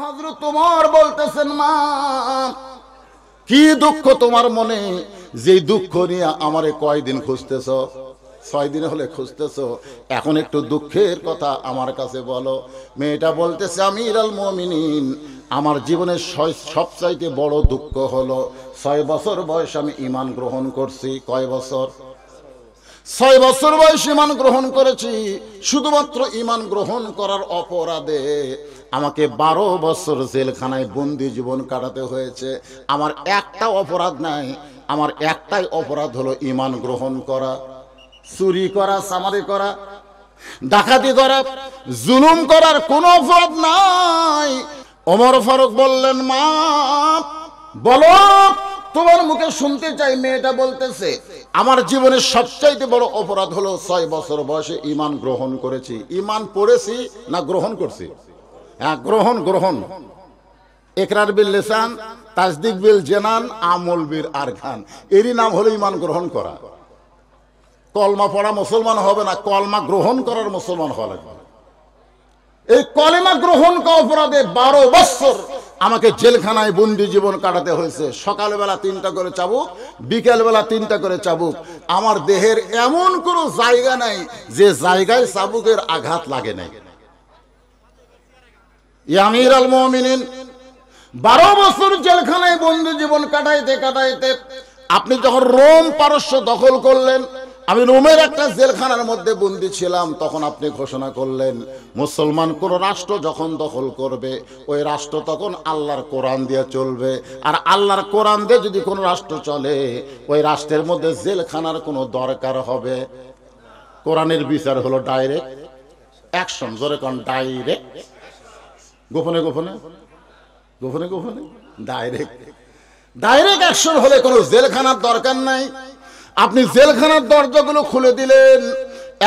হযরত ওমর বলতেছেন, মা কি দুঃখ তোমার মনে, যে দুঃখ নিয়ে আমারে কয়দিন খুঁজতেছ? 6 দিন হলে খুঁজতেছ, এখন একটু দুঃখের কথা আমার কাছে বলো। মেয়েটা বলতেছে, আমিরুল মুমিনিন, আমার জীবনের সবচাইতে বড় দুঃখ হলো 6 বছর বয়স আমি ঈমান গ্রহণ করছি। কয় বছর? 6 বছর বয়স ঈমান গ্রহণ করেছি। শুধুমাত্র ঈমান গ্রহণ করার অপরাধে আমাকে 12 বছর জেলখানায় বন্দি জীবন কাটাতে হয়েছে। আমার একটা অপরাধ নাই, আমার একটাই অপরাধ হলো ঈমান গ্রহণ করা। চুরি করা, চামারি করা, ডাকাতি করা, জুলুম করার কোনো অপরাধ নাই। ওমর ফারুক বললেন, মা বলো, তোমার মুখে শুনতে চাই। মেয়েটা বলতেছে, আমার জীবনের সবচাইতে বড় অপরাধ হলো 6 বছর বয়সে ঈমান গ্রহণ করেছি। ঈমান পড়েছি না গ্রহণ করছি? হ্যাঁ, গ্রহণ। ইকরার বিল লিসান, তাসদিক বিল জানান, আমল বিল আরকান, এরই নাম হলো ঈমান গ্রহণ করা। কলমা পড়া মুসলমান হবে না, কলমা গ্রহণ করার মুসলমান হওয়া লাগবে। এই কলেমা গ্রহণ করা অপরাধে 12 বছর আমাকে জেলখানায় বন্দি জীবন কাটাতে হয়েছে। সকালবেলা 3টা করে চাবুক, বিকেলবেলা 3টা করে চাবুক। আমার দেহের এমন কোনো জায়গা নাই যে জায়গায় চাবুকের আঘাত লাগে নাই। আমিরুল মুমিনিন 12 বছর জেলখানায় বন্দি জীবন কাটাইতে কাটাইতে আপনি যখন রোম পারস্য দখল করলেন, আমি রোমের একটা জেলখানার মধ্যে বন্দি ছিলাম, তখন আপনি ঘোষণা করলেন, মুসলমান কোন রাষ্ট্র যখন দখল করবে, ওই রাষ্ট্র তখন আল্লাহর কোরআন দিয়ে চলবে। আর আল্লাহর কোরআন দিয়ে যদি কোনো রাষ্ট্র চলে, ওই রাষ্ট্রের মধ্যে জেলখানার কোনো দরকার হবে। কোরআনের বিচার হলো ডাইরেক্ট অ্যাকশন। জোরে কোন? ডাইরেক্ট। গোপনে গোপনে ডাইরেক্ট অ্যাকশন হলে কোনো জেলখানার দরকার নাই। আপনি জেলখানার দরজাগুলো খুলে দিলেন।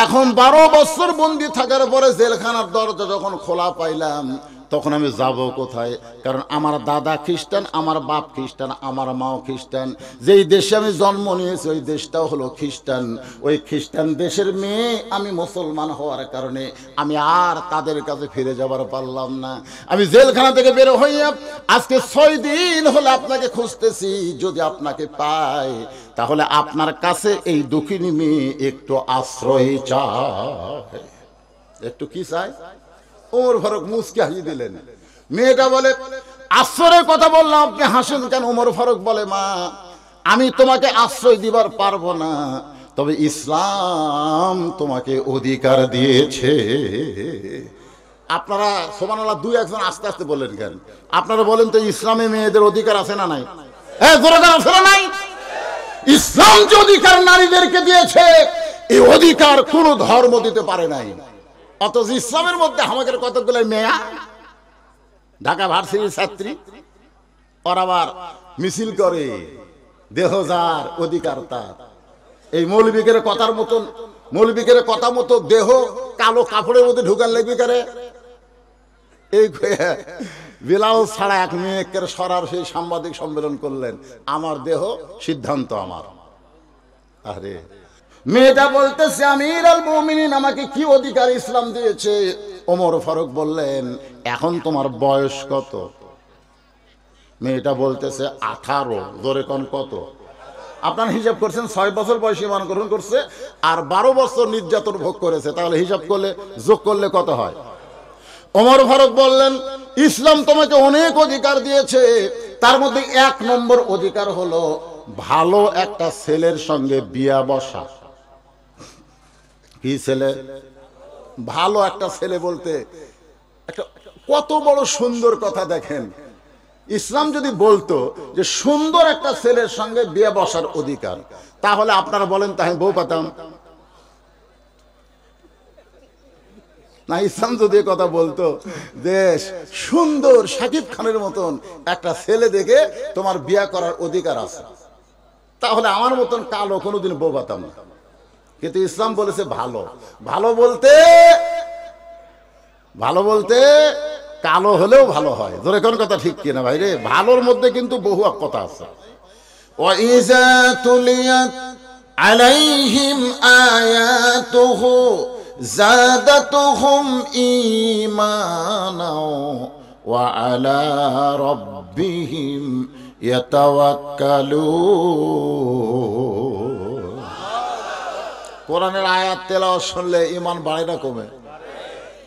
এখন 12 বছর বন্দি থাকার পরে জেলখানার দরজা যখন খোলা পাইলাম, তখন আমি যাব কোথায়? কারণ আমার দাদা খ্রিস্টান, আমার বাপ খ্রিস্টান, আমার মাও খ্রিস্টান। যেই দেশে আমি জন্ম নিয়েছি ওই দেশটাও হলো খ্রিস্টান। ওই খ্রিস্টান দেশের মেয়ে আমি মুসলমান হওয়ার কারণে আমি আর তাদের কাছে ফিরে যাবার পারলাম না। আমি জেলখানা থেকে বের হইয়া আজকে 6 দিন হলে আপনাকে খুঁজতেছি। যদি আপনাকে পাই, তাহলে আপনার কাছে এই দুঃখিনী মেয়ে একটু আশ্রয় চায়। একটু কি চাই? ওমর ফারুক মুচকি হাসি দিলেন। মেয়েটা বলে, আশ্রয়ের কথা বললাম, আপনি হাসেন কেন? ওমর ফারুক বলে, মা আমি তোমাকে আশ্রয় দিবার পারবো না, তবে ইসলাম তোমাকে অধিকার দিয়েছে। আপনারা সুবহানাল্লাহ 2-1 জন আস্তে আস্তে বললেন কেন? আপনারা বলেন তো, ইসলামে মেয়েদের অধিকার আছে না নাই? হ্যাঁ, আছে না নাই? ইসলাম যে অধিকার নারীদেরকে দিয়েছে, এই অধিকার কোন ধর্ম দিতে পারে নাই। অথচ ইসলামের মধ্যে আমাদের কতগুলো মেয়া, ঢাকা ভার্সিটির ছাত্রী, ওর আবার মিছিল করে দেহজার অধিকার তার। এই মৌলবীদের কথা মতো দেহ কালো কাপড়ের মধ্যে ঢুকার লাগবে করে। এই ব্লাউজ ছাড়া এক মেয়েকে সরার সেই সাংবাদিক সম্মেলন করলেন, আমার দেহ সিদ্ধান্ত আমার। আরে মেয়েটা বলতেছে, আমিরুল মুমিনিন, আমাকে কি অধিকার ইসলাম দিয়েছে? ওমর ফারুক বললেন, এখন তোমার বয়স কত? মেয়েটা বলতেছে 18। জোরে কোন কত? আপনার হিসাব করছেন 6 বছর বয়সে ঈমান গ্রহণ করছে আর 12 বছর নির্যাতন ভোগ করেছে, তাহলে হিসাব করলে, যোগ করলে কত হয়? ওমর ফারুক বললেন, ইসলাম তোমাকে অনেক অধিকার দিয়েছে, তার মধ্যে 1 নম্বর অধিকার হলো ভালো একটা ছেলের সঙ্গে বিয়া বসা। কি ছেলে? ভালো একটা ছেলে বলতে একটা কত বড় সুন্দর কথা দেখেন। ইসলাম যদি বলতো যে সুন্দর একটা ছেলের সঙ্গে বিয়ে বসার অধিকার, তাহলে আপনারা বলেন তাই বউ পাতাম না? ইসলাম যদি কথা বলতো যে সুন্দর শাকিব খানের মতন একটা ছেলে দেখে তোমার বিয়ে করার অধিকার আছে, তাহলে আমার মতন কালো কোনোদিন বউ পাতাম না। কিন্তু ইসলাম বলেছে ভালো বলতে কালো হলেও ভালো হয়। ধরে কোন কথা ঠিক কিনা ভাই রে? ভালোর মধ্যে কিন্তু বহু কথা আছে। ওয়াইযা তুলিয়াত আলাইহিম আয়াতুহু যাদাতুহুম ঈমানা ওয়া আলা রাব্বিহিম ইয়াতাওয়াক্কালুন। কোরআনের আয়াত তেলাওয়াত শুনলে ঈমান বাড়ে না কমে?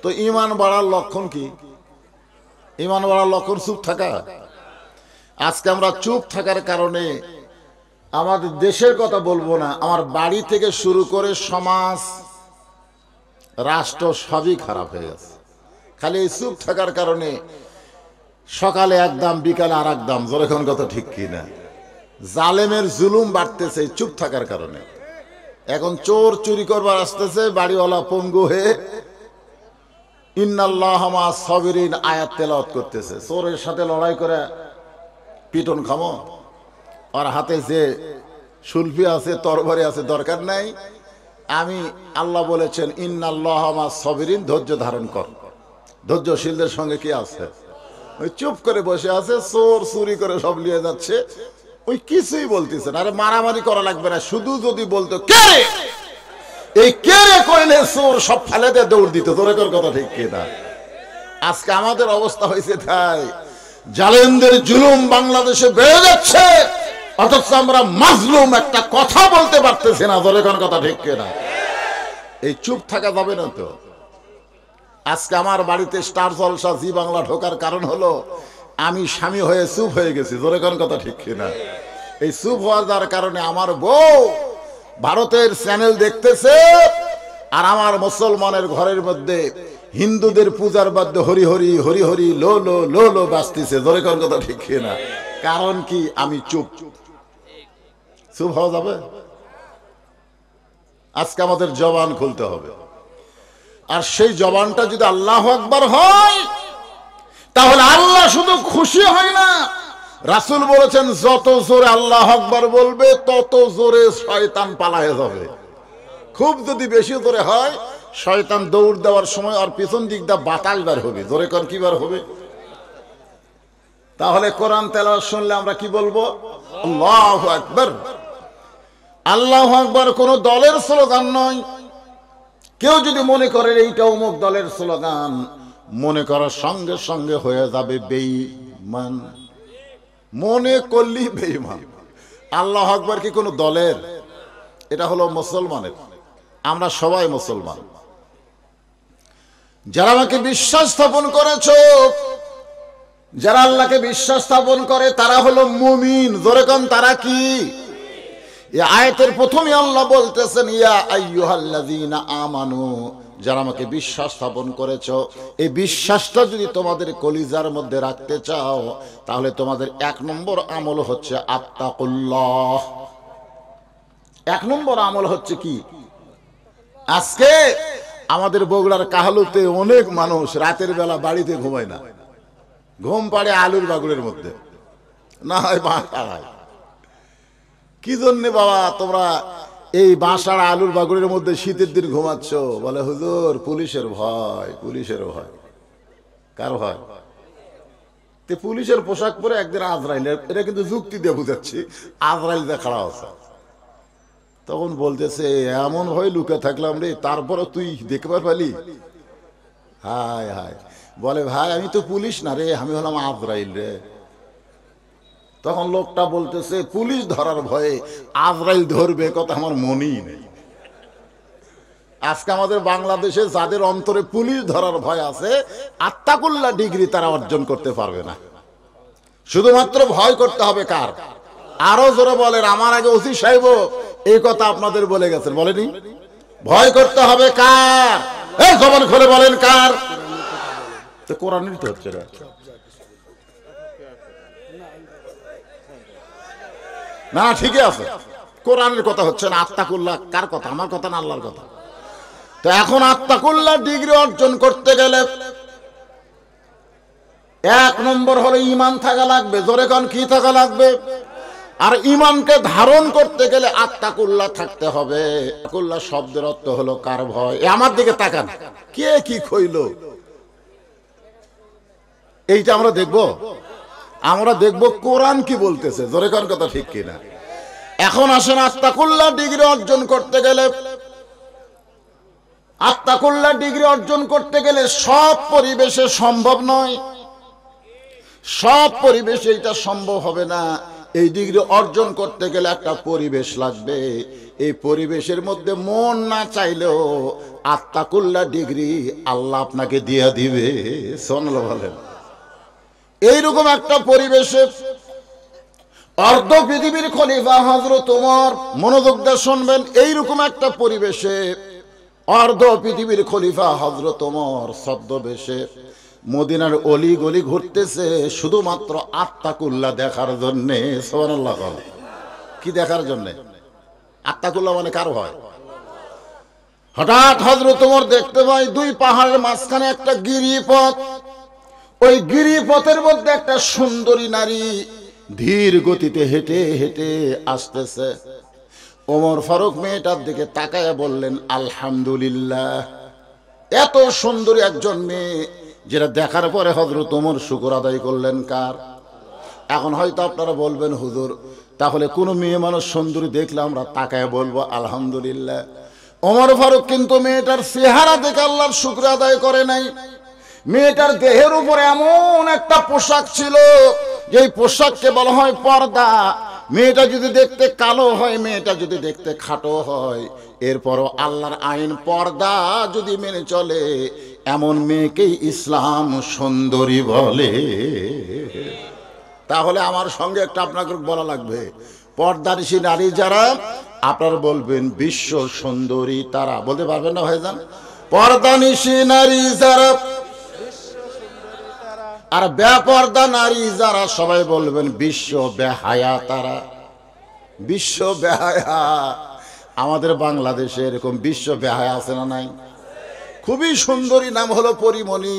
তো ঈমান বাড়ার লক্ষণ কি? ঈমান বাড়ার লক্ষণ চুপ থাকা। আজকে আমরা চুপ থাকার কারণে আমাদের দেশের কথা বলবো না, আমার বাড়ি থেকে শুরু করে সমাজ, রাষ্ট্র সবই খারাপ হয়ে গেছে। খালি এই চুপ থাকার কারণে সকালে এক দাম, বিকালে আর এক দাম। যখন কথা ঠিক কিনা? জালেমের জুলুম বাড়তেছে চুপ থাকার কারণে। এখন চোর চুরি করবার আসতেছে, বাড়িওয়ালা পঙ্গু হয়ে ইন্নাল্লাহা মা'আস সাবিরিন আয়াত তেলাওয়াত করতেছে। চোরের সাথে লড়াই করে পিটন খামো? আর হাতে যে শুলফি আছে, তরবারি আছে, দরকার নাই। আমি আল্লাহ বলেছেন ইন্নাল্লাহা মা'আস সাবিরিন, ধৈর্য ধারণ কর। ধৈর্যশীলদের সঙ্গে কি আছে? ওই চুপ করে বসে আছে, চোর চুরি করে সব নিয়ে যাচ্ছে, ওই কিছুই বলতেছে না। আরে মারামারি করা লাগবে না, শুধু যদি বলতো কে এই কে রে কইলে চোর সব ফেলে দিয়ে দৌড় দিত। তোর কথা ঠিক কিনা? আজকে আমাদের অবস্থা হয়েছে তাই, জালেমদের জুলুম বাংলাদেশে বেড়ে যাচ্ছে, অথচ আমরা মাজলুম, একটা কথা বলতে পারতেছি না। তোর কথা ঠিক কিনা? এই চুপ থাকা যাবে না তো। আজকে আমার বাড়িতে স্টার জলসা জি বাংলা ঢোকার কারণ হলো আমি স্বামী হয়ে চুপ হয়ে গেছি। জোরে কোন কথা ঠিক কিনা? এই চুপ হওয়ার কারণে আমার বউ ভারতের চ্যানেল দেখতেছে, আর আমার মুসলমানের ঘরের মধ্যে হিন্দুদের পূজার বাদ্য হরি হরি হরি হরি লো লো লো লো বাজতেছে। জোরে কোন কথা ঠিক কিনা? কারণ কি? আমি চুপ। চুপ হওয়া যাবে? আজকে আমাদের জবান খুলতে হবে, আর সেই জবানটা যদি আল্লাহু আকবার হয়, তাহলে আল্লাহ শুধু খুশি হয় না, রাসূল বলেছেন যত জোরে আল্লাহু আকবার বলবে তত জোরে শয়তান পালায়ে যাবে। খুব যদি বেশি জোরে হয়, শয়তান দৌড় দেওয়ার সময় আর পিছন দিক দিয়ে বাতাস বার হবে। জোরে কোন কি বার হবে? তাহলে কোরআন তেলাওয়াত শুনলে আমরা কি বলবো? আল্লাহু আকবার। আল্লাহু আকবার কোন দলের স্লোগান নয়। কেউ যদি মনে করে এইটা অমুক দলের স্লোগান, মনে করার সঙ্গে সঙ্গে হয়ে যাবে বেঈমান। মনে করলি বেঈমান। আল্লাহু আকবার কি কোনো দলের? এটা হলো মুসলমানের। আমরা সবাই মুসলমান। যারা আমাকে বিশ্বাস স্থাপন করেছো, যারা আল্লাহকে বিশ্বাস স্থাপন করে, তারা হলো মুমিন। জোরে কোন তারা কি? এই আয়াতের প্রথমে আল্লাহ বলতেছেন ইয়া আইয়ুহাল্লাযীনা আমানু, যারা আমাকে বিশ্বাস স্থাপন করেছো, এই বিশ্বাসটা যদি তোমাদের কলিজার মধ্যে রাখতে চাও, তাহলে তোমাদের 1 নম্বর আমল হচ্ছে আত্তাকুল্লাহ। 1 নম্বর আমল হচ্ছে কি? আজকে আমাদের বগুড়ার কাহালুতে অনেক মানুষ রাতের বেলা বাড়িতে ঘুমায় না, ঘুম পাড়ে আলুর বাগুড়ের মধ্যে, না হয় বাঁশাড়ায়। কি জন্যে বাবা তোমরা এই বাঁশাড়া আলুর বাগুড়ের মধ্যে শীতের দিন ঘুমাচ্ছ? বলে হুজুর পুলিশের ভয়। পুলিশের ভয়? কার ভয়? তে পুলিশের পোশাক পরে একদিন আজরাইল, এটা কিন্তু যুক্তি দিয়ে বুঝাচ্ছি, আজরাইল দিয়ে খাড়া আছে। তখন বলতেছে এমন ভয় লুকে থাকলাম রে, তারপরে তুই দেখবার পালি? হায় হায়। বলে ভাই আমি তো পুলিশ না রে, আমি হলাম আজরাইল রে। তখন লোকটা বলতেছে পুলিশ ধরার ভয়ে আজরাইল ধরবে, কথা আমার মনেই নেই। আজকে আমাদের বাংলাদেশে যাদের অন্তরে পুলিশ ধরার ভয় আছে, আত্তাকুল্লাহ ডিগ্রি তারা অর্জন করতে পারবে না। শুধুমাত্র ভয় করতে হবে কার? আরো জোরে বলেন, আমার আগে ওসি সাহেব এই কথা আপনাদের বলে গেছেন, বলেনি? ভয় করতে হবে কার? এই জবান খুলে বলেন কার? তো কোরআনই তো হচ্ছে না। না ঠিকই আছে, কোরআনের কথা হচ্ছে না। আত্তাকুল্লাহ কার কথা? আমার কথা না আল্লাহর কথা। তো এখন আত্তাকুল্লাহ ডিগ্রি অর্জন করতে গেলে 1 নম্বর হলো ঈমান থাকা লাগবে। জোরে কোন কি থাকা লাগবে? আর ঈমানকে ধারণ করতে গেলে আত্তাকুল্লাহ থাকতে হবে। আত্তাকুল্লাহ শব্দের অর্থ হলো কার ভয়। আমার দিকে তাকান, কে কি কইলো এইটা আমরা দেখব। আমরা দেখব কোরআন কি বলতেছে। জোরে কোন কথা ঠিক কিনা? এখন আসেন, আত্তাকুল্লাহ ডিগ্রি অর্জন করতে গেলে, আত্তাকুল্লাহ ডিগ্রি অর্জন করতে গেলে সব পরিবেশে সম্ভব নয়। সব পরিবেশে এটা সম্ভব হবে না। এই ডিগ্রি অর্জন করতে গেলে একটা পরিবেশ লাগবে। এই পরিবেশের মধ্যে মন না চাইলেও আত্তাকুল্লাহ ডিগ্রি আল্লাহ আপনাকে দিয়ে দিবে। সুবহানাল্লাহ বলেন। এইরকম একটা পরিবেশে অর্ধ পৃথিবীর খলিফা হযরত ওমর, মনোযোগ দিয়ে শুনবেন, এইরকম একটা পরিবেশে অর্ধ পৃথিবীর খলিফা হযরত ওমর ছদ্মবেশে মদিনার অলি গলি ঘুরতেছে শুধুমাত্র আত্তাকুল্লাহ দেখার জন্য। সুবহানাল্লাহ। কি দেখার জন্য? আত্তাকুল্লাহ মানে কার ভয়? হঠাৎ হযরত ওমর দেখতে পায় দুই পাহাড়ের মাঝখানে একটা গিরিপথ। ওই গিরিপথের মধ্যে একটা সুন্দরী নারী ধীর গতিতে হেঁটে হেঁটে আসতেছে। ওমর ফারুক মেয়েটার দিকে তাকায়া বললেন, আলহামদুলিল্লাহ। এত সুন্দরী একজন মেয়ে, যেটা দেখার পরে হযরত ওমর শুকর আদায় করলেন কার? এখন হয়তো আপনারা বলবেন, হুজুর তাহলে কোন মেয়ে মানুষ সুন্দরী দেখলে আমরা তাকায় বলবো আলহামদুলিল্লাহ। ওমর ফারুক কিন্তু মেয়েটার চেহারা দেখে আল্লাহর শুকর আদায় করে নাই। মেয়েটার দেহের উপরে এমন একটা পোশাক ছিল, যেই পোশাককে বলা হয় পর্দা। মেয়েটা যদি দেখতে কালো হয়, মেয়েটা যদি দেখতে খাটো হয়, এরপরও আল্লাহর আইন পর্দা যদি মেনে চলে, এমন মেয়েকেই ইসলাম সুন্দরী বলে। তাহলে আমার সঙ্গে একটা আপনাকে বলা লাগবে, পর্দানিশী নারী যারা, আপনারা বলবেন বিশ্ব সুন্দরী তারা। বলতে পারবেন না ভাইজান? পর্দানিশী নারী যারা আর বেপর্দা নারী যারা, সবাই বলবেন বিশ্ব বেহায়া তারা। বিশ্ব বেহায়া। আমাদের বাংলাদেশে এরকম বিশ্ব বেহায়া আছে না নাই? খুবই সুন্দরী, নাম হলো পরিমণি।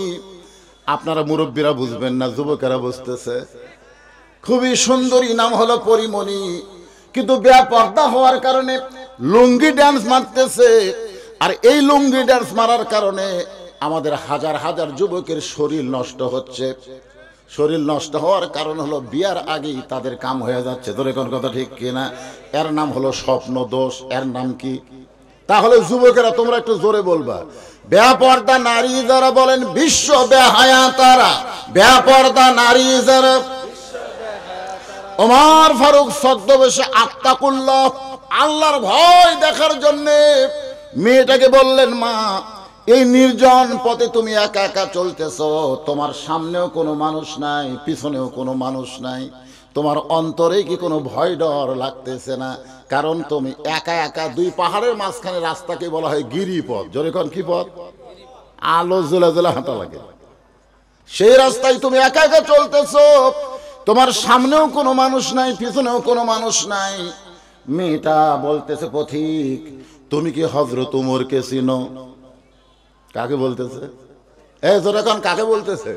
আপনারা মুরব্বীরা বুঝবেন না, যুবকেরা বুঝতেছে। খুবই সুন্দরী, নাম হলো পরিমণি, কিন্তু বেপর্দা হওয়ার কারণে লুঙ্গি ড্যান্স মারতেছে। আর এই লুঙ্গি ড্যান্স মারার কারণে আমাদের হাজার হাজার যুবকের শরীর নষ্ট হচ্ছে। শরীর নষ্ট হওয়ার কারণ হলো বিয়ার আগেই তাদের কাম হয়ে যাচ্ছে। ধরে কোন কথা ঠিক কিনা? এর নাম হলো স্বপ্ন দোষ। এর নাম কি? তাহলে যুবকেরা তোমরা একটু জোরে বলবা, বেপর্দা নারী যারা, বলেন বিশ্ব বেহায়া তারা। বেপর্দা নারী যারা। ওমর ফারুক ছদ্মবেশে আত্তাকুল্লাহ, আল্লাহর ভয় দেখার জন্য মেয়েটাকে বললেন, মা এই নির্জন পথে তুমি একা একা চলতেছ, তোমার সামনেও কোনো মানুষ নাই, পিছনেও কোনো মানুষ নাই, তোমার অন্তরে কি কোনো ভয় ডর লাগতেছে না? কারণ তুমি একা একা দুই পাহাড়ের মাঝখানে রাস্তাকে বলা হয় গিরিপথ। জোরে কোন কি পথ? আলো জ্বলে জ্বলে হাঁটা লাগে। সেই রাস্তায় তুমি একা একা চলতেছ, তোমার সামনেও কোনো মানুষ নাই, পিছনেও কোনো মানুষ নাই। মেয়েটা বলতেছে, পথিক তুমি কি হযরত ওমরকে চিনো? কাকে বলতেছে? যখন কাকে বলতেছে?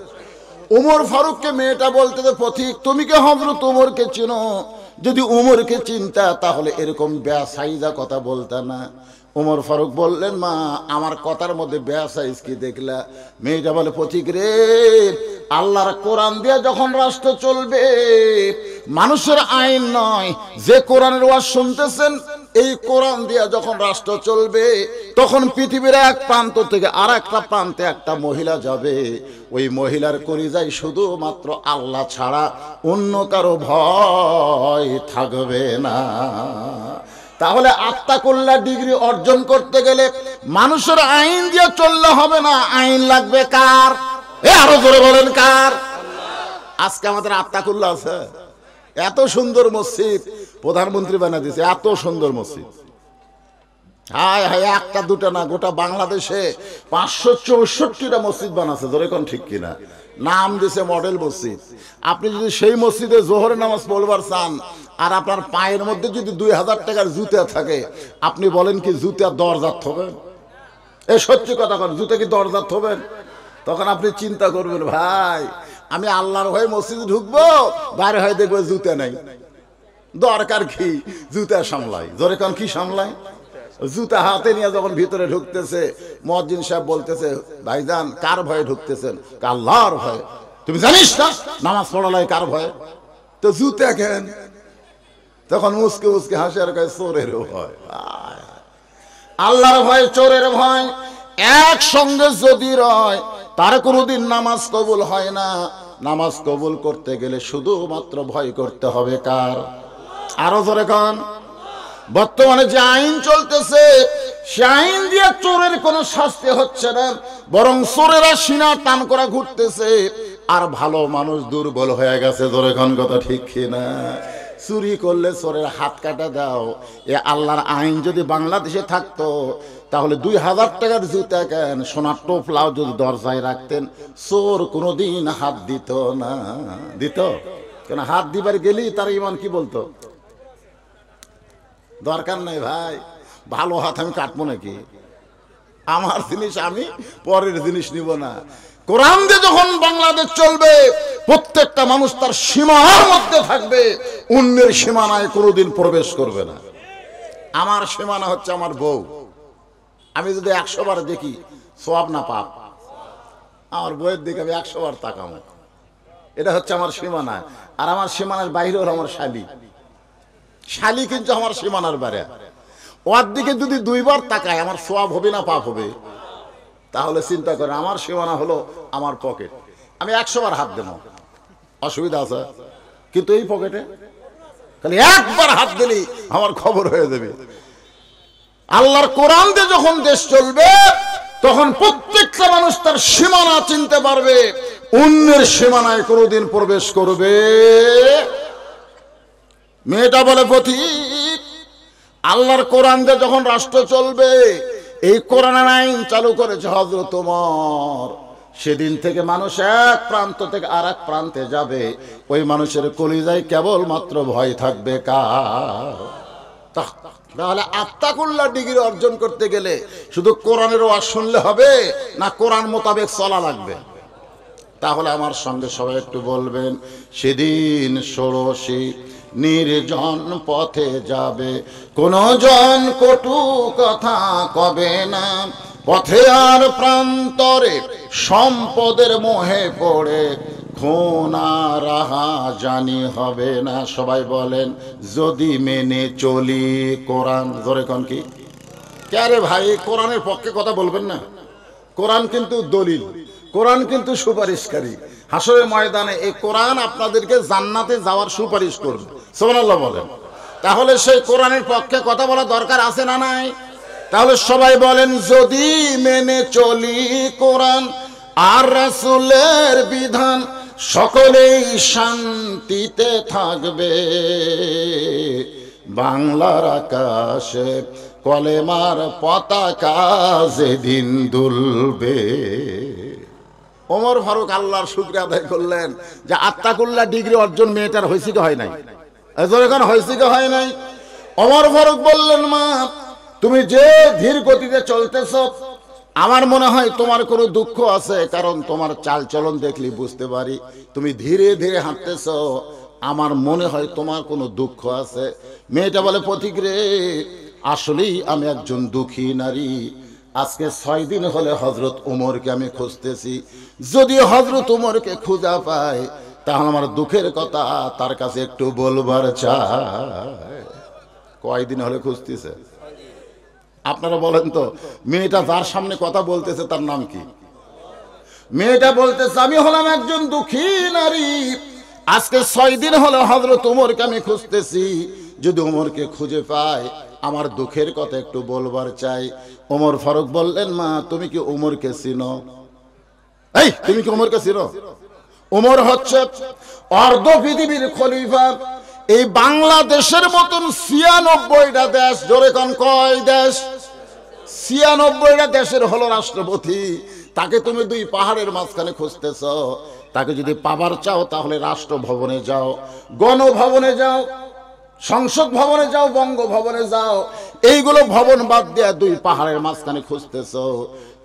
ওমর ফারুককে মেয়েটা বলতেছে, পথিক তুমি কি হযরত ওমরকে চিনো? যদি ওমরকে চিনতা তাহলে এরকম বেসাইজা কথা বলতা না। ওমর ফারুক বললেন, মা আমার কথার মধ্যে বেসাইজ কি দেখলা? মেয়েটা বলে, পথিক রে, আল্লাহর কোরআন দিয়ে যখন রাষ্ট্র চলবে, মানুষের আইন নয়, যে কোরআনের ওয়াজ শুনতেছেন, এই কোরআন দিয়া যখন রাষ্ট্র চলবে, তখন পৃথিবীর এক প্রান্ত থেকে আর একটা প্রান্তে একটা মহিলা যাবে। ওই মহিলার কলিজায় শুধুমাত্র আল্লাহ ছাড়া অন্য কারো ভয় থাকবে না। তাহলে আত্তাকুল্লাহ ডিগ্রি অর্জন করতে গেলে মানুষের আইন দিয়ে চললে হবে না, আইন লাগবে কার? আরো জোরে বলেন কার? আজকে আমাদের আত্তাকুল্লাহ আছে। এত সুন্দর মসজিদ প্রধানমন্ত্রী বানিয়ে দিয়েছে, এত সুন্দর মসজিদ। হায় হায়, একটা দুটা না, গোটা বাংলাদেশে 564টা মসজিদ বানাচ্ছে। ধরে কোন ঠিক কিনা? নাম দিছে মডেল মসজিদ। আপনি যদি সেই মসজিদে জোহরের নামাজ পড়বার চান, আর আপনার পায়ের মধ্যে যদি 2000 টাকার জুতা থাকে, আপনি বলেন কি জুতা দরজাত হবেন? এ সত্যি কথা কন, জুতা কি দরজাত হবেন? তখন আপনি চিন্তা করবেন, ভাই আমি আল্লাহর হয়ে মসজিদে ঢুকবো, বাইরে হয়ে দেখবো জুতা নাই, দরকার কি জুতা সামলাই? জোরে কোন কি সামলাই? জুতা হাতে নিয়ে যখন ভিতরে ঢুকতেছে, মুয়াজ্জিন সাহেব বলতেছে, ভাইজান কার ভয়ে ঢুকতেছেন? আল্লাহর ভয়ে। তুমি জানিস না নামাজ পড়ালাই কার ভয়ে? তো জুতা কেন? তখন মুসকে মুসকে হাসি আর কয়, চোরের ভয়। আল্লাহর ভয়, চোরের ভয় একসঙ্গে যদি রয়, তার কোনোদিন নামাজ কবুল হয় না। নামাজ কবুল করতে গেলে শুধুমাত্র ভয় করতে হবে কার? আরো জোরে কান। বর্তমানে যে আইন চলতেছে সে আইন দিয়ে চোরের কোনো শাস্তি হচ্ছে না, বরং চোরেরা সিনা টান করা ঘুরতেছে, আর ভালো মানুষ দুর্বল হয়ে গেছে। জোরে কান, কথা ঠিক কিনা? চুরি করলে চোরের হাত কাটা দাও, এ আল্লাহর আইন যদি বাংলাদেশে থাকতো তাহলে 2000 টাকার জুতা কেন সোনার টোপলাও যদি দরজায় রাখতেন, চোর কোনোদিন হাত দিত না। দিত? কেন হাত দিবার গেলেই তার ইমান কি বলতো? দরকার নাই ভাই, ভালো হাত আমি কাটবো নাকি? আমার জিনিস আমি পরের জিনিস নিব না। কোরআন দিয়ে যখন বাংলাদেশ চলবে, প্রত্যেকটা মানুষ তার সীমার মধ্যে থাকবে, অন্যের সীমানায় কোনোদিন প্রবেশ করবে না। আমার সীমানা হচ্ছে আমার বউ। আমি যদি 100 বার দেখি সওয়াব না পাপ, আমার বউয়ের দিকে আমি 100 বার তাকাবো, এটা হচ্ছে আমার সীমানা। আর আমার সীমানার বাইরে হলো আমার শালী। শালী কিন্তু আমার সীমানার বাইরে, ওর দিকে যদি 2 বার তাকায় আমার সওয়াব হবে না পাপ হবে? তাহলে চিন্তা করে, আমার সীমানা হলো আমার পকেট, আমি 100 বার হাত দেবো, অসুবিধা আছে? কিন্তু এই পকেটে খালি একবার হাত দিলেই আমার খবর হয়ে যাবে। আল্লাহর কোরআন দিয়ে যখন দেশ চলবে তখন প্রত্যেকটা মানুষ তার সীমানা চিনতে পারবে, অন্যের সীমানায় কোনোদিন প্রবেশ করবে। মেয়েটা বলে পথিক, আল্লাহর কোরআন দিয়ে যখন রাষ্ট্র চলবে, এই কোরআনের আইন চালু করেছে হযরত ওমর, সেদিন থেকে মানুষ এক প্রান্ত থেকে আর এক প্রান্তে যাবে, ওই মানুষের কলিজায় কেবলমাত্র ভয় থাকবে কার? তাহলে আত্তাকুল্লাহ ডিগ্রি অর্জন করতে গেলে শুধু কোরআনের ওয়াজ শুনলে হবে না কোরআন মোতাবেক চলা লাগবে? তাহলে আমার সঙ্গে সবাই একটু বলবেন, সেদিন ষোড়শী নির্জন পথে যাবে, কোন জন কটু কথা কবে না, পথে আর প্রান্তরে সম্পদের মোহে পড়ে খুনা রাহা জানি হবে না। সবাই বলেন, যদি মেনে চলি কোরআন। জোরে কোন কি? কে ভাই, কোরআনের পক্ষে কথা বলবেন না? কোরআন কিন্তু দলিল, কোরআন কিন্তু সুপারিশকারী। হাসরের ময়দানে এই কোরআন আপনাদেরকে জান্নাতে যাওয়ার সুপারিশ করবে। সুবহানাল্লাহ বলেন। তাহলে সেই কোরআনের পক্ষে কথা বলা দরকার আছে না নাই? তাহলে সবাই বলেন, যদি মেনে চলি কোরআন আর রাসূলের বিধান, সকলেই শান্তিতে থাকবে, বাংলার আকাশে কলেমার পতাকা যেদিন দুলবে। ওমর ফারুক আল্লাহর শুকরিয়া আদায় করলেন যে আত্তাকুল্লাহ ডিগ্রি অর্জন মেয়েটার হয়েছে কি হয় নাই? এখন হয়েছে কি হয় নাই? ওমর ফারুক বললেন, মা তুমি যে ধীর গতিতে চলতেছ, আমার মনে হয় তোমার কোনো দুঃখ আছে, কারণ তোমার চাল চলন দেখলে বুঝতে পারি তুমি ধীরে ধীরে হাঁটতেছ, আমার মনে হয় তোমার কোনো দুঃখ আছে। মেয়েটা বলে, পথিক রে, আসলেই আমি একজন দুঃখী নারী। আজকে 6 দিন হলে হযরত ওমরকে আমি খুঁজতেছি, যদি হযরত ওমরকে খুঁজা পাই তাহলে আমার দুঃখের কথা তার কাছে একটু বলবার চাই। কয়দিন হলে খুঁজতেছে? আপনারা বলেন তো, মেয়েটা যার সামনে কথা বলতেছে তার নাম কি? মেয়েটা বলতেছে, আমি হলাম একজন দুঃখী নারী, আজকে 6 দিন হলো হযরত ওমরকে আমি খুঁজতেছি, যদি ওমরকে খুঁজে পাই আমার দুঃখের কথা একটু বলবার চাই। ওমর ফারুক বললেন, মা তুমি কি ওমরকে চিনো? এই তুমি কি ওমরকে চিনো? ওমর হচ্ছে অর্ধ পৃথিবীর খলিফা। এই বাংলাদেশের মতন 96টা দেশ, জোরে কোন কয় দেশ? 96টা দেশের হলো রাষ্ট্রপতি। তাকে তুমি 2 পাহাড়ের মাঝখানে খুঁজতেছ, তাকে যদি পাবার চাও তাহলে রাষ্ট্রভবনে যাও, গণভবনে যাও, সংসদ ভবনে যাও, বঙ্গভবনে যাও, এইগুলো ভবন বাদ দিয়ে 2 পাহাড়ের মাঝখানে খুঁজতেছ।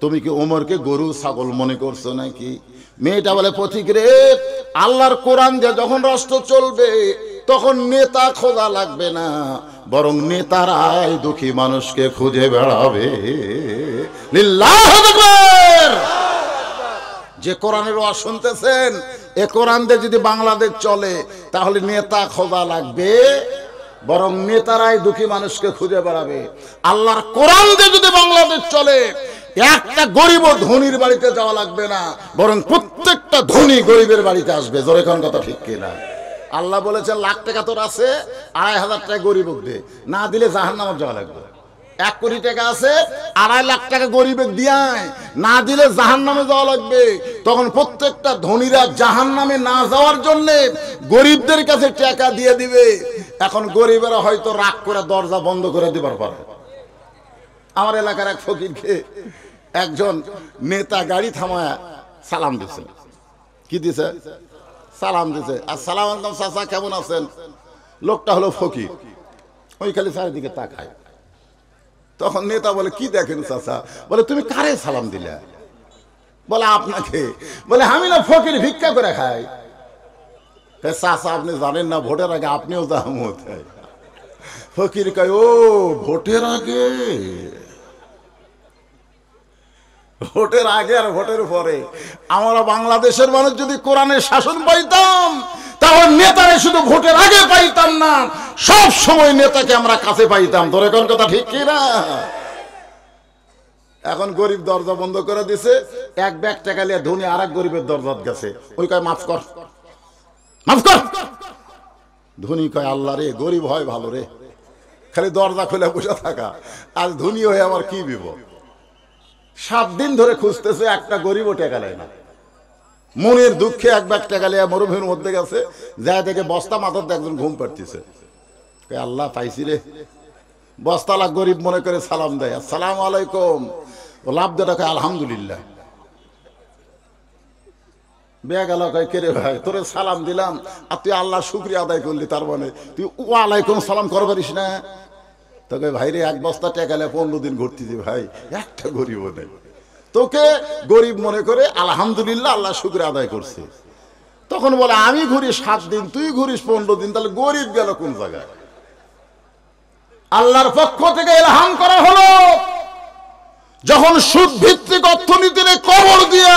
তুমি কি ওমরকে গরু ছাগল মনে করছো নাকি? মেয়েটা বলে, পথিক রে, আল্লাহর কোরআন দিয়ে যখন রাষ্ট্র চলবে তখন নেতা খোঁজা লাগবে না, বরং নেতারাই দুঃখী মানুষকে খুঁজে বেড়াবে। লিল্লাহু আকবার। যে কোরআনের ওয়াজ শুনতেছেন, এ কোরআন দিয়ে যদি বাংলাদেশ চলে তাহলে নেতা খোঁজা লাগবে, বরং নেতারাই দুঃখী মানুষকে খুঁজে বেড়াবে। আল্লাহর কোরআন দিয়ে যদি বাংলাদেশ চলে একটা গরিব ও ধনীর বাড়িতে যাওয়া লাগবে না, বরং প্রত্যেকটা ধনী গরিবের বাড়িতে আসবে। জোরে কোন কথা ঠিক কিনা? আল্লাহ বলেছেন লাখ টাকা তোর আছে, 2,500 টাকা গরিব দে, না দিলে জাহান্নামে যাওয়া লাগবে। 1 কোটি টাকা আছে, 2.5 লাখ টাকা গরিবের দিয়ায়, না দিলে জাহান্নামে যাওয়া লাগবে। তখন প্রত্যেকটা ধনীরা জাহান্নামে না যাওয়ার জন্য গরিবদের কাছে টাকা দিয়ে দিবে। এখন গরিবেরা হয়তো রাগ করে দরজা বন্ধ করে দিবার পারে। আমার এলাকার এক ফকিরকে একজন নেতা গাড়ি থামায় সালাম দিছে। কি দিছে? সালাম দিছে। আসসালামু আলাইকুম চাচা, কেমন আছেন? লোকটা হলো ফকির, ওই খালি চারিদিকে তাকায়। তখন নেতা বলে কি দেখেন চাচা? বলে তুমি কারে সালাম দিলে? বলে আপনাকে। বলে আমি না ফকির, ভিক্ষা করে খাই। চাচা আপনি জানেন না ভোটের আগে আপনিও জাহামত হয়। ফকির কয় ও ভোটের আগে, ভোটের আগে আর ভোটের পরে আমরা বাংলাদেশের মানুষ যদি কোরআনের শাসন পাইতাম, তাহলে নেতারে শুধু ভোটের আগে পাইতাম না, সব সময় নেতাকে আমরা কাছে পাইতাম। ধরে কোন কথা ঠিক কি না? এখন গরিব দরজা বন্ধ করে দিছে, এক ব্যাগ টাকা নিয়ে ধনী আর এক গরিবের দরজা গেছে। ওই কয় মাফ কর, মাফ কর। ধনী কয় আল্লাহ রে, গরিব হয় ভালো রে, খালি দরজা খুলে বসে থাকা, আজ ধনী হয়ে আমার কি বিপদ। 7 দিন ধরে খুঁজতেছে, একটা গরিবও টাকা নেয় না। মনের দুঃখে এক ব্যাগ টাকা লিয়ে মরুভূমির মধ্যে গেছে, যা দেখে বস্তা মাথার একজন ঘুম পাড়তেছে। আল্লাহ পাইছি রে। বস্তালা গরিব মনে করে সালাম দেয়, আসসালামু আলাইকুম। ও লাভ দেয় কয় আলহামদুলিল্লাহ। বেয়া গেল কয় কে রে ভাই, তোরে সালাম দিলাম আর তুই আল্লাহ শুকরিয়া আদায় করলি, তার মানে তুই ওয়ালাইকুম সালাম করবারিস না? তোকে ভাই রে এক বস্তা টাকা নিয়ে 15 দিন ঘুরতেছি ভাই, একটা গরিবও নেই। তোকে গরিব মনে করে আলহামদুলিল্লাহ আল্লাহ শুকর আদায় করছে। তখন বলে আমি ঘুরি 7 দিন, তুই ঘুরিস 15 দিন, তাহলে গরিব গেল কোন জায়গায়? আল্লাহর পক্ষ থেকে ইলহাম করা হলো, যখন সুদ ভিত্তিক অর্থনীতির কবর দিয়া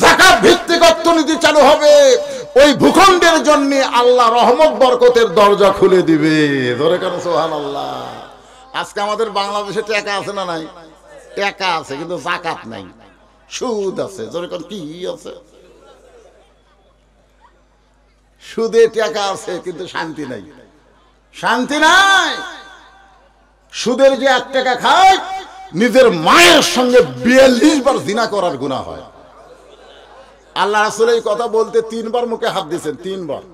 যাকাত ভিত্তিক অর্থনীতি চালু হবে, ওই ভূখণ্ডের জন্য আল্লাহ রহমত বরকতের দরজা খুলে দিবে। ধরে কেন সুবহানাল্লাহ। আজকে আমাদের বাংলাদেশে টাকা আছে না নাই? টাকা আছে কিন্তু যাকাত নাই, সুদ আছে। ধরে কেন কি আছে? সুদে টাকা আছে কিন্তু শান্তি নাই, শান্তি নাই। সুদের যে 1 টাকা খায়, নিজের মায়ের সঙ্গে 42 বার জিনা করার গুনাহ হয়। আল্লাহ রাসূল এই কথা বলতে 3 বার মুখে হাত দিয়েছেন, 3 বার।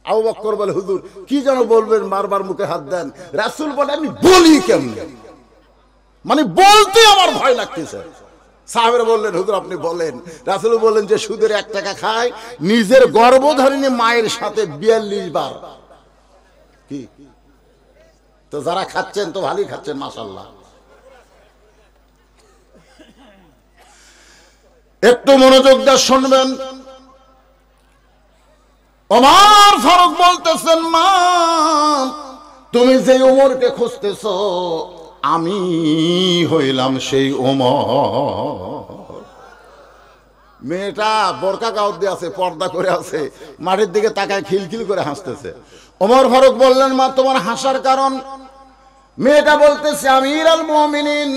আবু বকর বলে হুজুর কি যেন বলবেন, বারবার মুখে হাত দেন। রাসূল বলে আমি বলি কেমনে, মানে বলতে আমার ভয় লাগতেছে। সাহাবেরা বললেন হুজুর আপনি বলেন। রাসূল বললেন যে সুদের 1 টাকা খায়, নিজের গর্ভধারিণী মায়ের সাথে 42 বার। কি তো যারা খাচ্ছেন তো ভালোই খাচ্ছেন মাশাআল্লাহ। একটু মনোযোগ দিয়ে শুনবেন। ওমর ফারুক বলতেছেন মা তুমি যে ওমরকে খুঁজতেছ, আমি হইলাম সেই ওমর। মেয়েটা বোরকা গাউত দিয়ে আছে, পর্দা করে আছে, মাটির দিকে তাকায় খিলখিল করে হাসতেছে। ওমর ফারুক বললেন মা তোমার হাসার কারণ? মেয়েটা বলতেছে আমিরুল মুমিনিন,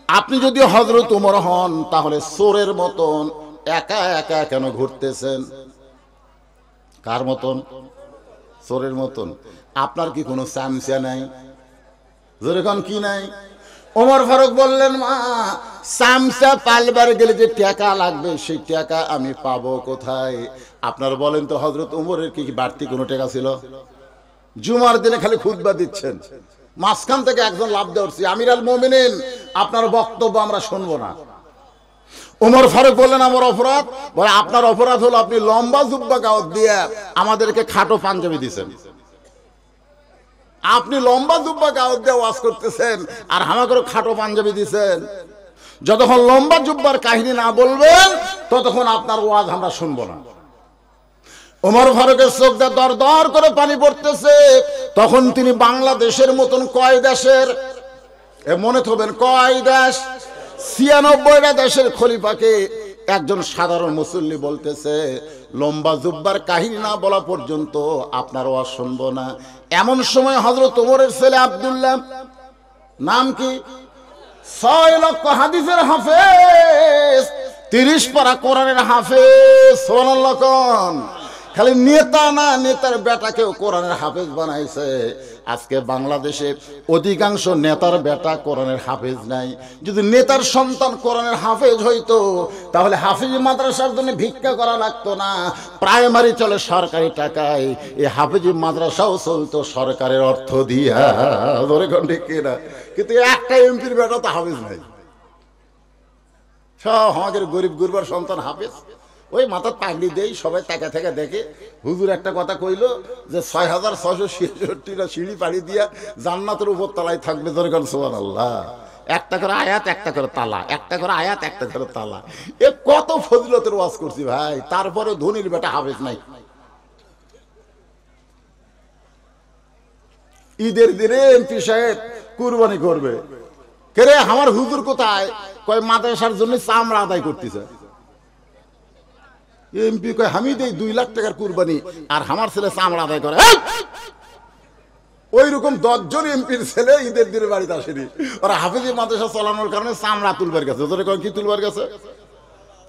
আপনি যদি হযরত ওমর হন তাহলে চোরের মতন একা একা কেন ঘুরতেছেন? কার মতন? চোরের মতন। আপনার কি কোনো চামচা নাই? যেরকম কি নাই? ওমর ফারুক বললেন মা চামচা পালবার গেলে যে টাকা লাগবে, সেই টাকা আমি পাবো কোথায়? আপনার বলেন তো হযরত ওমরের কি বাড়তি কোনো টাকা ছিল? জুমার দিনে খালি খুতবা দিচ্ছেন, মাঝখান থেকে একজন লাভ দেওয়ার আমিরুল মুমিনিন আপনার বক্তব্য আমরা শুনবো না। ওমর ফারুক বললেন আমার অপরাধ? বলে আপনার অপরাধ হলো আপনি লম্বা জুব্বা গাউত দিয়ে আমাদেরকে খাটো পাঞ্জাবি দিয়েছেন। আপনি লম্বা জুব্বা গাউত দিয়ে ওয়াজ করতেছেন আর আমাকে খাটো পাঞ্জাবি দিয়েছেন। যতক্ষণ লম্বা জুব্বার কাহিনী না বলবেন ততক্ষণ আপনার ওয়াজ আমরা শুনবো না। ওমর ফারুকের চোখ দিয়ে দর দর করে পানি পড়তেছে। তখন তিনি বাংলাদেশের মতন কয় দেশের, মনে থাকবেন কয় দেশ, 96টা দেশের খলিফাকে একজন সাধারণ মুসল্লি বলতেছে লম্বা জুব্বার কাহিনী না বলা পর্যন্ত আপনার ওয়াজ শুনবো না। এমন সময় হযরত ওমরের ছেলে আব্দুল্লাহ, নাম কি? 6 লক্ষ হাদিসের হাফেজ, 30 পারা কোরআনের হাফেজ। সুবহানাল্লাহ কোন। খালি নেতা না, নেতার বেটাকেও কোরআনের হাফেজ বানাইছে। আজকে বাংলাদেশে অধিকাংশ নেতার বেটা কোরআনের হাফেজ নাই। যদি নেতার সন্তান কোরআনের হাফেজ হইতো তাহলে হাফেজ মাদ্রাসার জন্য ভিক্ষা করা লাগতো না। প্রাইমারি চলে সরকারি টাকায়, এই হাফেজ মাদ্রাসাও চলতো সরকারের অর্থ দিয়া। ধরে কোন ঠিক কিনা? কিন্তু একটা এমপির বেটা তো হাফেজ নাই। সব আমাদের গরিব গুরবার সন্তান হাফেজ। ওই মাথার পাগড়ি দেই, সবাই টাকা থেকে দেখে। হুজুর একটা কথা কইল যে 6666টা সিঁড়ি পাড়ি দিয়া জান্নাতের উপর তলায় থাকবে। দরকার সুবহানাল্লাহ। একটা করে আয়াত, একটা করে তালা, একটা করে আয়াত, একটা করে তালা। এ কত ফজিলতের ওয়াজ করছি ভাই, তারপরে ধনির বেটা হাফেজ নাই। ঈদের দিনে এমপি সাহেব কুরবানি করবে, কে রে আমার হুজুর কোথায়? কয় মাদ্রাসার জন্য চামড়া আদায় করতেছে। এমপি কয় আমি দেই 2 লাখ টাকার কুরবানি, আর আমার ছেলে চামড়া আদায় করে। ওই রকম 10 জন এমপির ছেলে ঈদের দিনে বাড়িতে আসেনি। ওরা হাফেজি মাদ্রাসা চালানোর কারণে চামড়া তুলবার গেছে। ওদের কি তুলবার গেছে?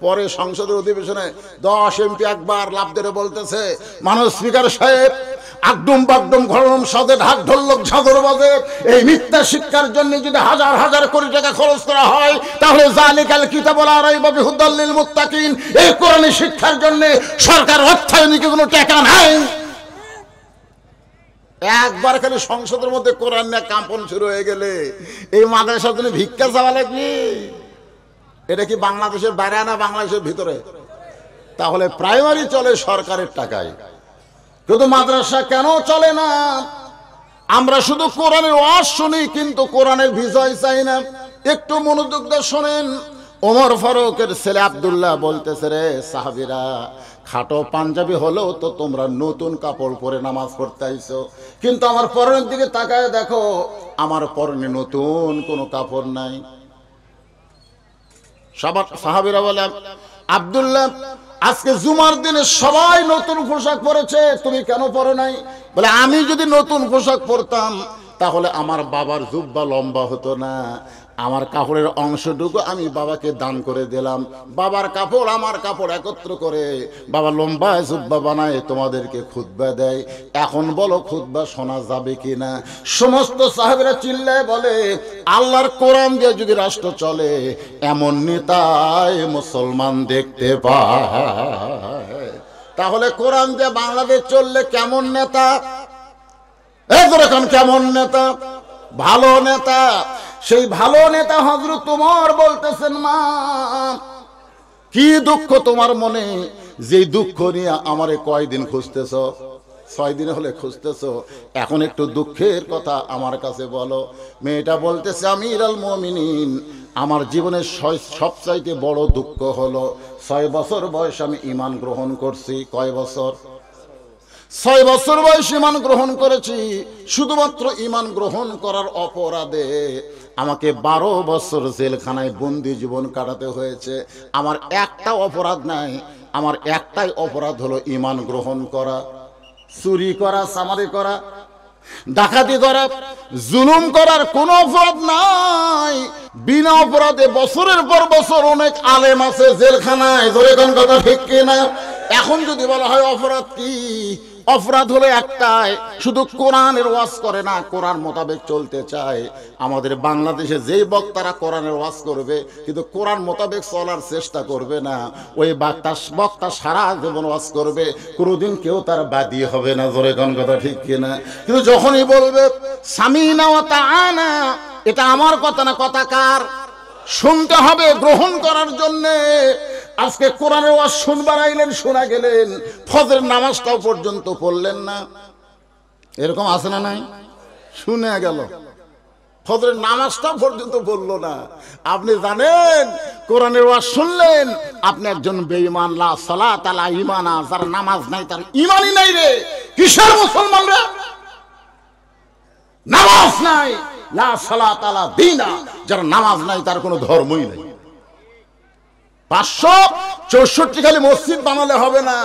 পরে সংসদের অধিবেশনে 10 এমপি একবার লাভ দিয়ে বলতেছে, মাননীয় স্পিকার সাহেব, আগডুম বাগডুম ঘরম সাদে ঢাক ঢোলক ঝাঁঝর বাজে, এই মিথ্যা শিক্ষার জন্য যদি হাজার হাজার কোটি টাকা খরচ করা হয় তাহলে জালিকাল কিতাবুল রাইবা ফিহি হুদাল লিল মুত্তাকিন, এই কোরআনী শিক্ষার জন্য সরকার অর্থায়নে কোনো টাকা নাই। একবার খালি সংসদের মধ্যে কোরআন নিয়ে কাম্পন শুরু হয়ে গেলে এই মাদ্রাসার জন্য ভিক্ষা চাওয়া লাগবে। এটা কি বাংলাদেশের বাইরে না বাংলাদেশের ভিতরে? তাহলে প্রাইমারি চলে সরকারের টাকায়, কিন্তু মাদ্রাসা কেন চলে না? আমরা শুধু কোরআনের ওয়াজ শুনি কিন্তু কোরআনের বিজয় চাই না। একটু মনোযোগ দিয়ে শোনেন। ওমর ফারুকের ছেলে আব্দুল্লাহ বলতেছে, রে সাহাবীরা, খাটো পাঞ্জাবি হলেও তো তোমরা নতুন কাপড় পরে নামাজ পড়তে আইছো, কিন্তু আমার পরনের দিকে তাকায় দেখো, আমার পরনে নতুন কোনো কাপড় নাই। সাহাবীরা বলে, আব্দুল্লাহ, আজকে জুমার দিনে সবাই নতুন পোশাক পরেছে, তুমি কেন পরো নাই? বলে, আমি যদি নতুন পোশাক পরতাম তাহলে আমার বাবার জুব্বা লম্বা হতো না, আমার কাপড়ের অংশটুকু আমি বাবাকে দান করে দিলাম। বাবার কাপড় আমার কাপড় একত্র করে বাবা লম্বা জুব্বা বানায় তোমাদেরকে খুতবা দেয়। এখন বলো খুতবা শোনা যাবে কিনা? সমস্ত সাহাবীরা চিল্লায় বলে, আল্লাহর কোরআন দিয়ে যদি রাষ্ট্র চলে এমন নেতাই মুসলমান দেখতে পায়। তাহলে কোরআন দিয়ে বাংলাদেশ চললে কেমন নেতা? এখন কেমন নেতা? ভালো নেতা। সেই ভালো নেতা হযরত ওমর বলতেছেন, মা কি দুঃখ তোমার মনে, যে দুঃখ নিয়ে আমারে কয়দিন খুঁজতেছ? 6 দিন হলে খুঁজতেছ, এখন একটু দুঃখের কথা আমার কাছে বলো। মেয়েটা বলতেছে, আমিরুল মুমিনিন, আমার জীবনের সবচাইতে বড় দুঃখ হলো 6 বছর বয়স আমি ঈমান গ্রহণ করছি। কয় বছর? 6 বছর বয়স ঈমান গ্রহণ করেছি। শুধুমাত্র ঈমান গ্রহণ করার অপরাধে আমাকে 12 বছর জেলখানায় বন্দি জীবন কাটাতে হয়েছে। আমার একটা অপরাধ নাই, আমার একটাই অপরাধ হলো ঈমান গ্রহণ করা। চুরি করা, চামারি করা, ডাকাতি করা, জুলুম করার কোনো অপরাধ নাই। বিনা অপরাধে বছরের পর বছর অনেক আলেম আছে জেলখানায়। ধরে কোন কথা ঠিক কিনা? এখন যদি বলা হয় অপরাধ কি, অপরাধ হলো একটাই, শুধু কোরআনের ওয়াজ করে না, কোরআন মোতাবেক চলতে চায়। আমাদের বাংলাদেশে যেই বক্তারা কোরআনের ওয়াজ করবে কিন্তু কোরআন মোতাবেক চলার চেষ্টা করবে না, ওই বক্তা সারা জীবন ওয়াজ করবে, কোনোদিন কেউ তার বাদী হবে না। জোরে কোন কথা ঠিক কিনা? কিন্তু যখনই বলবে সামিনা ওয়া তাআনা, এটা আমার কথা না, কথা কার? শুনতে হবে গ্রহণ করার জন্যে। আজকে কোরআনের ওয়াজ শুনবার আইলেন, শোনা গেলেন, ফজরের নামাজটাও পর্যন্ত পড়লেন না। এরকম আছে না নাই? শুনে গেল, ফজরের নামাজটাও পর্যন্ত পড়লো না। আপনি জানেন কোরআনের ওয়াজ শুনলেন, আপনি একজন বেঈমান। লা সালাত আলা ঈমানা, যার নামাজ নাই তার ঈমানই নাই রে। কিসের মুসলমান রে? নামাজ নাই। লা সালাত আলা দীনা, যার নামাজ নাই তার কোনো ধর্মই নাই। 564 খালি মসজিদ বানালে হবে না,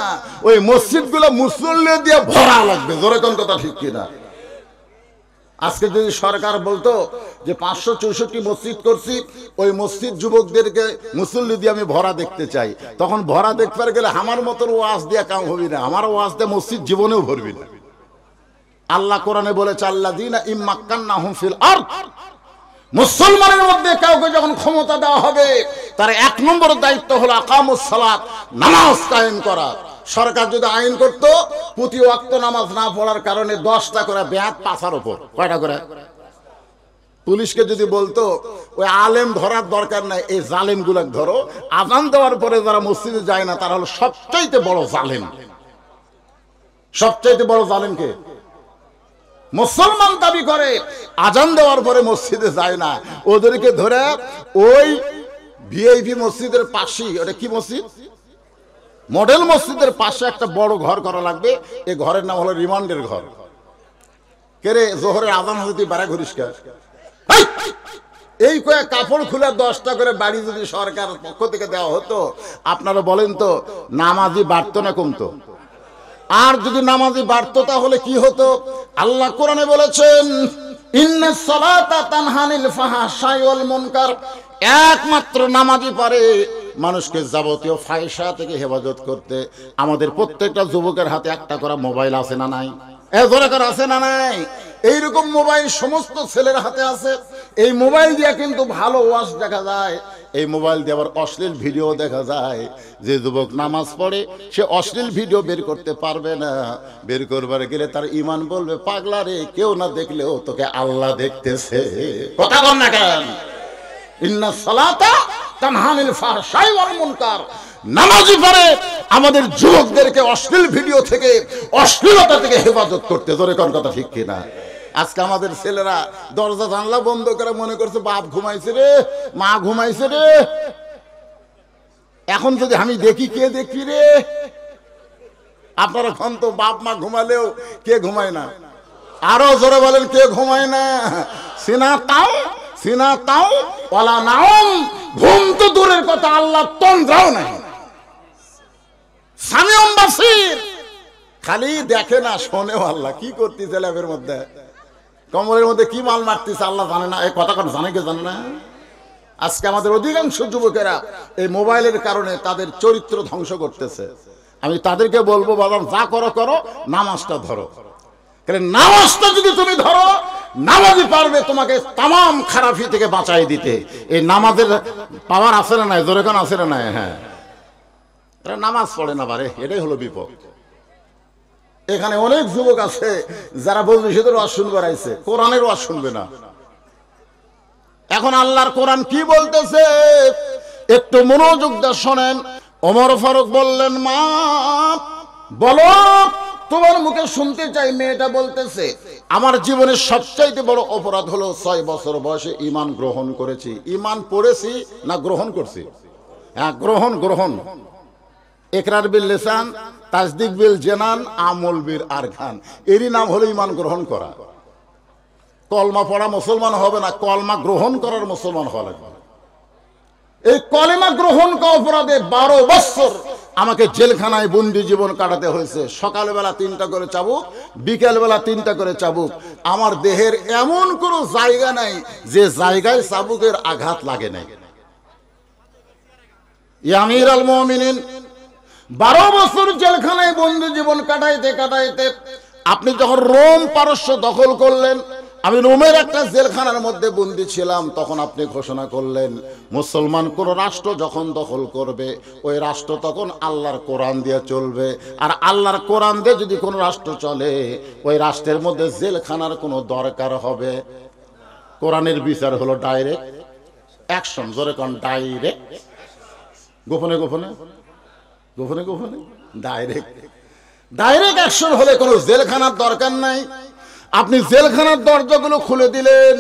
ওই মসজিদ গুলো মুসল্লি দিয়ে ভরা লাগবে। জোরে কোন কথা ঠিক কিনা? আজকে যদি সরকার বলতো যে 564 মসজিদ করছি, ওই মসজিদ যুবকদেরকে মুসল্লি দিয়ে আমি ভরা দেখতে চাই, তখন ভরা দেখতে গেলে আমার মতন ওয়াজ দিয়া কাম হবি না, আমার ওয়াজ দিয়ে মসজিদ জীবনেও ভরবি না। আল্লাহ কোরআনে বলেছে আল্লাযীনা ইম্মাক্কান্নাহুম ফিল আরদ, মুসলমানের মধ্যে কাউকে যখন ক্ষমতা দেওয়া হবে তার 1 নম্বর দায়িত্ব হলো আকামুস সালাত, নামাজ কায়েম করা। সরকার যদি আইন করত প্রতি ওয়াক্ত নামাজ না পড়ার কারণে 10টা করে বেয়াত পাছার উপর, কয়টা করে? পুলিশকে যদি বলতো ওই আলেম ধরার দরকার নাই, এই জালেম গুলাক ধরো, আজান দেওয়ার পরে যারা মসজিদে যায় না তারা হলো সবচাইতে বড় জালেম। সবচাইতে বড় জালেম কে? মুসলমান দাবি করে আজান দেওয়ার পরে মসজিদে যায় না, ওদেরকে ধরে ওই ভিআইপি মসজিদের পাশেই, ওটা কি মসজিদ, মডেল মসজিদের পাশে একটা বড় ঘর করা লাগবে। এই ঘরের নাম হলো রিমান্ডের ঘর। কে রে, জোহরের আজান হতে বাড়া ঘুরিস্কার, এই কয়েক কাপড় খুলে 10টা করে বাড়ি যদি সরকার পক্ষ থেকে দেওয়া হতো, আপনারা বলেন তো নামাজি বাড়তো না কমতো? আর যদি নামাজি বাড়তো তাহলে কি হতো? আল্লাহ কোরআনে বলেছেন ইন্নাস সালাতা তানহা আনিল ফাহশাই ওয়াল মুনকার, একমাত্র নামাজি পারে মানুষকে যাবতীয় ফাহিশা থেকে হেফাজত করতে। আমাদের প্রত্যেকটা যুবকের হাতে একটা করে মোবাইল আছে না নাই? আছে না নাই? এইরকম মোবাইল সমস্ত ছেলের হাতে আছে। এই মোবাইল দিয়ে কিন্তু ভালো ওয়াজ দেখা যায়, এই মোবাইল দিয়ে আবার অশ্লীল ভিডিও দেখা যায়। যে যুবক নামাজ পড়ে সে অশ্লীল ভিডিও বের করতে পারবে না, বের করবার গেলে তার ঈমান বলবে পাগলা রে, কেউ না দেখলেও তোকে আল্লাহ দেখতেছে। কথা বল না কেন? ইন্নাস সালাতা তানহা আনিল ফাহশাই ওয়াল মুনকার, নামাজি পারে আমাদের যুবকদেরকে অশ্লীল ভিডিও থেকে, অশ্লীলতা থেকে হেফাজত করতে। জোরে কোন কথা ঠিক কিনা? আজকে আমাদের ছেলেরা দরজা জানলা বন্ধ করে মনে করছে বাপ ঘুমাইছে রে, মা ঘুমাইছে রে। এখন যদি আমি দেখি, কে দেখি রে? আপনারা এখন তো বাপ মা ঘুমালেও কে ঘুমায় না? আরো জোরে বলেন, কে ঘুমায় না? সিনা তাও ওয়ালা নাওম, ঘুম তো দূরের কথা, আল্লাহ তন্দ্রাও নাই। সামিউম বাসির, খালি দেখে না শোনেও। আল্লাহ কি করতেছে ল্যাবের মধ্যে, কমরের মধ্যে কি মাল মারতেছে আল্লাহ জানে না। এই কথা কোন জানে, কে জানে না? আজকে আমাদের অধিকাংশ যুবকেরা এই মোবাইলের কারণে তাদের চরিত্র ধ্বংস করতেছে। আমি তাদেরকে বলবো বাবা, যা করো করো, নামাজটা ধরো। নামাজটা যদি তুমি ধরো, নামাজি পারবে তোমাকে তামাম খারাপি থেকে বাঁচাই দিতে। এই নামাজের পাওয়ার আছে না নাই? জোরে কোন আছে না নাই? হ্যাঁ, এরা নামাজ পড়ে না পারে, এটাই হলো বিপদ। এখানে অনেক যুবক আছে যারা বলবে সে তো ওয়াজ শুনবে, আইছে কোরআনের ওয়াজ শুনবে না। এখন আল্লাহর কোরআন কি বলতেছে একটু মনোযোগ দিয়ে শোনেন। ওমর ফারুক বললেন, মা বলো, তোমার মুখে শুনতে চাই। মেয়েটা বলতেছে, আমার জীবনের সবচাইতে বড় অপরাধ হলো 6 বছর বয়সে ঈমান গ্রহণ করেছি। ঈমান পড়েছি না গ্রহণ করছি? হ্যাঁ, গ্রহণ। ইকরার বিল লিসান, তাসদিক বিল জানান, আমল বিল আরকান, এরই নাম হলো ঈমান গ্রহণ করা। কলমা পড়া মুসলমান হবে না, কলমা গ্রহণ করার মুসলমান হওয়া লাগবে। এই কলেমা গ্রহণ করা অপরাধে 12 বছর আমাকে জেলখানায় বন্দি জীবন কাটাতে হয়েছে। সকালবেলা 3টা করে চাবুক, বিকেলবেলা 3টা করে চাবুক। আমার দেহের এমন কোনো জায়গা নাই যে জায়গায় চাবুকের আঘাত লাগে নাই। আমির আল মুমিনিন 12 বছর জেলখানায় বন্দি জীবন কাটাইতে কাটাইতে আপনি যখন রোম পারস্য দখল করলেন, আমি রোমের একটা জেলখানার মধ্যে বন্দি ছিলাম, তখন আপনি ঘোষণা করলেন মুসলমান কোন রাষ্ট্র যখন দখল করবে ওই রাষ্ট্র তখন আল্লাহর কোরআন দিয়ে চলবে। আর আল্লাহর কোরআন দিয়ে যদি কোনো রাষ্ট্র চলে ওই রাষ্ট্রের মধ্যে জেলখানার কোনো দরকার হবে। কোরআনের বিচার হলো ডাইরেক্ট অ্যাকশন। জোরে কোন ডাইরেক্ট, গোপনে গোপনে গোপনে গোপনে ডাইরেক্ট অ্যাকশন হলে কোনো জেলখানার দরকার নাই। আপনি জেলখানার দরজাগুলো খুলে দিলেন।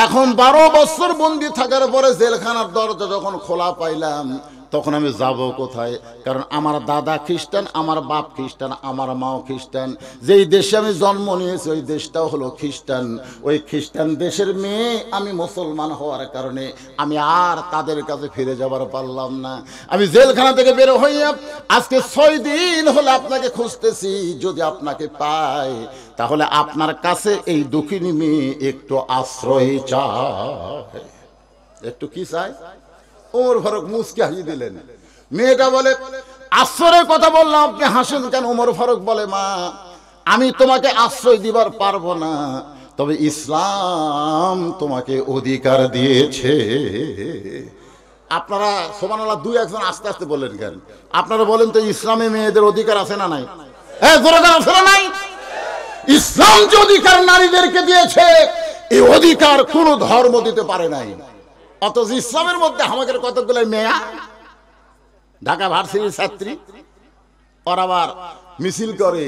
এখন 12 বছর বন্দি থাকার পরে জেলখানার দরজা যখন খোলা পাইলাম তখন আমি যাব কোথায়? কারণ আমার দাদা খ্রিস্টান, আমার বাপ খ্রিস্টান, আমার মাও খ্রিস্টান। যেই দেশে আমি জন্ম নিয়েছি ওই দেশটাও হলো খ্রিস্টান। ওই খ্রিস্টান দেশের মেয়ে আমি মুসলমান হওয়ার কারণে আমি আর তাদের কাছে ফিরে যাবার পারলাম না। আমি জেলখানা থেকে বের হইয়া আজকে 6 দিন হলো আপনাকে খুঁজতেছি। যদি আপনাকে পাই তাহলে আপনার কাছে এই দুঃখিনী মেয়ে একটু আশ্রয় চায়। একটু কি চাই? ওমর ফারুক মুচকি হাসি দিলেন। মেয়েটা বলে, আশ্রয়ের কথা বললাম, আপনি হাসেন কেন? ওমর ফারুক বলে, মা আমি তোমাকে আশ্রয় দিবার পারবো না, তবে ইসলাম তোমাকে অধিকার দিয়েছে। আপনারা সুবহানাল্লাহ 2-1 জন আস্তে আস্তে বললেন কেন? আপনারা বলেন তো ইসলামে মেয়েদের অধিকার আছে না নাই? আছে না নাই? ইসলাম যে অধিকার নারীদেরকে দিয়েছে, এই অধিকার কোন ধর্ম দিতে পারে নাই। অথচ ইসলামের মধ্যে আমাদের কতগুলো মেয়া ঢাকা ভার্সিটির ছাত্রী, ওর আবার মিছিল করে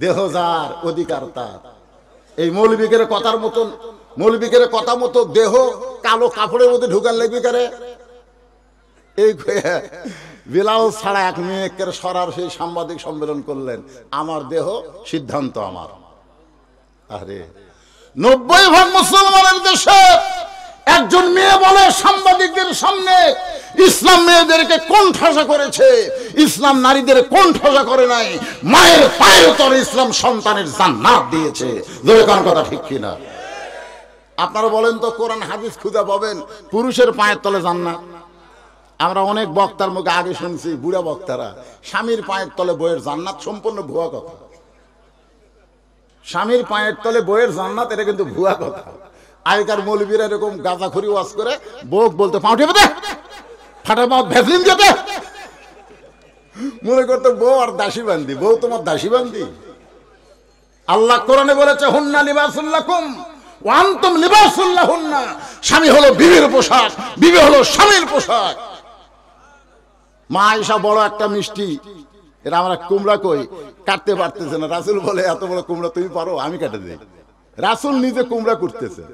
দেহ যার অধিকার তার। এই মৌলবীদের কথা মতো দেহ কালো কাপড়ের মধ্যে ঢুকার লাগবে করে। এই ব্লাউজ ছাড়া এক মেয়েকে সরার সেই সাংবাদিক সম্মেলন করলেন, আমার দেহ সিদ্ধান্ত আমার। আরে 90% মুসলমানের দেশে একজন মেয়ে বলে সাংবাদিকদের সামনে, ইসলাম মেয়েদেরকে কোণঠাসা করেছে, ইসলাম নারীদের কোণঠাসা করে নাই, মায়ের পায়ের তলে ইসলাম সন্তানের জান্নাত দিয়েছে। কোন কথা ঠিক কিনা? আপনারা বলেন তো, কোরআন হাদিস খুঁজে পাবেন পুরুষের পায়ের তলে জান্নাত? আমরা অনেক বক্তার মুখে আগে শুনছি, বুড়া বক্তারা, স্বামীর পায়ের তলে বইয়ের জান্নাত। সম্পূর্ণ ভুয়া কথা। স্বামীর পায়ের তলে বইয়ের জান্নাত, এটা কিন্তু ভুয়া কথা। আগেকার মৌলবীরা এরকম গাঁজাখড়ি ওয়াজ করে বউ বলতে, পাউঠে বেঁধে ফাটা পাও ভ্যাসলিন যেতে, মনে করতে বউ আর দাসী বান্দি। বউ তোমার দাসী বান্দি? আল্লাহ কোরআনে বলেছে, হুন্না লিবাসুল লাকুম ওয়া আনতুম লিবাসুল লাহুন্না। স্বামী হলো বিবির পোশাক, বিবি হলো স্বামীর পোশাক। মা আয়েশা বড় একটা মিষ্টি, এটা আমরা কুমড়া কই কাটতে পারতেছে না। রাসূল বলে, এত বড় কুমড়া তুমি পারো, আমি কেটে দিই। রাসূল নিজে কুমড়া করতেছে।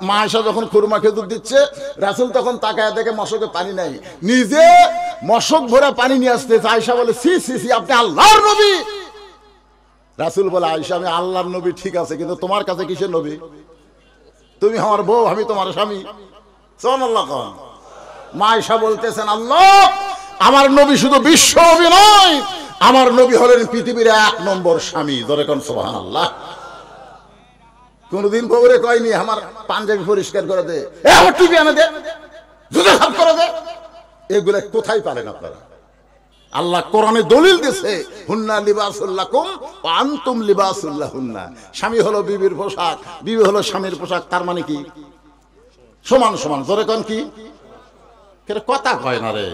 মা আয়েশা যখন খুরমা খেজুর দিচ্ছে, রাসূল তখন তাকায় দেখে মশকে পানি নাই, নিজে মশক ভরা পানি নিয়ে আসতেছে। আয়েশা বলে, সি সি সি, আপনি আল্লাহর নবী। রাসূল বলে, আয়েশা আমি আল্লাহর নবী ঠিক আছে, কিন্তু তোমার কাছে কিসের নবী? তুমি আমার বউ, আমি তোমার স্বামী। সুবহানাল্লাহ। মা আয়েশা বলতেছেন, আল্লাহ আমার নবী শুধু বিশ্ব নবী নয়, আমার নবী হলেন পৃথিবীর 1 নম্বর স্বামী। ধরে কোন সুবহানাল্লাহ। কোনদিন বউরে কয়নি আমার পাঞ্জাবি পরিষ্কার করে দে, আমার টুপি এনে দে, জুতা সাফ করে দে। এগুলো কোথায় পারেন আপনারা? আল্লাহ কোরআনে দলিল দিয়েছে, হুন্না লিবাসুল লাকুম ওয়া আনতুম লিবাসুল লাহুন্না। স্বামী হলো বিবির পোশাক, বিবি হলো স্বামীর পোশাক। তার মানে কি? সমান সমান। জোরে কোন কি? কথা কয় না রে।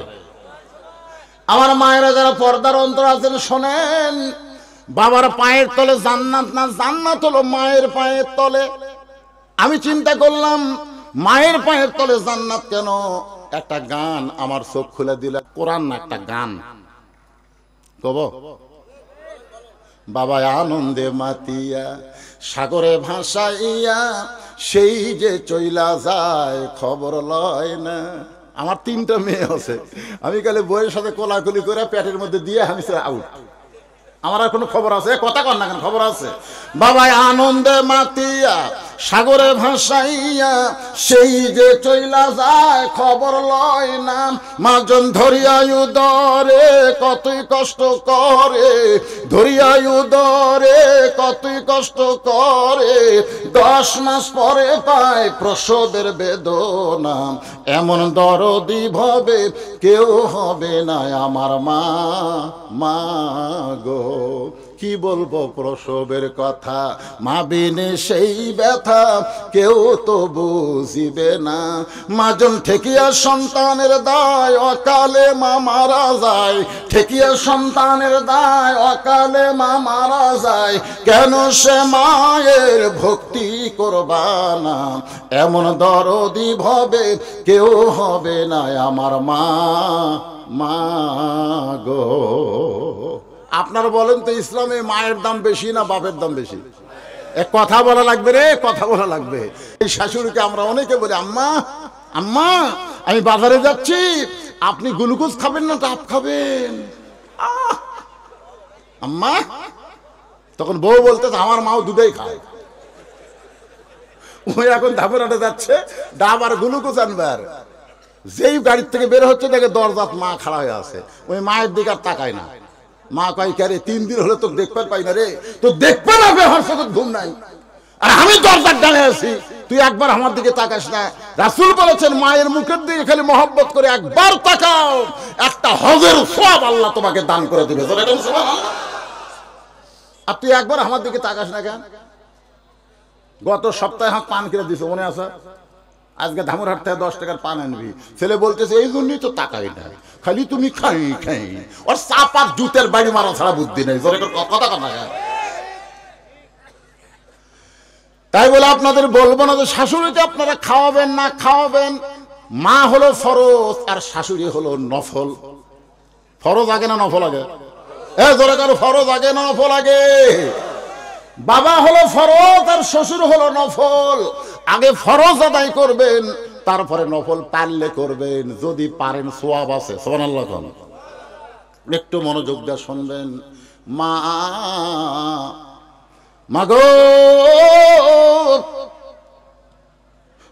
আমার মায়েরা যারা পর্দার অন্তর আছেন শোনেন, বাবার পায়ের তলে জান্নাত না, জান্নাত হলো মায়ের পায়ের তলে। আমি চিন্তা করলাম, মায়ের পায়ের তলে জান্নাত কেন? একটা গান আমার চোখ খুলে দিলে, কোরআন না একটা গান কব। বাবা আনন্দে মাতিয়া সাগরে ভাসাইয়া, সেই যে চইলা যায় খবর লয় না। আমার 3টা মেয়ে আছে, আমি কালে বইয়ের সাথে কোলাকুলি করে পেটের মধ্যে দিয়ে আমি আউট। আমার আর কোনো খবর আছে? কথা কর না কেন, খবর আছে। বাবাই আনন্দে মাতিয়া সাগরে ভাসাইয়া, সেই যে চইলা যায় খবর লয় না। মাজন ধরিয়াই উদরে কতই কষ্ট করে, ধরিয়াই উদরে কতই কষ্ট করে, 10 মাস পরে পায় প্রসবের বেদনা। এমন দরদি ভবে কেউ হবে না আমার মা। মা গো কি বলবো প্রসবের কথা, মা বিনে সেই ব্যথা কেউ তো বুঝিবে না। মাজন ঠেকিয়া সন্তানের দায়, অকালে মা মারা যায়। ঠেকিয়া সন্তানের দায়, অকালে মা মারা যায়। কেন সে মায়ের ভক্তি করবা না? এমন দরদি ভবে কেউ হবে না আমার মা। মা গো, আপনারা বলেন তো, ইসলামে মায়ের দাম বেশি না বাপের দাম বেশি? এক কথা বলা লাগবে রে, কথা বলা লাগবে। এই শাশুড়িকে আমরা অনেকে বলি, আম্মা আম্মা। আমি বাজারে যাচ্ছি, আপনি গ্লুকোজ খাবেন না ডাব খাবেন? আম্মা, তখন বউ বলতেছে আমার মাও দুটোই খায়। ওই এখন ধাপেরাটে যাচ্ছে, ডাব আর গ্লুকোজ আনবার। যেই গাড়ির থেকে বের হচ্ছে দেখে দরজাত মা খাড়া হয়ে আছে। ওই মায়ের দিকে আর তাকায় না। মা কয় কে রে, 3 দিন হলে তোকে দেখতে পাই না রে, তো দেখবে না বেহর সাথে ঘুম নাই, আর আমি দরজার ডানে আছি, তুই একবার আমার দিকে তাকাস না। রাসূল বলেছেন মায়ের মুখের দিকে খালি মহব্বত করে একবার তাকাও, একটা হজের সওয়াব আল্লাহ তোমাকে দান করে দিবে। আর তুই একবার আমার দিকে তাকাস না কেন? গত সপ্তাহে হাত পান কিনে দিছে, মনে আছে? আজকে ধামুরহাট থেকে 10 টাকার পান আনবি। ছেলে বলতেছে এই জন্যই তো তাকাই না, খালি তুমি খাই খাই, ওর চাপার জুতের বাড়ি মারা ছাড়া বুদ্ধি নেই। কথা কথা। তাই বলে আপনাদের বলবো না যে শাশুড়িকে আপনারা খাওয়াবেন না খাওয়াবেন। মা হলো ফরজ আর শাশুড়ি হলো নফল। ফরজ আগে না নফল আগে? জোরে কারো ফরজ আগে না নফল আগে? বাবা হলো ফরজ আর শ্বশুর হলো নফল। আগে ফরজ আদায় করবেন, তারপরে নফল পারলে করবেন, যদি পারেন সওয়াব আছে। সুবহানাল্লাহ। একটু মনোযোগ দিয়ে শুনবেন। মাগো,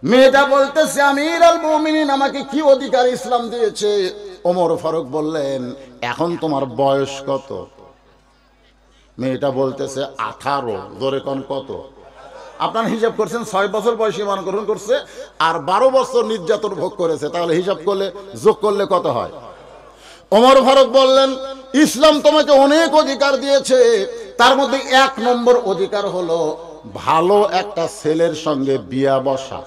মেয়েটা বলতেছে আমিরুল মুমিনিন আমাকে কি অধিকার ইসলাম দিয়েছে? ওমর ফারুক বললেন এখন তোমার বয়স কত? মেয়েটা বলতেছে 18। জোরে কোন কত? আপনার হিসাব করছেন 6 বছর বয়সে ইমান গ্রহণ করছে আর 12 বছর নির্যাতন ভোগ করেছে, তাহলে হিসাব করলে যোগ করলে কত হয়? ওমর ফারুক বললেন ইসলাম তোমাকে অনেক অধিকার দিয়েছে, তার মধ্যে 1 নম্বর অধিকার হলো ভালো একটা ছেলের সঙ্গে বিয়া বসা।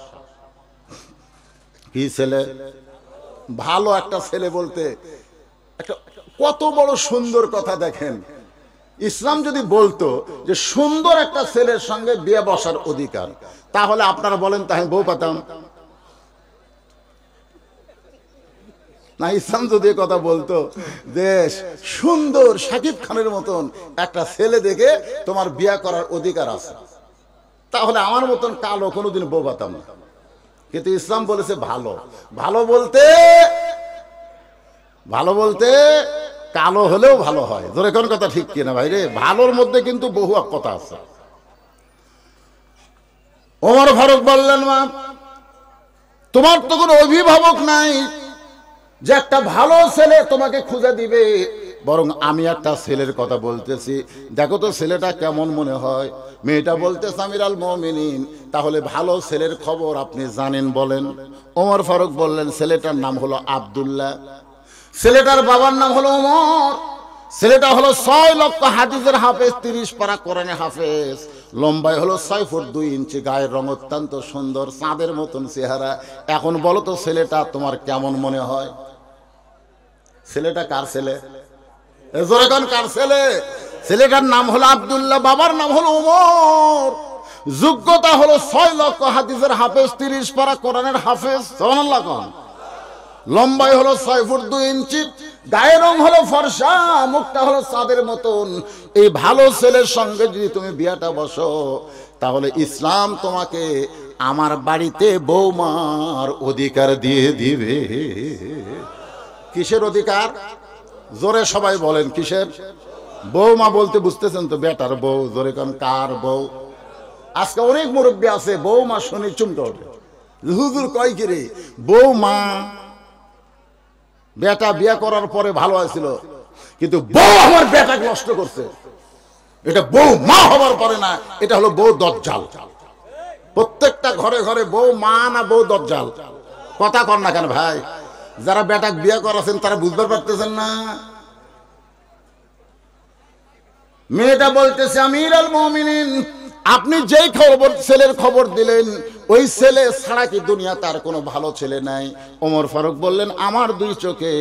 কি ছেলে? ভালো একটা ছেলে বলতে একটা কত বড় সুন্দর কথা। দেখেন, ইসলাম যদি বলতো যে সুন্দর একটা ছেলের সঙ্গে বিয়ে বসার অধিকার, তাহলে আপনারা বলেন তাই বউ পাতাম না? ইসলাম যদি কথা বলতো যে সুন্দর শাকিব খানের মতন একটা ছেলে দেখে তোমার বিয়ে করার অধিকার আছে, তাহলে আমার মতন কালো কোনোদিন বউ পাতাম না। কিন্তু ইসলাম বলেছে ভালো। ভালো বলতে কালো হলেও ভালো হয়। জোরে কোন কথা ঠিক কিনা ভাই রে? ভালোর মধ্যে কিন্তু বহু কথা আছে। ওমর ফারুক বললেন মা তোমার তো কোনো অভিভাবক নাই যে একটা ভালো ছেলে তোমাকে খুঁজে দিবে, বরং আমি একটা ছেলের কথা বলতেছি, দেখো তো ছেলেটা কেমন মনে হয়। মেয়েটা বলতেছে আমিরুল মুমিনিন তাহলে ভালো ছেলের খবর আপনি জানেন বলেন। ওমর ফারুক বললেন ছেলেটার নাম হলো আব্দুল্লাহ, ছেলেটার বাবার নাম হলো ওমর, ছেলেটা হলো 6 লক্ষ হাদিসের হাফেজ, 30 পারা কোরআনের হাফেজ, লম্বাই হলো 6 ফুট 2 ইঞ্চি, গায়ের রং অত্যন্ত সুন্দর, চাঁদের মতন চেহারা। এখন বলো তো ছেলেটা তোমার কেমন মনে হয়? ছেলেটা কার ছেলে? জোরেগণ কার ছেলে? ছেলেটার নাম হলো আব্দুল্লাহ, বাবার নাম হলো ওমর, যোগ্যতা হলো 6 লক্ষ হাদিসের হাফেজ, 30 পারা কোরআনের হাফেজ। সুবহানাল্লাহ। লম্বাই হলো 6 ফুট 2 ইঞ্চি, গায়ের রং হলো ফর্সা, মুখটা হলো চাঁদের মতন। এই ভালো ছেলের সঙ্গে যদি তুমি বিয়াটা বসো, তাহলে ইসলাম তোমাকে আমার বাড়িতে বৌমার অধিকার দিয়ে দিবে। কিসের অধিকার? জোরে সবাই বলেন কিসের? বৌমা বলতে বুঝতেছেন তো, বেটার বউ। জোরে কোন কার বউ? আজকে অনেক মুরব্বী আছে বৌমা শুনে চুমটা ওঠে, হুজুর কয় কি রে বৌমা? বেটা বিয়ে করার পরে ভালো আছিল, কিন্তু বউ আমার বেটাকে নষ্ট করছে। এটা বউ মা হবার পরে না, এটা হলো বউ দজ্জাল। প্রত্যেকটা ঘরে ঘরে বউ মা না বউ দজ্জাল? কথা কর না কেন ভাই? যারা বেটাক বিয়ে করাছেন তারা বুঝতে পারতেছেন না। মেয়েটা বলতেছে আমিরুল মুমিনিন আপনি যেই ছেলের খবর দিলেন ওই ছেলে ছাড়া কি দুনিয়া তার কোনো ভালো ছেলে নাই? ওমর ফারুক বললেন আমার 2 চোখে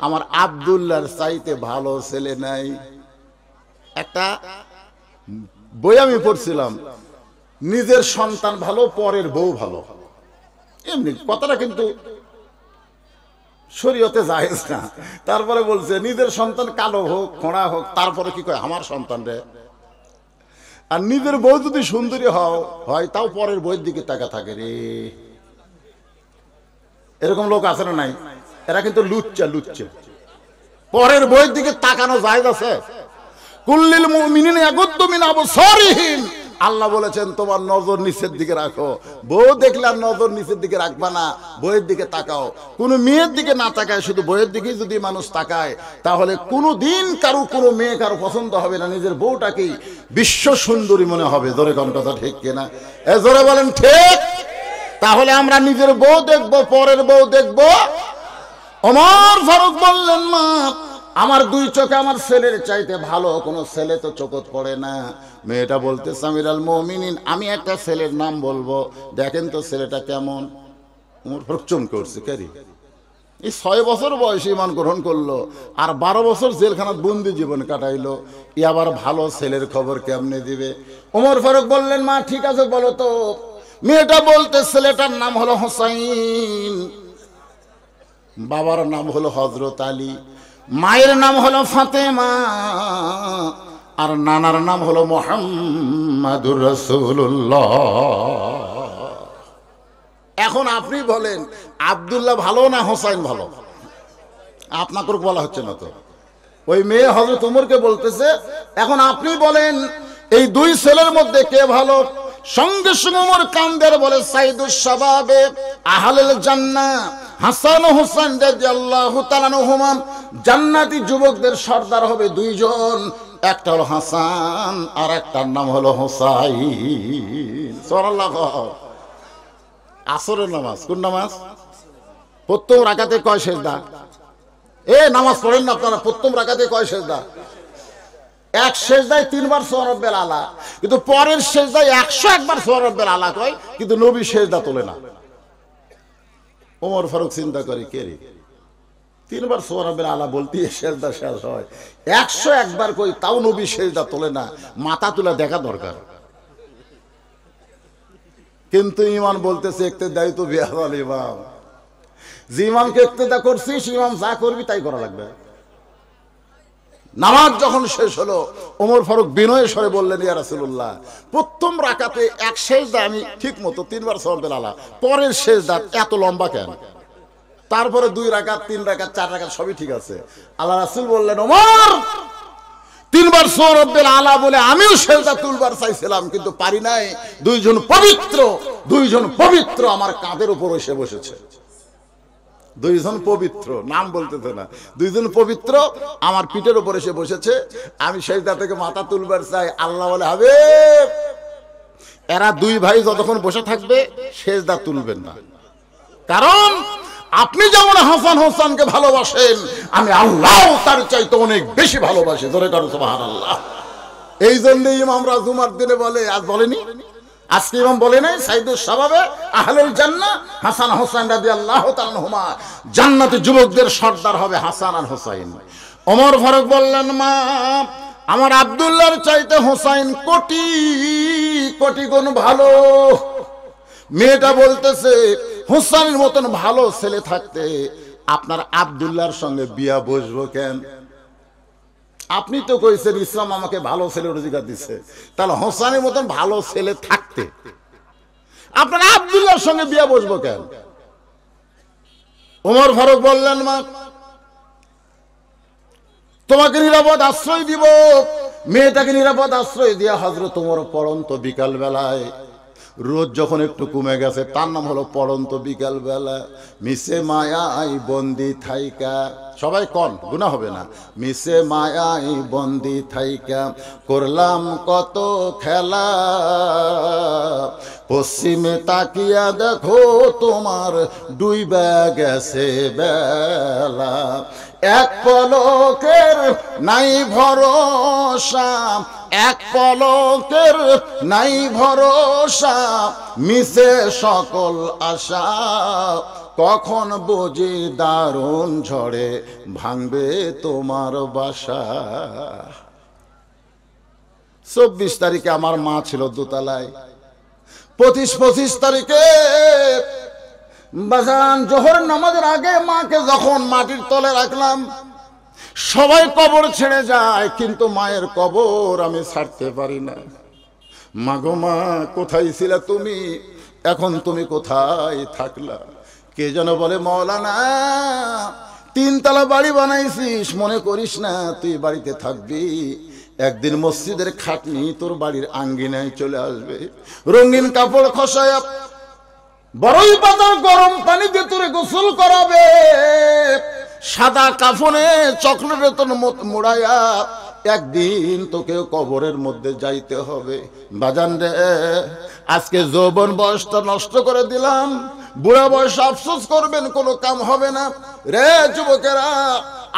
আমার আব্দুল্লাহর চাইতে ভালো ছেলে নাই। একটা বই আমি পড়ছিলাম, নিজের সন্তান ভালো পরের বউ ভালো। এমনি কথাটা কিন্তু শরীয়তে জায়েজ না। তারপরে বলছে নিজের সন্তান কালো হোক খোঁড়া হোক, তারপরে কি কয় আমার সন্তান রে। আর নিজের বউ যদি সুন্দরী হয় তাও পরের বউয়ের দিকে তাকা থাকে রে। এরকম লোক আছে না নাই? এরা কিন্তু লুচ্চা লুচ্চা। পরের বইয়ের দিকে তাকানো যায় আছে? কুল্লিল মুমিনিনা ইয়াগুদ্দু মিন আবসারিহিম, আল্লাহ বলেছেন তোমার নজর নিচের দিকে রাখো। বউ দেখলে আর নজর নিচের দিকে রাখবা না, বইয়ের দিকে তাকাও। কোনো মেয়ের দিকে না তাকায়, শুধু বইয়ের দিকেই যদি মানুষ তাকায়, তাহলে কোনো দিন কোনো মেয়ে কারো পছন্দ হবে না। নিজের বউটাকেই বিশ্ব সুন্দরী মনে হবে। জোরে কোন কথা ঠিক কিনা? এ জোরে বলেন ঠিক। তাহলে আমরা নিজের বউ দেখবো, পরের বউ দেখবো? ওমর ফারুক বললেন, মা আমার দুই চোখে আমার ছেলের চাইতে ভালো কোনো ছেলে তো চোখত পড়ে না। মেয়েটা বলতে, আমিরুল মুমিনিন আমি একটা ছেলের নাম বলবো, দেখেন তো ছেলেটা কেমন। ওমর ফারুক চমকে উঠছে, কেরি এই 6 বছর বয়সে ঈমান গ্রহণ করলো, আর 12 বছর জেলখানাত বন্দি জীবন কাটাইলো, ই আবার ভালো ছেলের খবর কেমনে দিবে? ওমর ফারুক বললেন, মা ঠিক আছে বলো তো। মেয়েটা বলতে, ছেলেটার নাম হলো হোসাইন, বাবার নাম হলো হযরত আলী, মায়ের নাম হলো ফাতেমা, আর নানার নাম হলো মুহাম্মাদুর রাসূলুল্লাহ। এখন আপনি বলেন আব্দুল্লাহ ভালো না হোসাইন ভালো? আপনাকে বলা হচ্ছে না তো, ওই মেয়ে হযরত ওমরকে বলতেছে। এখন আপনি বলেন এই দুই ছেলের মধ্যে কে ভালো? সঙ্গে সঙ্গে ওমর কান্দের বলে, সাইদুস শাবাবে আহলুল জান্নাহ হাসান ও হোসেন রাদিয়াল্লাহু তাআলা আনহুমা, জান্নাতি যুবকদের সর্দার হবে দুইজন, একটা হলো হাসান আর একটার নাম হলো হোসাইন। সুবহানাল্লাহ। আসরের নামাজ কোন নামাজ? প্রথম রাকাতে কয় সেজদা? নামাজ পড়েন না আপনারা? প্রথম রাকাতে কয় সেজদা? এক সেজদায় 3 বার সুবহান রাব্বিল আলা, কিন্তু পরের সেজদায় 101 বার সুবহান রাব্বিল আলা কয়, কিন্তু নবী সেজদা তোলে না। ওমর ফারুক চিন্তা করে, কে রে 3 বার সুবহান রাব্বিল আলা বলতেই সেজদা শেষ হয়, 101 বার কই, তাও নবী সেজদা তোলে না, মাথা তুলে দেখা দরকার। কিন্তু ইমান বলতেছে ইক্তেদাই তো বিহাল ইমাম, যে ইমামকে ইক্তেদা করছিস, ইমাম যা করবি তাই করা লাগবে। নামাজ যখন শেষ হলো, ওমর ফারুক বিনয়ের স্বরে বললেন, ইয়া রাসূলুল্লাহ, প্রথম রাকাতে এক সেজদা আমি ঠিক মতো 3 বার সুবহান রাব্বিল আলা, পরের সেজদা এত লম্বা কেন? তারপরে 2 রাকাত 3 রাকাত 4 রাকাত সবই ঠিক আছে। আল্লাহ রাসূল বললেন, ওমর 3 বার সুবহান রাব্বিল আলা বলে আমিও সেজদা তুলবার চাইছিলাম, কিন্তু পারি নাই। দুইজন পবিত্র আমার কাঁধের উপর এসে বসেছে। দুইজন পবিত্র, নাম বলতেছে না, দুইজন পবিত্র আমার পিঠের উপর এসে বসেছে। আমি সেজদা থেকে মাথা তুলবার চাই, আল্লাহ বলে, হাবিব এরা দুই ভাই যতক্ষণ বসে থাকবে সেজদা তুলবেন না, কারণ আপনি যেমন হাসান হোসেনকে ভালোবাসেন, আমি আল্লাহ তার চাইতে অনেক বেশি ভালোবাসি। ধরে কারো সুবহানাল্লাহ। এই জন্যই ইমামরা জুমার দিনে বলে, আজ বলেনি, আজকে ইমাম বলে নাই, সাইদুস শাবাবে আহলুল জান্নাহ হাসান হোসেন রাদিয়াল্লাহু তাআলা আনহুমা, জান্নাতি যুবকদের সর্দার হবে হাসান আর হোসাইন। ওমর ফারুক বললেন, মা আমার আব্দুল্লাহর চাইতে হোসাইন কোটি কোটি গুণ ভালো। মেয়েটা বলতেছে, হোসাইনের মতন ভালো ছেলে থাকতে আপনার আব্দুল্লাহর সঙ্গে বিয়া বসবো কেন? আপনি তো কইছেন ইসলাম আমাকে ভালো ছেলের অধিকার দিচ্ছে, তাহলে হোসাইনের মতন ভালো ছেলে থাকতে আপনার আব্দুল্লাহর সঙ্গে বিয়া বসবো কেন? ওমর ফারুক বললেন, মা তোমাকে নিরাপদ আশ্রয় দিব। মেয়েটাকে নিরাপদ আশ্রয় দিয়া হযরত ওমর পড়ন্ত বিকাল বেলায়, রোদ যখন একটু কমে গেছে, তার নাম হলো পড়ন্ত বিকাল বেলা, মিশে মায়াই বন্দি থাইকা, সবাই কন গুনাহ হবে না, মিশে মায়াই বন্দি থাইকা করলাম কত খেলা, পশ্চিমে তাকিয়া দেখো তোমার ডুইবা গেছে বেলা, এক পলকের নাই ভরসা, এক পলকের নাই ভরসা, মিশে সকল আশা, কখন বুঝি দারুণ ঝড়ে ভাঙবে তোমার বাসা। 24 তারিখে আমার মা ছিল দোতলায়, 25 তারিখে বাজান জোহর নামাজের আগে মাকে যখন মাটির তলে রাখলাম, সবাই কবর ছেড়ে যায়, কিন্তু মায়ের কবর আমি ছাড়তে পারি না। মাগো মা, কোথায় ছিলা তুমি, এখন তুমি কোথায় থাকলা? কে যেন বলে, মাওলানা 3 তলা বাড়ি বানাইছিস, মনে করিস না তুই বাড়িতে থাকবি, একদিন মসজিদের খাটনি তোর বাড়ির আঙ্গিনায় চলে আসবে, রঙিন কাপড় খসায় বড়ই পাতার গরম পানিতে তোরে গোসল করাবে, সাদা কাফনে চকলেটের তোর মোড়াইয়া একদিন তোকে কবরের মধ্যে যাইতে হবে। বাজান রে, আজকে যৌবন বয়সটা নষ্ট করে দিলাম, বুড়া বয়স আফসোস করবেন, কোনো কাম হবে না। রে যুবকেরা,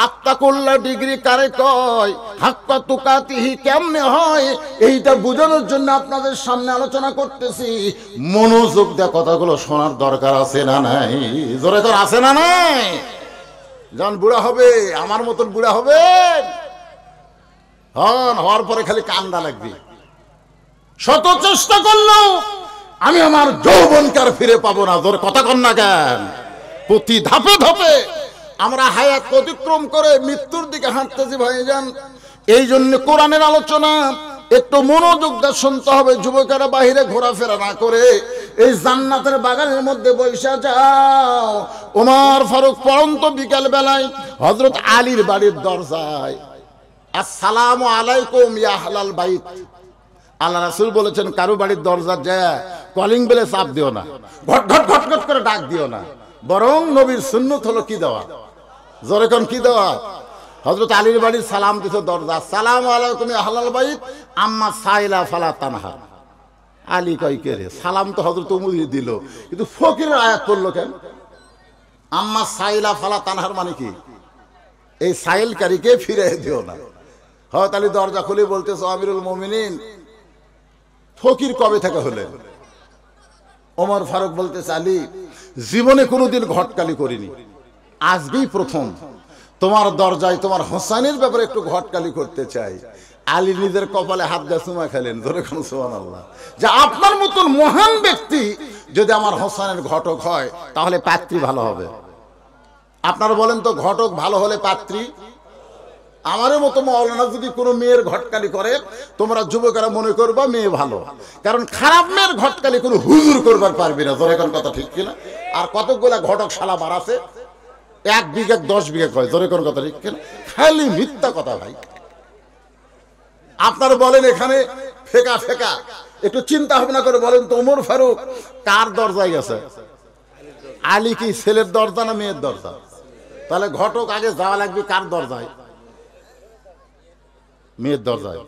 আত্মাকুল্লাহ ডিগ্রি কারে কয়, হাক্কা তুকাতিহি কেমনে হয়, এইটা বোঝানোর জন্য আপনাদের সামনে আলোচনা করতেছি। মনোযোগ দিয়ে কথাগুলো শোনার দরকার আছে না নাই? জোরে তোর আছে না নাই? যখন বুড়া হবে, আমার মতন বুড়া হবে, হওয়ার পরে খালি কান্দা লাগবে, শত চেষ্টা করলেও আমি আমার যৌবনকে আর ফিরে পাবো না। জোরে কথা কন না কেন? প্রতি ধাপে ধাপে আমরা হায়াত অতিক্রম করে মৃত্যুর দিকে হাঁটতেছি ভাইজান। এই জন্য কোরআনের আলোচনা একটু মনোযোগ দিয়ে শুনতে হবে। যুবকেরা বাহিরে ঘোরাফেরা না করে এই জান্নাতের বাগানের মধ্যে বৈশা যাও। ওমর ফারুক পড়ন্ত বিকাল বেলায় হযরত আলীর বাড়ির দরজায়, আসসালামু আলাইকুম ইয়া আহলাল বাইত। আল্লাহ রাসূল বলেছেন, কারো বাড়ির দরজা যায় কলিং বেলে চাপ দিও না, ঘট ঘট ঘট ঘট করে ডাক দিও না, বরং নবীর সুন্নত হলো কি দেওয়া? জোরে কোন কি দেওয়া? হযরত আলীর বাড়ির সালাম দিত দরজা, আসসালামু আলাইকুম ইয়া আহলাল বাইত আম্মা সাইলা ফালা তানহা। আলী কয় কে রে, সালাম তো হযরত ওমরই দিল, কিন্তু ফকিরের আয়াত পড়লো কেন? আম্মা সাইলা ফালা তানহার মানে কি? এই সাইলকারীকে ফিরে দিও না। হযরত আলী দরজা খুলে বলতেছে, আমিরুল মুমিনিন ফকির কবে থেকে হলেন? ওমর ফারুক বলতেছে, আলী জীবনে কোনোদিন ঘটকালি করিনি, আজকেই প্রথম তোমার দরজায় তোমার হোসেনের ব্যাপারে একটু ঘটকালি করতে চাই। আলী নিজের কপালে হাত দিয়ে চুমা খেলেন, ধরে কোন সুবহানাল্লাহ, যে আপনার মতন মহান ব্যক্তি যদি আমার হোসেনের ঘটক হয় তাহলে পাত্রী ভালো হবে। আপনারা বলেন তো, ঘটক ভালো হলে পাত্রী? আমারও মতো মাওলানা যদি কোনো মেয়ের ঘটকালি করে, তোমরা যুবকেরা মনে করবা মেয়ে ভালো, কারণ খারাপ মেয়ের ঘটকালি কোনো হুজুর করবার পারবি না। জোরে কোন কথা ঠিক কিনা? আর কতগুলা ঘটক শালা বাড়াছে, 1 বিঘা 10 বিঘা কয়। জোরে কোন কথা ঠিক কিনা? খালি মিথ্যা কথা ভাই। আপনারা বলেন এখানে ফেকা ফেকা, একটু চিন্তা ভাবনা করে বলেন তো, ওমর ফারুক কার দরজায় গেছে? আলী কি ছেলের দরজা না মেয়ের দরজা? তাহলে ঘটক আগে যাওয়া লাগবে কার দরজায়? মেয়ের দরজায়।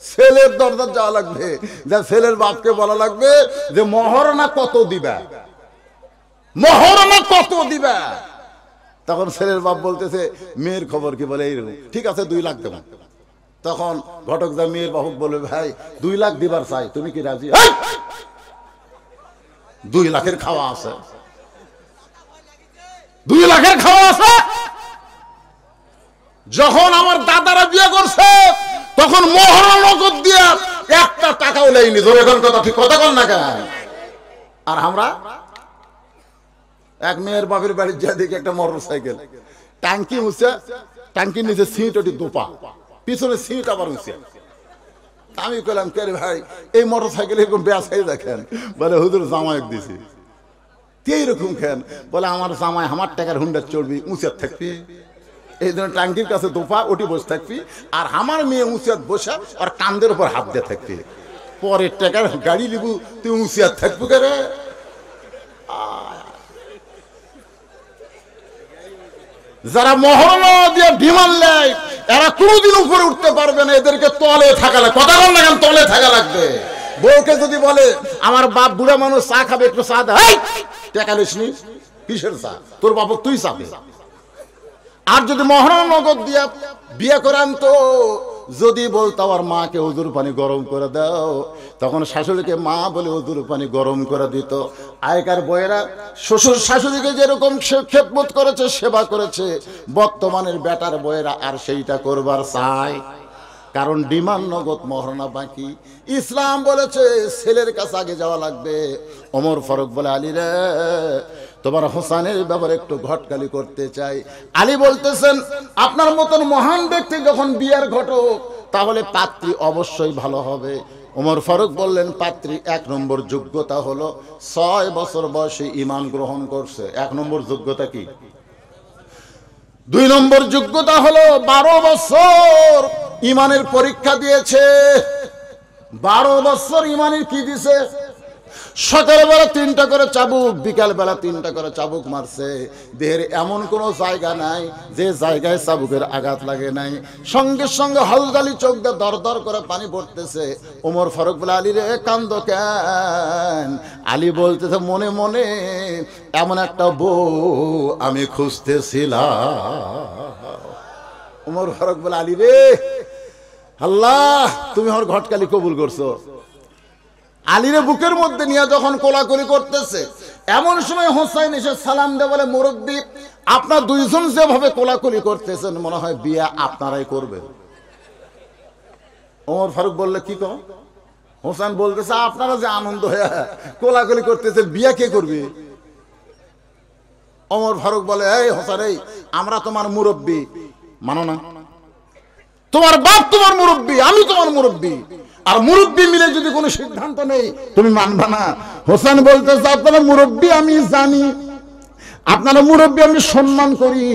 ছেলের দরজা যাওয়া লাগবে, যা ছেলের বাপকে বলা লাগবে যে মহরনা কত দিবা, মহরনা কত দিবা। তখন ছেলের বাপ বলতেছে, মেয়ের খবর কি? বলে এইরকম। ঠিক আছে 2 লাখ দেব। তখন ঘটক যা মেয়ের বাপক বলবে, ভাই 2 লাখ দিবার চাই, তুমি কি রাজি? 2 লাখের খাওয়া আছে, 2 লাখের খাওয়া আছে। যখন আমার দাদারা বিয়ে করছে তখন মোহর নগদ দিয়ে 1টা টাকাও নেয়নি। ধরে এখন কথা ঠিক কথা কন না কেন? আর আমরা এক মেয়ের বাপের বাড়ির যা দেখি একটা মোটরসাইকেল, ট্যাঙ্কি উঁচা, ট্যাঙ্কির নিচে সিট ওটি দোপা, পিছনে সিট আবার উঁচা। আমি কইলাম, কে রে ভাই এই মোটরসাইকেল এরকম বেসাই দেখেন? বলে হুজুর জামাইক দিছি। এইরকম খেন? বলে আমার জামাই আমার টাকার হুন্ডা চড়বি, উঁচার থাকবি, এই জন্য ট্যাঙ্কির কাছে দোপা ওটি বসে থাকবি, আর আমার মেয়ে উঁচিয়াত বসা আর কান্দের উপর হাত দিয়ে থাকবি, পরের টাকার গাড়ি লিবু, তুই উঁচিয়াত থাকবি কে রে? যারা মহরম দিয়ে ডিমান্ড নেয় এরা কোনোদিন উপরে উঠতে পারবে না, এদেরকে তলে থাকা লাগবে। কথা বল না কেন? তলে থাকা লাগবে। বউকে যদি বলে আমার বাপ বুড়া মানুষ চা খাবে, একটু চা দে, টাকা লিসনি, কিসের চা? তোর বাপ তুই চাবে। আর যদি মহরম নগদ দিয়া বিয়ে করান, তো যদি বলতো আমার মাকে হুজুর পানি গরম করে দাও, তখন শাশুড়িকে মা বলে হুজুর পানি গরম করে দিত। আগেকার বয়েরা শ্বশুর শাশুড়িকে যেরকম খেদমত করেছে, সেবা করেছে, বর্তমানের বেটার বয়েরা আর সেইটা করবার চায়, কারণ ডিমান্ড নগদ, মহরনা বাকি। ইসলাম বলেছে ছেলের কাছে আগে যাওয়া লাগবে। ওমর ফারুক বলে, আলী রে তোমার হোসেনের ব্যাপারে একটু ঘটকালি করতে চাই। আলী বলতেছেন, আপনার মতন মহান ব্যক্তি যখন বিয়ের ঘটক, তাহলে পাত্রী অবশ্যই ভালো হবে। ওমর ফারুক বললেন, পাত্রী 1 নম্বর যোগ্যতা হলো 6 বছর বয়সে ঈমান গ্রহণ করছে। 1 নম্বর যোগ্যতা কি? 2 নম্বর যোগ্যতা হলো 12 বছর ঈমানের পরীক্ষা দিয়েছে। 12 বছর ঈমানের কি দিছে? সকালবেলা 3টা করে চাবুক, বিকালবেলা 3টা করে চাবুক মারছে। দেহের এমন কোনো জায়গা নাই যে জায়গায় চাবুকের আঘাত লাগে নাই। সঙ্গে সঙ্গে হলদালি চোখ দিয়ে দর দর করে পানি পড়তেছে। ওমর ফারুক বলে, আলী রে কান্দ কেন? আলী বলতেছে, মনে মনে এমন একটা বউ আমি খুঁজতেছিলাম। ওমর ফারুক বলে, আলী রে, আল্লাহ তুমি আমার ঘটকালি কবুল করছো। আলীরে বুকের মধ্যে নিয়ে যখন কোলাকুলি করতেছে, এমন সময় হোসাইন এসে সালাম দিয়ে বলে, মুরব্বী, আপনার 2 জন যেভাবে কোলাকুলি করতেছেন মনে হয় বিয়ে আপনারাই করবেন। ওমর ফারুক বললে, কি কর? হোসাইন বলতেছে, আপনারা যে আনন্দ হয়ে কোলাকুলি করতেছেন, বিয়ে কে করবে? ওমর ফারুক বলে, এই হোসাইন, এই আমরা তোমার মুরব্বী, মানো না? তোমার বাপ তোমার মুরব্বী, আমি তোমার মুরব্বী, আর মুরব্বী মিলে যদি কোনো সিদ্ধান্ত নেই তুমি মানবা না। হোসেন বলতেছে, আপনারা মুরব্বী আমি জানি, আপনারা মুরব্বী আমি সম্মান করি,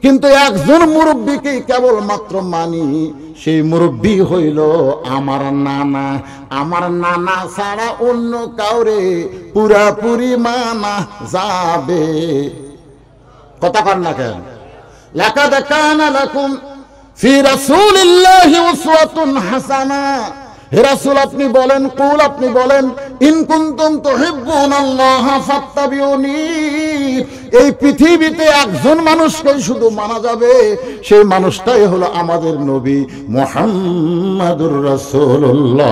কিন্তু একজন মুরব্বীকে কেবল মাত্র মানি, সেই মুরব্বী হইল আমার নানা। আমার নানা ছাড়া অন্য কাউরে পুরাপুরি মানা যাবে। কথা কর না কেন? লাকাদ কানা লাকুম ফি রাসূলিল্লাহি উসওয়াতুন হাসানা। হে রাসূল আপনি বলেন, কুল আপনি বলেন, ইন কুনতুম তুহিব্বুনাল্লাহ ফাত্তাবিউনি। এই পৃথিবীতে একজন মানুষকে শুধু মানা যাবে, সেই মানুষটাই হলো আমাদের নবী মুহাম্মাদুর রাসূলুল্লাহ।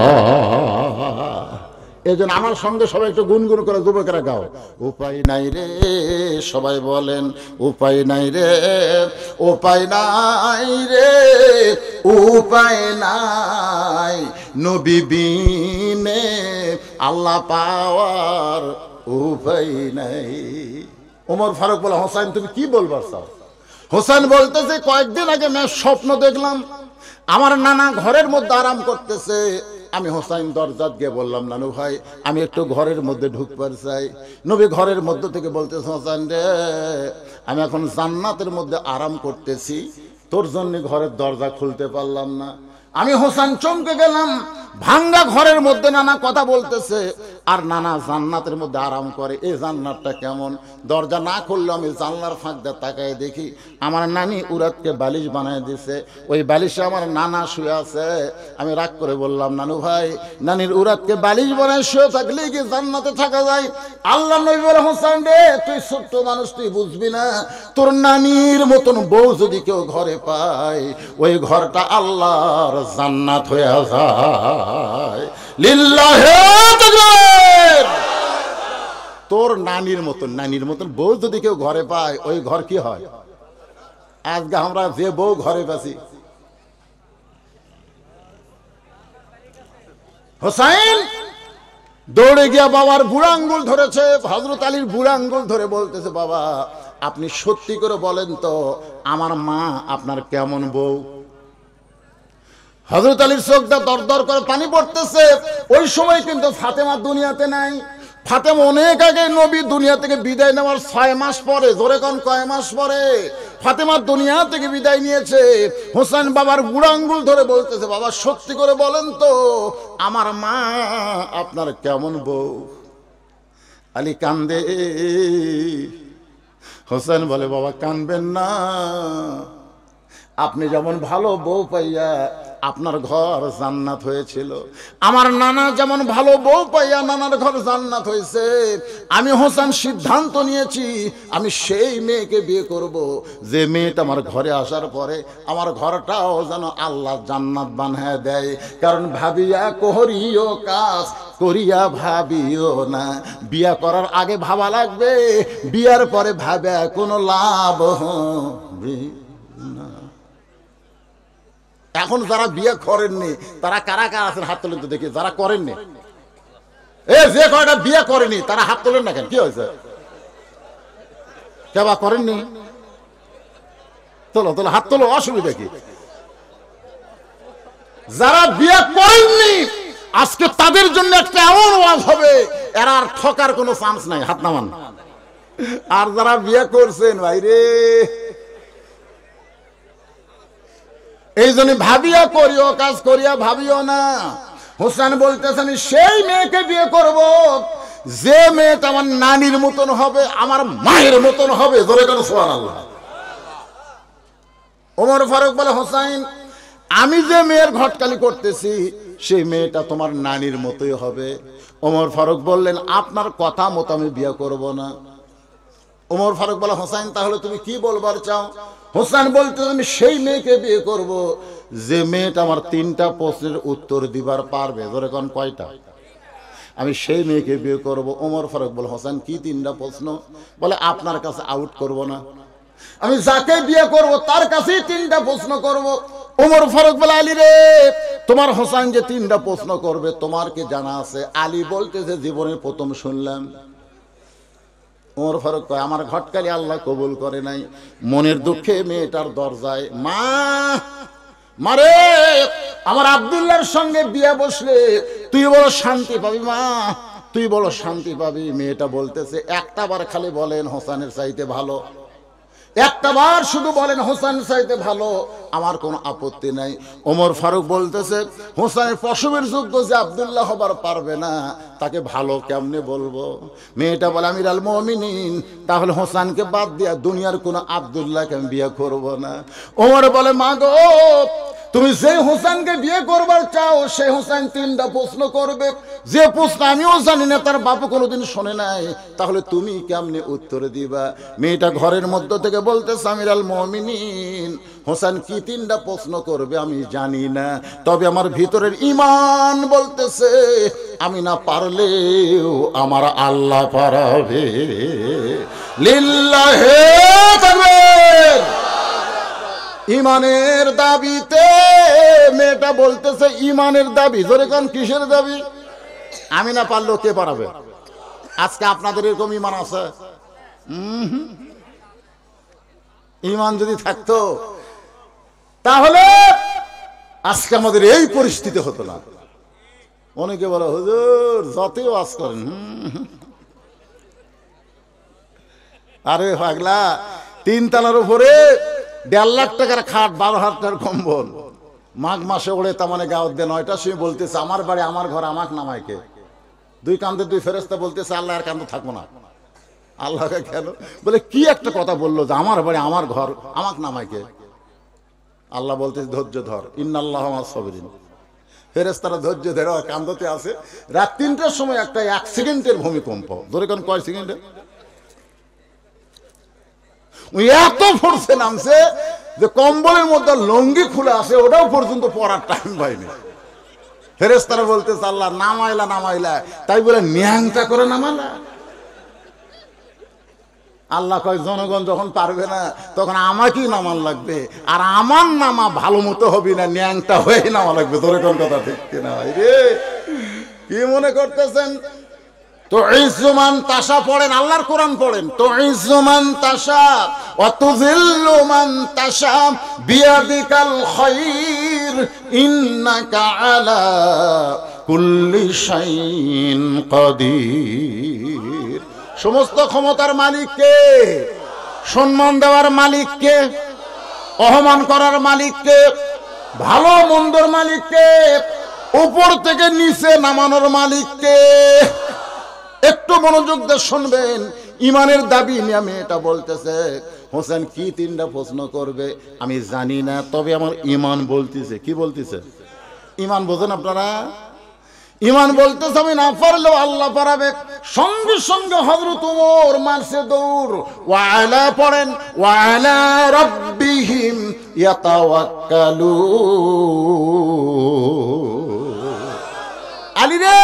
এজন্য আমার সঙ্গে সবাই একটু গুনগুন করে যুবকেরা গাও, উপায় নাই রে, সবাই বলেন, উপায় নাই রে, উপায় নাই রে, উপায় নাই, নবী বিনে আল্লাহ পাওয়ার উপায় নাই। ওমর ফারুক বলে, হোসেন তুমি কি বলবার চাও? হোসেন বলতেছে, কয়েকদিন আগে আমি স্বপ্ন দেখলাম আমার নানা ঘরের মধ্যে আরাম করতেছে। আমি হোসাইন দরজাত গিয়ে বললাম, নানু ভাই আমি একটু ঘরের মধ্যে ঢুকবার চাই। নবী ঘরের মধ্যে থেকে বলতেছে, হোসাইন রে, আমি এখন জান্নাতের মধ্যে আরাম করতেছি, তোর জন্য ঘরের দরজা খুলতে পারলাম না। আমি হোসেন চমকে গেলাম, ভাঙ্গা ঘরের মধ্যে নানা কথা বলতেছে, আর নানা জান্নাতের মধ্যে আরাম করে। এই জান্নাতটা কেমন? দরজা না খুললে আমি জানলার ফাঁক দিয়ে তাকায় দেখি আমার নানি উরাতকে বালিশ বানায় দিছে, ওই বালিশে আমার নানা শুয়ে আছে। আমি রাগ করে বললাম, নানু ভাই নানির উরাতকে বালিশ বানায় শুয়ে থাকলে কি জান্নাতে থাকা যায়? আল্লাহ নবী বলে, হোসেন রে তুই ছোট্ট মানুষ, তুই বুঝবি না, তোর নানির মতন বউ যদি কেউ ঘরে পায়, ওই ঘরটা আল্লাহর জান্নাত হয়ে যায়। লিল্লাহি তাকবীর। তোর নানির মতন বউ যদি কেউ ঘরে পায়, ওই ঘর কি হয়? আজকে আমরা যে বউ ঘরে পাচ্ছি, হোসেন দৌড়ে গিয়া বাবার বুড়া আঙ্গুল ধরেছে, হযরত আলীর বুড়া আঙ্গুল ধরে বলতেছে, বাবা আপনি সত্যি করে বলেন তো, আমার মা আপনার কেমন বউ? হযরত আলীর চোখটা দর দর করে পানি পড়তেছে। ওই সময় কিন্তু ফাতেমা দুনিয়াতে নাই। ফাতেমা অনেক আগে নবী দুনিয়া থেকে বিদায় নেওয়ার 6 মাস পরে, জোরে কোন কয় মাস পরে ফাতেমা দুনিয়া থেকে বিদায় নিয়েছে। হোসেন বাবার বুড়া আঙ্গুল ধরে বলতেছে, বাবা সত্যি করে বলেন তো, আমার মা আপনার কেমন বউ? আলী কান্দে। হোসেন বলে, বাবা কানবেন না, আপনি যেমন ভালো বউ পাইয়া আপনার ঘর জান্নাত হয়েছিল, আমার নানা যেমন ভালো বউ পাইয়া নানার ঘর জান্নাত হয়েছে, আমি হোসেন সিদ্ধান্ত নিয়েছি আমি সেই মেয়েকে বিয়ে করব যে মেয়েটা আমার ঘরে আসার পরে আমার ঘরটাও যেন আল্লাহ জান্নাত বানায় দেয়। কারণ ভাবিয়া করিও কাজ, করিয়া ভাবিও না। বিয়া করার আগে ভাবা লাগবে, বিয়ার পরে ভাবে কোনো লাভ হবে না। এখন যারা বিয়ে করেননি তারা কারা কারা আছেন হাত তোলেন তো দেখি। যারা করেননি, যে কয়টা বিয়ে করেনি তারা হাত তোলেন না কেন? কি হয়েছে? কেবা করেননি? তোলো তোলো, হাত তোলো, অসুবিধা কি? যারা বিয়ে করেননি আজকে তাদের জন্য একটা এমন ওয়াজ হবে, এরা আর ঠকার কোনো চান্স নাই। হাত নামান। আর যারা বিয়ে করছেন ভাইরে, এই জন্য ভাবিয়া করিও, কাজ করিয়া ভাবিও না। হোসেন বলতেছেন সেই মেয়েকে বিয়ে করব যে মেয়েটা আমার নানির মতন হবে, আমার মায়ের মতন হবে। ধরে কেন সুবহানাল্লাহ। ওমর ফারুক বলে হোসেন, আমি যে মেয়ের ঘটকালি করতেছি সেই মেয়েটা তোমার নানির মতোই হবে। ওমর ফারুক বললেন আপনার কথা মতো আমি বিয়ে করব না। ওমর ফারুক বলে হোসেন তাহলে তুমি কি বলবার চাও? হোসেন বলতে আমি সেই মেয়েকে বিয়ে করব যে মেয়েটা আমার 3টা প্রশ্নের উত্তর দিবার পারবে। ধরে কোন কয়টা? আমি সেই মেয়েকে বিয়ে করব। ওমর ফারুক বলে হোসেন কি 3টা প্রশ্ন? বলে আপনার কাছে আউট করব না, আমি যাকে বিয়ে করব তার কাছেই 3টা প্রশ্ন করব। ওমর ফারুক বলে আলী রে, তোমার হোসেন যে 3টা প্রশ্ন করবে তোমার কি জানা আছে? আলী বলতেছে জীবনের প্রথম শুনলাম। ওমর ফারুক কয় আমার ঘটকালি আল্লাহ কবুল করে নাই। মনের দুঃখে মেয়েটার দরজায়, মা মারে আমার আব্দুল্লাহর সঙ্গে বিয়ে বসলে তুই বড় শান্তি পাবি, মা তুই বড় শান্তি পাবি। মেয়েটা বলতেছে একটা বার খালি বলেন হোসেনের চাইতে ভালো, একটা বার শুধু বলেন হোসেন চাইতে ভালো, আমার কোনো আপত্তি নাই। ওমর ফারুক বলতেছে হোসেনের প্রসবের যোগ্য যে আব্দুল্লাহ হবার পারবে না তাকে ভালো কেমনে বলবো? মেয়েটা বলে আমির আল মুমিনিন, তাহলে হোসেনকে বাদ দিয়া দুনিয়ার কোনো আব্দুল্লাহকে আমি বিয়ে করব না। ওমর বলে মা গো, তুমি যে হোসেনকে বিয়ে করবার চাও সেই হোসেন 3টা প্রশ্ন করবে, যে প্রশ্ন আমিও জানি না, তার বাপু কোনোদিন শোনে নাই, তাহলে তুমি কেমনে উত্তর দিবা? মেয়েটা ঘরের মধ্য থেকে বলতেছে আমির আল মুমিনিন, হোসেন কি 3টা প্রশ্ন করবে আমি জানি না, তবে আমার ভিতরের ঈমান বলতেছে আমি না পারলেও আমার আল্লাহ পারাবে। লিল্লাহে তাকবীর। ইমানের দাবিতে মেয়েটা বলতেছে ইমানের দাবি। ধরে কোন কিসের দাবি? আমি না পারলেও কে পারাবে? আজকে আপনাদের এরকম ইমান আছে? ইমান যদি থাকতো তাহলে আজকে আমাদের এই পরিস্থিতি হতো না। অনেকে বলে হুজুর যতই ওয়াজ করেন, আরে পাগলা 3 তলার উপরে 1.5 লাখ টাকার খাট, 12,000 টাকার কম্বল, মাঘ মাসে ওড়ে তার মানে গাওয়াত দেন 9টার সময় বলতেছে আমার বাড়ি আমার ঘর আমাকে নামায় কে? 2 কান্দে 2 ফেরেশতা বলতেছে আল্লাহ আর কান্দে থাকবো না। আল্লাহকে কেন? বলে কি একটা কথা বললো যে আমার বাড়ি আমার ঘর আমাকে নামায় কে? আল্লাহ বলতেছে ধৈর্য ধর, ইন্নাল্লাহা মা'আস সাবিরিন। ফেরেশতারা ধৈর্য ধরে কান্দতে আছে। রাত 3টার সময় একটা 1 সেকেন্ডের ভূমিকম্প। ধরে কোন কয় সেকেন্ডে? ওই এত ফোর্সে নামছে যে কম্বলের মধ্যে লঙ্গি খুলে আসে ওটাও পর্যন্ত পড়ার টাইম পাইনি। ফেরেশতারা বলতেছে আল্লাহ নামাইলা নামাইলা, তাই বলে ন্যাংটা করে নামালা? আল্লাহ কয় জনগণ যখন পারবে না তখন আমাকেই নামান লাগবে, আর আমার নামা ভালো মতো হবে না, ন্যাংটা হয়ে নামা লাগবে। তোর কোন কথা ঠিক কিনা ভাই রে? কি মনে করতেছেন? তো ইজ্জুমান তাশা পড়েন, আল্লাহর কোরআন পড়েন। তো ইজ্জুমান তাশা ওয়া তুযিল্লু মান তাশা বিয়াদিকাল খায়র ইন্নাকা আলা কুল্লি শাইইন কাদির। সমস্ত ক্ষমতার মালিক কে? সম্মান দেওয়ার মালিক কে? অপমান করার মালিক কে? ভালো মন্দর মালিক কে? উপর থেকে নিচে নামানোর মালিক কে? একটু মনোযোগ দিয়ে শুনবেন। ইমানের দাবি নিয়ে মেয়েটা বলতেছে হোসেন কি 3টা প্রশ্ন করবে আমি জানি না, তবে আমার ইমান বলতেছে। কি বলতেছে? ইমান বোঝেন আপনারা? ইমান বলতেছে আমি না পারলেও আল্লাহ পারাবে। সঙ্গে সঙ্গে হযরত ওমর মারছে দৌড়। ওয়ালা পড়েন ওয়ালা রাব্বিহিম ইয়াতাওয়াক্কালুন। আলী রে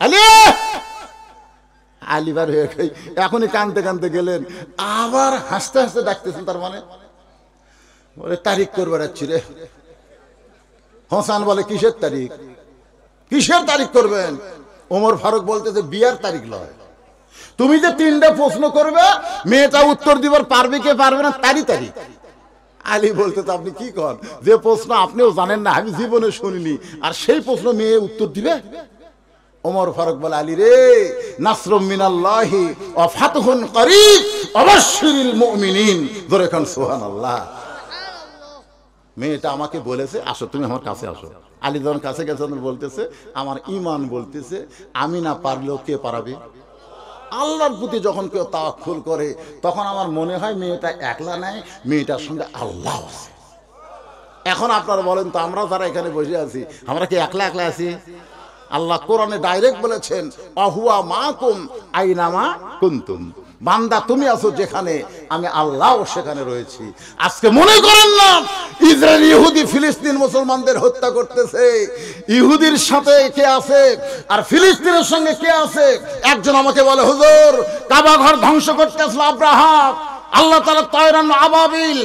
আলী, আলিবার হয়ে গেই এখনই কানতে কানতে গেলেন, আবার হাসতে হাসতে ডাকতেছেন। তার মানে বলে তারিখ করবার যাচ্ছি রে। হোসেন বলে কিসের তারিখ? কিসের তারিখ করবেন? ওমর ফারুক বলতেছে বিয়ার তারিখ লয়, তুমি যে 3টা প্রশ্ন করবে মেয়েটা উত্তর দিবার পারবে কে পারবে না তারই তারিখ। আলী বলতে তো আপনি কি কন, যে প্রশ্ন আপনিও জানেন না, আমি জীবনে শুনিনি, আর সেই প্রশ্ন মেয়ে উত্তর দিবে? ওমর ফারুক বলে, আলী রে, নাসরুম মিনাল্লাহি ওয়া ফাতহুন করিব ওয়াবাশশিরিল মুমিনিন, জোরে কান সুবহানাল্লাহ। মেয়েটা আমাকে বলেছে, আসো তুমি আমার কাছে আসো। আলী যখন কাছে গেছে বলতেছে, আমার ঈমান বলতেছে আমি না পারলেও কে পারাবে? আল্লাহর প্রতি যখন কেউ তাওয়াক্কুল করে তখন আমার মনে হয় মেয়েটা একলা নাই, মেয়েটার সঙ্গে আল্লাহ আছে। এখন আপনারা বলেন তো, আমরা যারা এখানে বসে আছি আমরা কি একলা একলা আছি? আল্লাহ কোরআনে ডাইরেক্ট বলেছেন, আহুয়া মাকুম আইনামা কুনতুম, বান্দা তুমি আছো যেখানে, আমি আল্লাহও সেখানে রয়েছি। আজকে মনে করেন না ইসরায়েল ইহুদি ফিলিস্তিন মুসলমানদের হত্যা করতেছে, ইহুদির সাথে কে আছে আর ফিলিস্তিনের সঙ্গে কে আছে? একজন আমাকে বলে, হুজুর কাবা ঘর ধ্বংস করতে আসলো আব্রাহা, আল্লাহ তাআলা তয়রান আবাবিল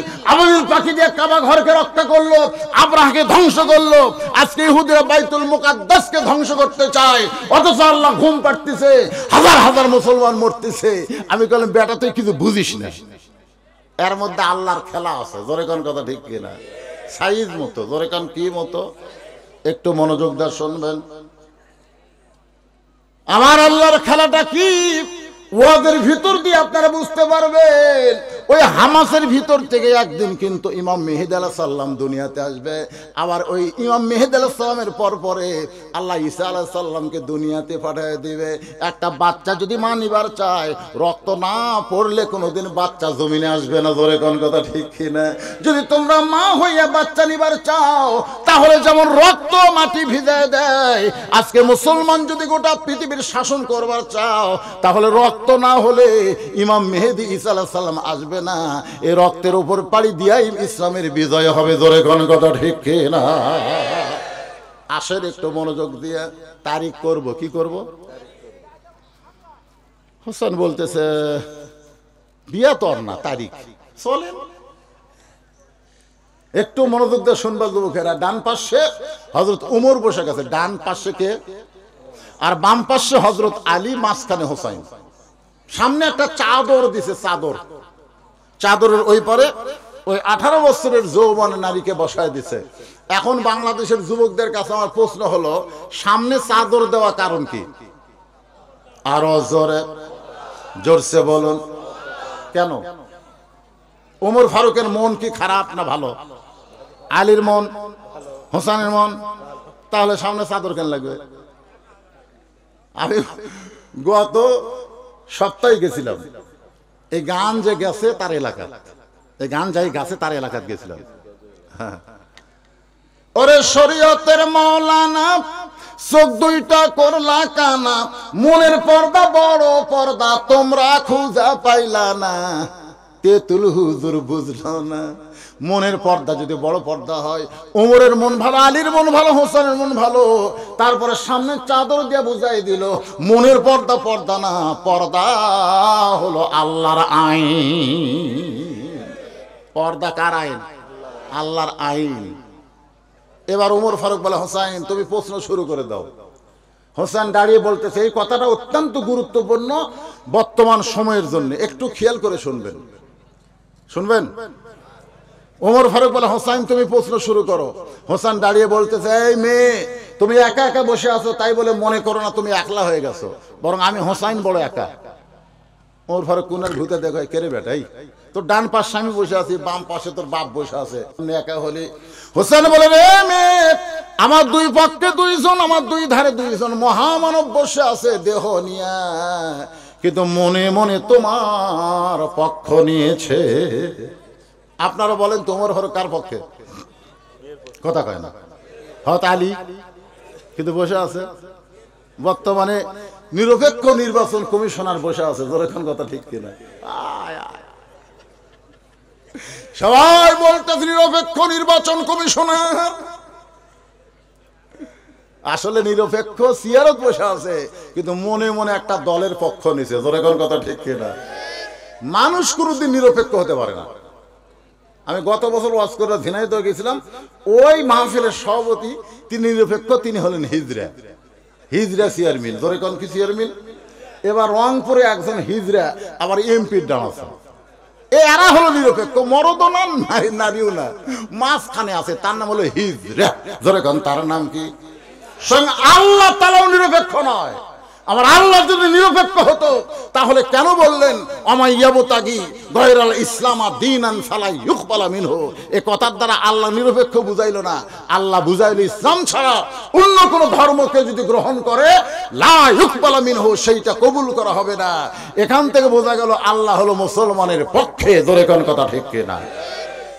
পাখি দিয়ে কাবা ঘরকে রক্ষা করলো, আব্রাহাকে ধ্বংস করলো। আজকে ইহুদিরা বাইতুল মুকাদ্দাসকে ধ্বংস করতে চায়, অথচ আল্লাহ ঘুম পাড়তেছে, হাজার হাজার মুসলমান মরতেছে। আমি বললাম, বেটা তুই কিছু বুঝিস না, এর মধ্যে আল্লাহর খেলা আছে। জোরে কোন কথা ঠিক কিনা? সাইজ মতো, জোরে কোন কি মতো? একটু মনোযোগ দিয়ে শুনবেন, আমার আল্লাহর খেলাটা কি ওদের ভিতর দিয়ে আপনারা বুঝতে পারবেন। ওই হামাসের ভিতর থেকে একদিন কিন্তু ইমাম মেহেদী আলাইহিস সালাম দুনিয়াতে আসবে। আবার ওই ইমাম মেহেদী আলাইহিস সালামের পর পরে আল্লাহ ঈসা আলাইহিস সালামকে দুনিয়াতে পাঠিয়ে দিবে। একটা বাচ্চা যদি মা নিবার চায়, রক্ত না পড়লে কোনোদিন বাচ্চা জমিনে আসবে না। জোরে কোন কথা ঠিক কিনা? যদি তোমরা মা হইয়া বাচ্চা নিবার চাও, তাহলে যেমন রক্ত মাটি ভিজায় দেয়, আজকে মুসলমান যদি গোটা পৃথিবীর শাসন করবার চাও, তাহলে রক্ত না হলে ইমাম মেহেদী ঈসা আলাইহিস সালাম আসবে না। এই রক্তের উপর পাড়ি দিয়াই ইসলামের বিজয় হবে। জোরে কোন কথা ঠিক কিনা? আসেন একটু মনোযোগ দিয়ে তারিখ করব। কি করব? হোসেন বলতেছে বিয়া তোর না, তারিখ চলেন। একটু মনোযোগ দিয়ে শুনবা যুবকেরা। ডান পাশে হযরত ওমর বসে গেছে, ডান পাশে কে? আর বাম পাশে হযরত আলী, মাঝখানে হোসাইন। সামনে একটা চাদর দিছে, চাদর, চাদরের ওই পারে ওই 18 বছরের যৌবন নারীকে বসায় দিছে। এখন বাংলাদেশের যুবকদের কাছে আমার প্রশ্ন হলো, সামনে চাদর দেওয়া কারণ কি? আরো জোরে জোরসে বলুন, কেন? ওমর ফারুকের মন কি খারাপ না ভালো? আলীর মন, হোসেনের মন, তাহলে সামনে চাদর কেন লাগবে? আমি গত সপ্তাহে গেছিলাম, এই গান যে গেছে তার এলাকা, এই গান যাই গেছে তার এলাকাত গেছিলাম। ওরে শরীয়তের মৌলানা, চোখ দুইটা করলা কানা, মনের পর্দা বড় পর্দা তোমরা খুঁজা পাইলা না, তেতুল হুজুর বুঝলো না। মনের পর্দা যদি বড় পর্দা হয়, ওমরের মন ভালো, আলীর মন ভালো, হোসেনের মন ভালো, তারপরে সামনে চাদর দিয়ে বুঝাই দিল মনের পর্দা পর্দা না, পর্দা হলো আল্লাহর আইন। পর্দা কার আইন? আল্লাহর আইন। এবার ওমর ফারুক বলে, হোসেন তুমি প্রশ্ন শুরু করে দাও। হোসেন দাঁড়িয়ে বলতেছে, এই কথাটা অত্যন্ত গুরুত্বপূর্ণ বর্তমান সময়ের জন্য, একটু খেয়াল করে শুনবেন, শুনবেন। ওমর ফারুক বলে, হোসেন তুমি প্রশ্ন শুরু করো। হোসেন দাঁড়িয়ে বলতেছে, এই মেয়ে তুমি একা একা বসে আছো, তাই বলে মনে করো না তুমি একলা হয়ে গেছো, বরং আমি হোসেন বড় একা। ওমর ফারুক কোনার ঘুরতে দেখো, কেরে বেটাই তোর ডান পাশে আমি বসে আছি, বাম পাশে তোর বাপ বসে আছে, একা হলি। হোসেন বলে, রে মেয়ে আমার দুই পক্ষে দুইজন, আমার দুই ধারে দুইজন মহামানব বসে আছে দেহ নিয়া, কিন্তু মনে মনে তোমার পক্ষ নিয়েছে। আপনারা বলেন তো ওমর ফারুক কার পক্ষে? কথা কয় না। হযরত আলী কিন্তু বসে আছে। বর্তমানে নিরপেক্ষ নির্বাচন কমিশনার বসে আছে। যখন কথা ঠিক কিনা? সবাই বলতেছে নিরপেক্ষ নির্বাচন কমিশনার, আসলে নিরপেক্ষ সিয়ারত বসে আছে, কিন্তু মনে মনে একটা দলের পক্ষ নিছে। যখন কথা ঠিক কিনা? মানুষ কোনোদিন নিরপেক্ষ হতে পারে না। আমি গত বছর ওয়াজ করে ঝিনাইদহ গেছিলাম, ওই মাহফিলের সভাপতি তিনি নিরপেক্ষ, তিনি হলেন হিজরা, হিজরা চেয়ারম্যান। ধরে কোন কি চেয়ারম্যান? এবার রংপুরে একজন হিজরা আবার এমপির ডান আছে। এরা হলো নিরপেক্ষ, মরদও না নারীও না, মাঝখানে আছে, তার নাম হলো হিজরা। ধরে কোন তার নাম কি? স্বয়ং আল্লাহ তাআলাও নিরপেক্ষ নয়। আমার আল্লাহ যদি নিরপেক্ষ হতো তাহলে কেন বললেন অমাইয়াবতাগি গায়রাল ইসলাম দীনান ফালা ইউকবালা মিনহু? এই কথার দ্বারা আল্লাহ নিরপেক্ষ বুঝাইলো না, আল্লাহ বুঝাইলো ইসলাম ছাড়া অন্য কোন ধর্মকে যদি গ্রহণ করে লা ইউকবালা মিনহু, সেইটা কবুল করা হবে না। এখান থেকে বোঝা গেল আল্লাহ হলো মুসলমানের পক্ষে। জোরে কোন কথা ঠিক কিনা?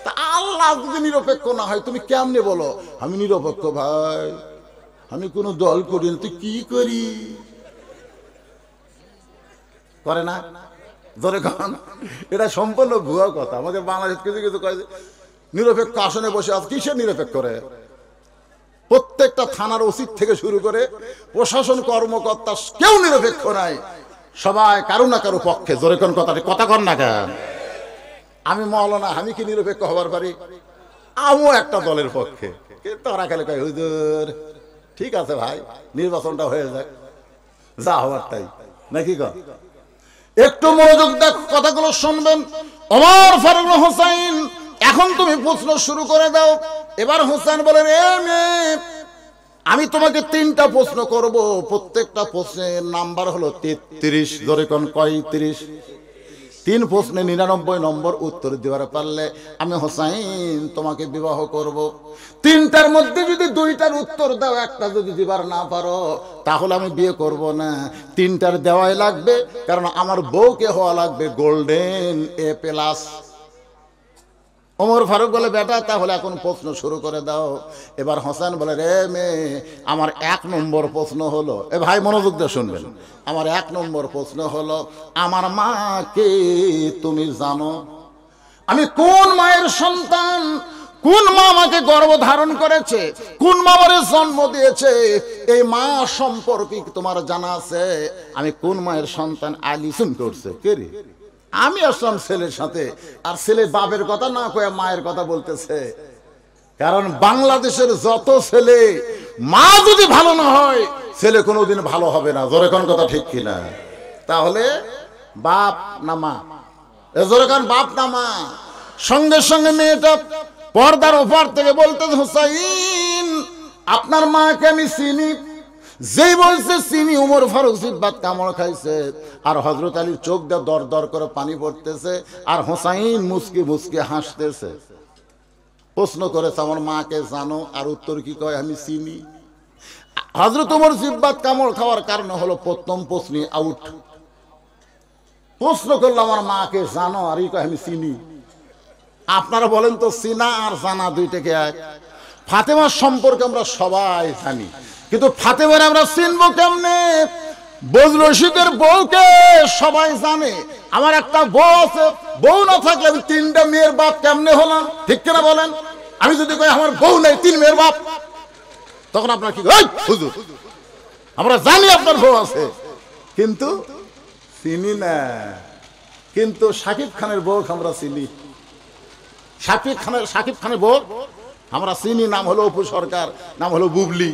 তা আল্লাহ যদি নিরপেক্ষ না হয় তুমি কেমনে বলো আমি নিরপেক্ষ? ভাই আমি কোন দল করি না, তুই কি করি করে না? ধরে কন এটা সম্পূর্ণ ভুয়া কথা। আমাদের বাংলাদেশ কিছু কিছু কয় নিরপেক্ষ আসনে বসে আছে, কিসের নিরপেক্ষ করে? প্রত্যেকটা থানার ওসি থেকে শুরু করে প্রশাসন কর্মকর্তা কেউ নিরপেক্ষ নাই, সবাই কারো না কারো পক্ষে। জোরে কোন কথা, কথা কর না কেন? আমি মওলানা, আমি কি নিরপেক্ষ হবার পারি? আমিও একটা দলের পক্ষে। তারা খালি কয় হুজুর ঠিক আছে ভাই, নির্বাচনটা হয়ে যাক, যা হবার তাই, নাকি কন? একটু মনোযোগ দেখ, কথাগুলো শুনবেন। ওমর ফারুক হোসেন, এখন তুমি প্রশ্ন শুরু করে দাও। এবার হোসেন বলেন, এ মেয়ে, আমি তোমাকে 3টা প্রশ্ন করব, প্রত্যেকটা প্রশ্নের নাম্বার হলো 33। ধরে কোন কয়? 30। 3 প্রশ্নে 99 নম্বর উত্তর দিবার পারলে আমি হোসেন তোমাকে বিবাহ করব। 3টার মধ্যে যদি 2টার উত্তর দাও, একটা যদি দিবার না পারো, তাহলে আমি বিয়ে করব না। 3টার দেওয়াই লাগবে, কারণ আমার বউকে হওয়া লাগবে গোল্ডেন A+। ওমর ফারুক বলে, বেটা তাহলে এখন প্রশ্ন শুরু করে দাও। এবার হোসেন বলে, রে মেয়ে, আমার 1 নম্বর প্রশ্ন হলো, এ ভাই মনোযোগ দিয়ে শুনবেন, আমার 1 নম্বর প্রশ্ন হলো, আমার মাকে তুমি জানো? আমি কোন মায়ের সন্তান? কোন মা আমাকে গর্ভ ধারণ করেছে? কোন মা আমারে জন্ম দিয়েছে? এই মা সম্পর্কে তোমার জানা আছে? আমি কোন মায়ের সন্তান? আলিসুন করছে কে রে? আমি আসলাম ছেলের সাথে, আর ছেলে বাপের কথা না কয়ে মায়ের কথা বলতেছে। কারণ বাংলাদেশের যত ছেলে মা যদি ভালো না হয়, ছেলে কোনোদিন ভালো হবে না। জোরে কোন কথা ঠিক কিনা? তাহলে বাপ না মা? জোরে কোন বাপ না মা? সঙ্গে সঙ্গে মেয়েটা পর্দার ওপার থেকে বলতে, হুসাইন আপনার মাকে আমি চিনি। যেই বলছে চিনি, ওমর ফারুক জিব্বাত কামড় খাইছে, আর হযরত আলীর চোখ দিয়ে দর দর করে পানি পড়তেছে, আর হোসাইন মুসকি মুসকি হাসতেছে। প্রশ্ন করেছে, আমার মাকে জানো? আর উত্তর কি কয়? আমি চিনি। হযরত ওমর জিব্বাত কামড় খাওয়ার কারণ হলো প্রথম প্রশ্নে আউট। প্রশ্ন করলো, আমার মাকে জানো? আর ই কয় আমি চিনি। আপনারা বলেন তো, চিনা আর জানা দুইটাকে এক? ফাতেমার সম্পর্কে আমরা সবাই জানি, কিন্তু ফাতেমার আমরা চিনবো কেমনে? বজলুল রশিদের বউকে সবাই জানে। আমার একটা বউ আছে, বউ না থাকলে আমি 3টা মেয়ের বাপ কেমনে হলাম? ঠিক কিনা বলেন? আমি যদি কই আমার বউ নাই, 3 মেয়ের বাপ, তখন আপনার কি? হুজুর আমরা জানি আপনার বউ আছে, কিন্তু চিনি না। কিন্তু শাকিব খানের বউ আমরা চিনি। শাকিব খানের বউ আমরা চিনি, নাম হলো অপু সরকার, নাম হলো বুবলি।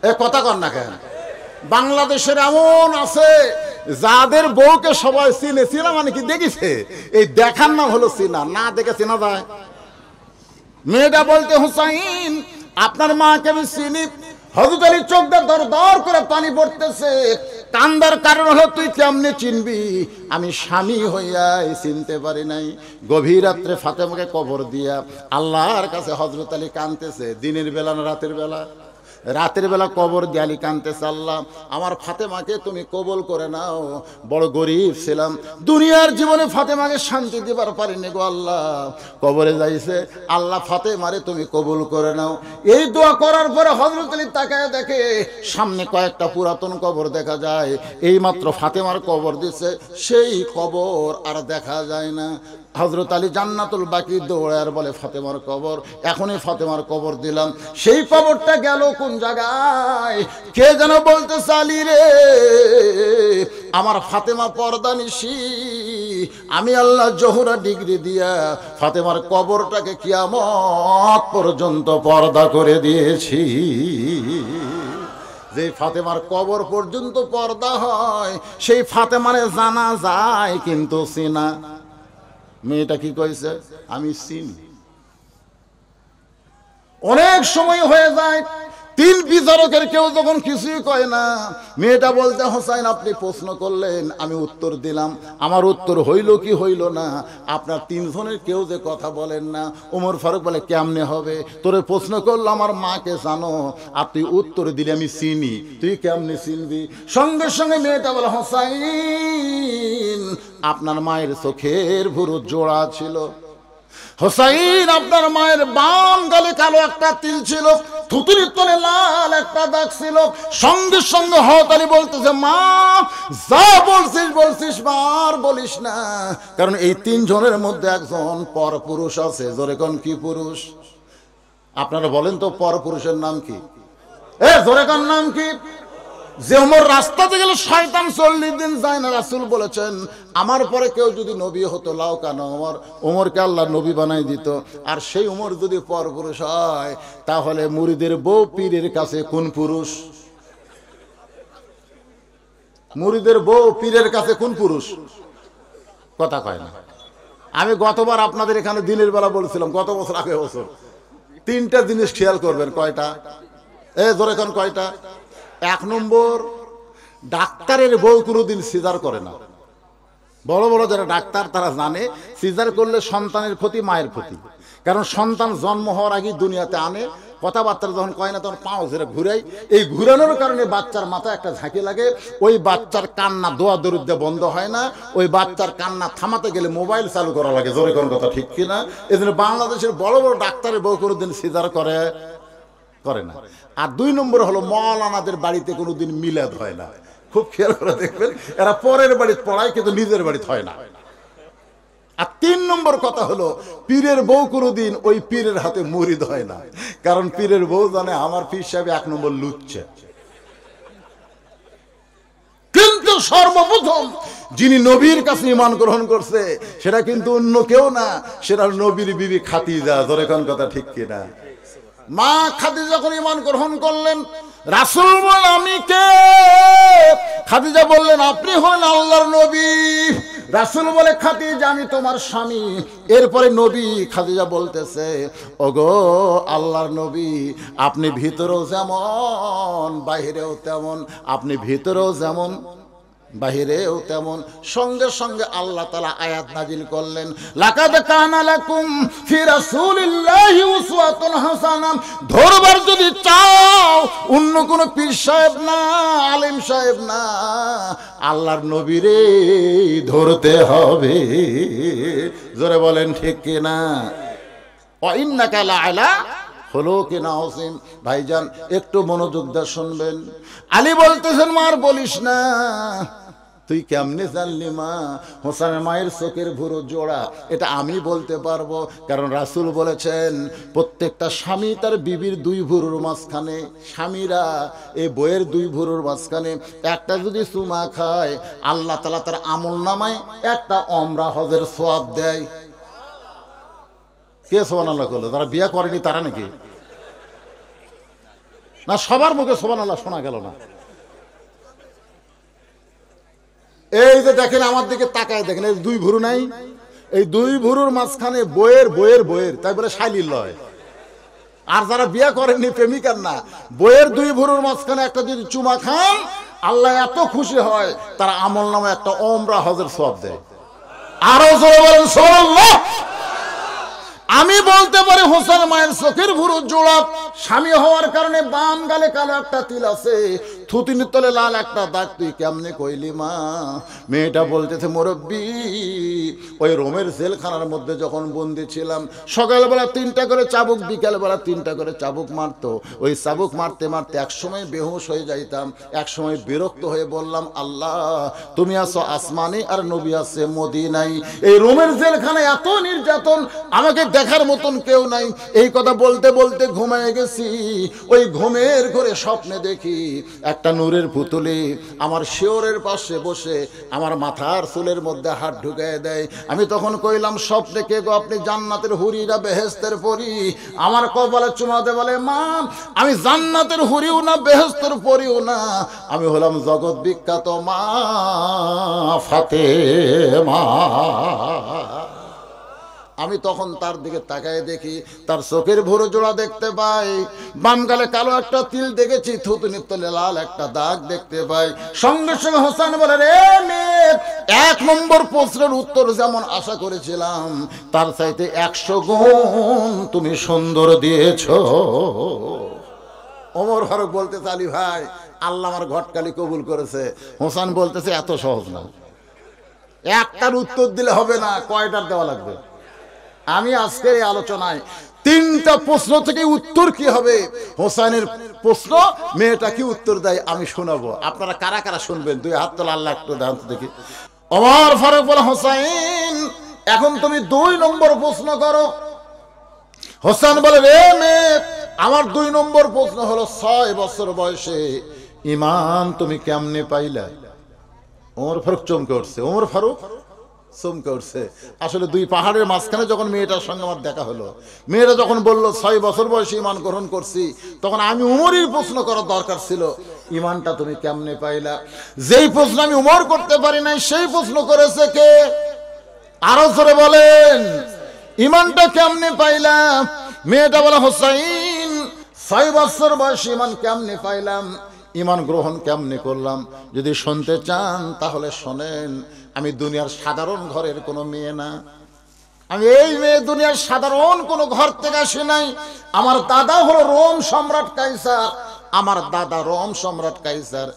এ কথা কর না কেন? বাংলাদেশের এমন আছে যাদের বউকে সবাই চিনে। চিনা মানে কি? দেখিছে। এই দেখার নাম হলো চিনা, না দেখে চেনা যায়? মেয়েটা বলতে, হুসাইন আপনার মাকে আমি চিনি। হযরত আলীর চোখ দিয়ে দর দর করে পানি পড়তেছে। কান্দার কারণ হলো, তুই কেমনে চিনবি? আমি স্বামী হইয়াই চিনতে পারি নাই। গভীর রাত্রে ফাতেমাকে কবর দিয়া আল্লাহর কাছে হযরত আলী কাঁদতেছে। দিনের বেলা না রাতের বেলা? রাতের বেলা কবর দিয়ে আলী কাঁদতেছে, আল্লাহ আমার ফাতেমাকে তুমি কবুল করে নাও। বড় গরিব ছিলাম, দুনিয়ার জীবনে ফাতেমাকে শান্তি দিবার পারিনি গো আল্লাহ। কবরে যাইছে, আল্লাহ ফাতেমারে তুমি কবুল করে নাও। এই দোয়া করার পরে হযরত আলী তাকায় দেখে সামনে কয়েকটা পুরাতন কবর দেখা যায়। এই মাত্র ফাতেমার কবর দিছে, সেই কবর আর দেখা যায় না। হযরত আলী জান্নাতুল বাকি দৌড়ায় বলে, ফাতেমার কবর, এখনই ফাতেমার কবর দিলাম। সেই কবরটা গেল কোন জায়গায়? কে যেন বলতেছে, আলী রে আমার ফাতেমা পর্দানিশী, আমি আল্লাহ জোহরা ডিগ্রি দিয়া ফাতেমার কবরটাকে কিয়ামত পর্যন্ত পর্দা করে দিয়েছি। যে ফাতেমার কবর পর্যন্ত পর্দা হয়, সেই ফাতেমারে জানা যায় কিন্তু চিনা। মেয়েটা কি কইছে? আমি চিনি। অনেক সময় হয়ে যায়, তিন বিচারকের কেউ যখন কিছুই কয় না, মেয়েটা বলতে, হোসাইন আপনি প্রশ্ন করলেন, আমি উত্তর দিলাম, আমার উত্তর হইল কি হইল না, আপনার তিনজনের কেউ যে কথা বলেন না। ওমর ফারুক বলে, কেমনে হবে? তোরে প্রশ্ন করলো আমার মাকে জানো, আর তুই উত্তর দিলে আমি চিনি, তুই কেমনে চিনবি? সঙ্গে সঙ্গে মেয়েটা বলে, হোসাইন আপনার মায়ের চোখের ভুরু জোড়া ছিল। হোসাইন আপনার মায়ের বাম গালে কালো একটা তিল ছিল, থুতুরির তলে লাল একটা দাগ ছিল। সঙ্গে সঙ্গে হযরত আলী বলতেছে, মা যা বলছিস বলছিস, আর বলিস না, কারণ এই তিনজনের মধ্যে একজন পরপুরুষ আছে। জোরে কোন কি পুরুষ? আপনারা বলেন তো পরপুরুষের নাম কি? জোরে কোন নাম কি? যে ওমর রাস্তাতে গেলে শয়তান 40 দিন যায় না। রাসূল বলেছেন, আমার পরে কেউ যদি নবী হতো, লাও কানা ওমরকে আল্লাহ নবী বানাই দিত। আর সেই ওমর যদি পরপুরুষ হয়, তাহলে মুরিদের বউ পীরের কাছে কোন পুরুষ? মুরিদের বউ পীরের কাছে কোন পুরুষ? কথা কয় না। আমি গতবার আপনাদের এখানে দিনের বেলা বলছিলাম, গত বছর, আগে বছর, 3টা জিনিস খেয়াল করবেন। কয়টা? জোরে কোন কয়টা? 1 নম্বর, ডাক্তারের বউ কোনোদিন সিজার করে না। বড় বড় যারা ডাক্তার তারা জানে, সিজার করলে সন্তানের ক্ষতি, মায়ের ক্ষতি। কারণ সন্তান জন্ম হওয়ার আগেই দুনিয়াতে আনে, কথাবার্তা যখন কয় না তখন পাও যেটা ঘুরাই, এই ঘুরানোর কারণে বাচ্চার মাথায় একটা ঝাঁকি লাগে। ওই বাচ্চার কান্না দোয়া দরুদ বন্ধ হয় না। ওই বাচ্চার কান্না থামাতে গেলে মোবাইল চালু করা লাগে। জোরে কোন কথা ঠিক কিনা? এই জন্য বাংলাদেশের বড় বড় ডাক্তারের বউ কোনোদিন সিজার করে না। আর 2 নম্বর হলো, মৌলানাদের বাড়িতে কোনোদিন মিলাদ হয় না। খুব খেয়াল করে দেখবেন, এরা পরের বাড়িতে পড়ায় কিন্তু নিজের বাড়িতে হয় না। আর 3 নম্বর কথা হলো, পীরের বউ কোনোদিন ওই পীরের হাতে মুরিদ হয় না। কারণ পীরের বউ জানে আমার পীর সাহেব 1 নম্বর লুচ্চে। কিন্তু সর্বপ্রথম যিনি নবীর কাছে ঈমান গ্রহণ করছে, সেটা কিন্তু অন্য কেউ না, সেটা নবীর বিবি খাদিজা। ধরে কোন কথা ঠিক কিনা? মা খাদিজা যখন ঈমান গ্রহণ করলেন, রাসূল বললেন, আমি কে? খাদিজা বললেন, আপনি হলেন আল্লাহর নবী। রাসূল বলে, খাদিজা আমি তোমার স্বামী। এরপরে নবী খাদিজা বলতেছে, ওগো আল্লাহর নবী, আপনি ভিতরেও যেমন বাহিরেও তেমন, আপনি ভিতরেও যেমন বাহিরেও তেমন। সঙ্গে সঙ্গে আল্লাহ তাআলা আয়াত নাজিল করলেন, লাকাদ কানা লাকুম ফি রাসূলিল্লাহি উসওয়াতুন হাসানাহ। ধরবার যদি চাও অন্য কোন পীর সাহেব না, আলেম সাহেব না, আল্লাহর নবীরে ধরতে হবে। জোরে বলেন ঠিক কিনা? ওয়া ইন্নাকা লাআলা খুলুকিন আযীম। ভাইজান একটু মনোযোগ দিয়ে শুনবেন। আলী বলতেছেন, মার বলিস না, তুই কেমনে জানলি মা হোসেনের মায়ের চোখের ভুরু জোড়া? এটা আমি বলতে পারবো, কারণ রাসূল বলেছেন, প্রত্যেকটা স্বামী তার বিবির 2 ভুরুর মাঝখানে, স্বামীরা এই বইয়ের 2 ভুরুর মাঝখানে একটা যদি চুমা খায়, আল্লাহ তাআলা তার আমলনামায় একটা ওমরা হজের সওয়াব দেয়। কে সুবহানাল্লাহ করলো? যারা বিয়ে করেনি তারা নাকি? না, সবার মুখে সুবহানাল্লাহ শোনা গেল না। এই যে দেখেন, আমার দিকে তাকায় দেখেন, এই 2 ভুরু নাই? এই 2 ভুরুর মাঝখানে বইয়ের তাই বলে শাইলির লয়। আর যারা বিয়ে করেননি, প্রেমিকার না, বইয়ের 2 ভুরুর মাঝখানে একটা যদি চুমা খান, আল্লাহ এত খুশি হয়, তার আমল নামে একটা ওমরা হজের সওয়াব দেয়। আরো জোরে বলেন সুবহানাল্লাহ। আমি বলতে পারি, হোসেন মায়ের চোখের ভুরু জোড়া, স্বামী হওয়ার কারণে বাম গালে কালো একটা তিল আছে, থুতনির তলে লাল একটা দাগ, তুই কেমনে কইলি মা? মেয়েটা বলতেছে, মুরব্বি, ওই রোমের জেলখানার মধ্যে যখন বন্দি ছিলাম, সকালবেলা 3টা করে চাবুক, বিকালবেলা 3টা করে চাবুক মারতো। ওই চাবুক মারতে মারতে একসময় বেহুশ হয়ে যাইতাম, একসময় বিরক্ত হয়ে বললাম, আল্লাহ তুমি আছো আসমানে আর নবী আছে মদিনায়। এই রোমের জেলখানায় এত নির্যাতন, আমাকে দেখার মতন কেউ নাই। এই কথা বলতে বলতে ঘুমিয়ে গেছি। ওই ঘুমের ঘরে স্বপ্নে দেখি একটা নূরের পুতুলি আমার শিওরের পাশে বসে আমার মাথার চুলের মধ্যে হাত ঢুকিয়ে দেয়। আমি তখন কইলাম, স্বপ্নে কে গো আপনি? জান্নাতের হুরিরা বেহেশতের পরি। আমার কপালে চুমাতে বলে, মা আমি জান্নাতের হুরিও না বেহেশতের পরিও না, আমি হলাম জগৎ বিখ্যাত মা ফাতেমা। আমি তখন তার দিকে তাকায় দেখি, তার চোখের ভুরু জোড়া দেখতে পাই, বাম গালে কালো একটা তিল দেখেছি, থুতুনির তলে লাল একটা দাগ দেখতে পাই। সঙ্গে সঙ্গে হোসেন বলে, রে মেয়ে, 1 নম্বর প্রশ্নের উত্তর যেমন আশা করেছিলাম তার চাইতে 100 গুণ তুমি সুন্দর দিয়েছো। ওমর ফারুক বলতে, আলী ভাই আল্লাহ আমার ঘটকালি কবুল করেছে। হোসেন বলতেছে, এত সহজ না, একটার উত্তর দিলে হবে না, কয়টার দেওয়া লাগবে? আমি আজকের এই আলোচনায় 3টা প্রশ্ন থেকে উত্তর কি হবে, হোসেনের প্রশ্ন মেয়েটা কি উত্তর দেয় আমি শোনাবো। আপনারা কারা কারা শুনবেন? 2 হাত তোলা, আল্লাহ একটু দাঁত দেখি। ওমর ফারুক বলে, হোসেন এখন তুমি 2 নম্বর প্রশ্ন করো। হোসেন বলে, রে মেয়ে, আমার 2 নম্বর প্রশ্ন হলো 6 বছর বয়সে ঈমান তুমি কেমনে পাইলা? ওমর ফারুক চমকে উঠছে। ওমর ফারুক চমকে উঠছে। আসলে 2 পাহাড়ের মাঝখানে যখন মেয়েটার সঙ্গে আমার দেখা হলো, মেয়েটা যখন বললো 6 বছর বয়সে ঈমান গ্রহণ করছি, তখন আমি উমরের প্রশ্ন করার দরকার ছিল, ঈমানটা তুমি কেমনে পাইলা? যেই প্রশ্ন আমি উমর করতে পারি নাই সেই প্রশ্ন করেছে কে? আরো জোরে বলেন, ঈমানটা কেমনে পাইলা? মেয়েটা বলে, হোসাইন 6 বছর বয়সে ঈমান কেমনে পাইলাম, ঈমান গ্রহণ কেমনে করলাম, যদি শুনতে চান তাহলে শোনেন। আমি দুনিয়ার সাধারণ ঘরের কোনো মেয়ে না, আমি এই মেয়ে দুনিয়ার সাধারণ কোনো ঘর থেকে আসি নাই। আমার দাদা হলো রোম সম্রাট কাইসার। আমার দাদা রোম সম্রাট কাইসার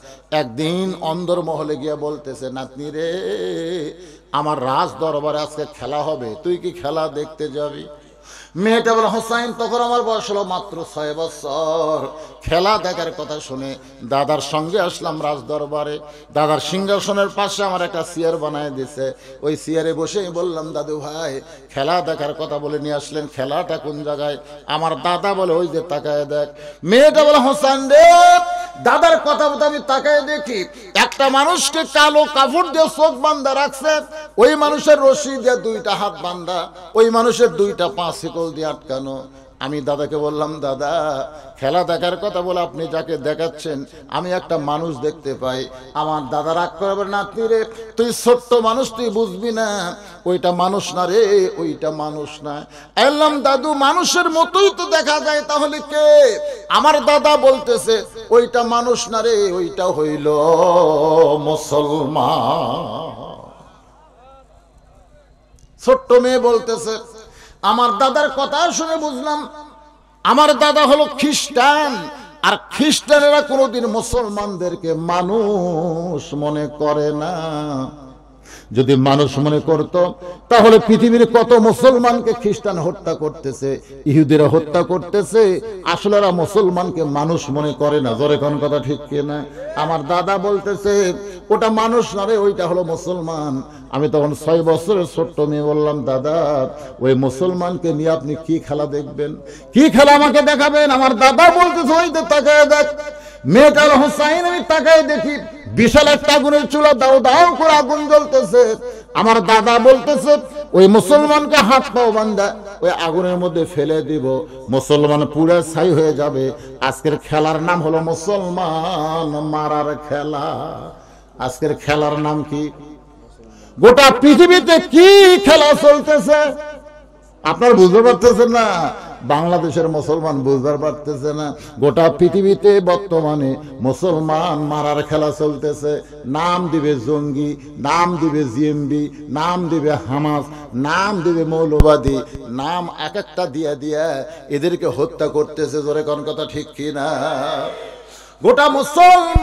একদিন অন্দরমহলে গিয়ে বলতেছে, নাতনি রে, আমার রাজ দরবারে আজকে খেলা হবে, তুই কি খেলা দেখতে যাবি? মেয়েটা বলে, হোসাইন তখন আমার বয়স হলো মাত্র 6 বছর। খেলা দেখার কথা শুনে দাদার সঙ্গে আসলাম রাজ দরবারে। দাদার সিংহাসনের পাশে আমার একটা চেয়ার বানায় দিছে। ওই চেয়ারে বসেই বললাম, দাদু ভাই খেলা দেখার কথা বলে নিয়ে আসলেন, খেলাটা কোন জায়গায়? আমার দাদা বলে, ওই যে তাকায় দেখ। মেয়েটা বলে, হোসেন রে, দাদার কথা বলতে আমি তাকায় দেখি একটা মানুষকে কালো কাপড় দিয়ে চোখ বান্ধা রাখছে, ওই মানুষের রশি দিয়ে 2টা হাত বান্ধা, ওই মানুষের 2টা পা শিকল দিয়ে আটকানো। আমি দাদাকে বললাম, দাদা খেলা দেখার কথা বলে আপনি যাকে দেখাচ্ছেন আমি একটা মানুষ দেখতে পাই। আমার দাদা রাগ করে, নাতনি রে, তুই ছোট্ট মানুষ, তুই বুঝবি না, ওইটা মানুষ না রে, ওইটা মানুষ না। এলাম দাদু, মানুষের মতোই তো দেখা যায়, তাহলে কে? আমার দাদা বলতেছে, ওইটা মানুষ না রে, ওইটা হইল মুসলমান। ছোট্ট মেয়ে বলতেছে। আমার দাদার কথা শুনে বুঝলাম আমার দাদা হলো খ্রিস্টান, আর খ্রিস্টানেরা কোনোদিন মুসলমানদেরকে মানুষ মনে করে না। যদি মানুষ মনে করত তাহলে পৃথিবীর কত মুসলমানকে খ্রিস্টান হত্যা করতেছে, ইহুদিরা হত্যা করতেছে। আসলে এরা মুসলমানকে মানুষ মনে করে না। জোরে কোন কথা ঠিক কিনা? আমার দাদা বলতেছে, ওটা মানুষ না রে, ওইটা হলো মুসলমান। আমি তখন 6 বছরের ছোট্ট মেয়ে বললাম, দাদা ওই মুসলমানকে নিয়ে আপনি কি খেলা দেখবেন, কি খেলা আমাকে দেখাবেন? আমার দাদা বলতেছে, ওই তো তাকায় দেখ। মেয়েটার হোসাইন আমি তাকায় দেখি বিশাল একটা আগুনের চুলা, দাও দাও করে আগুন জ্বলতেছে। আমার দাদা বলতেছে, ওই মুসলমানকে হাত পাও বান্ধা ওই আগুনের মধ্যে ফেলে দিব, মুসলমান পুরো ছাই হয়ে যাবে। আজকের খেলার নাম হলো মুসলমান মারার খেলা। আজকের খেলার নাম কি? গোটা পৃথিবীতে কি খেলা চলতেছে আপনার বুঝতে পারতেছেন না? বাংলাদেশের মুসলমান বুঝতে পারতেছে না। গোটা পৃথিবীতে বর্তমানে মুসলমান মারার খেলা চলতেছে। নাম দিবে জঙ্গি, নাম দিবে জিএমবি, নাম দিবে হামাস, নাম দিবে মৌলবাদী, নাম এক একটা দিয়া দিয়া এদেরকে হত্যা করতেছে। জোরে কোন কথা ঠিক কিনা? গোটা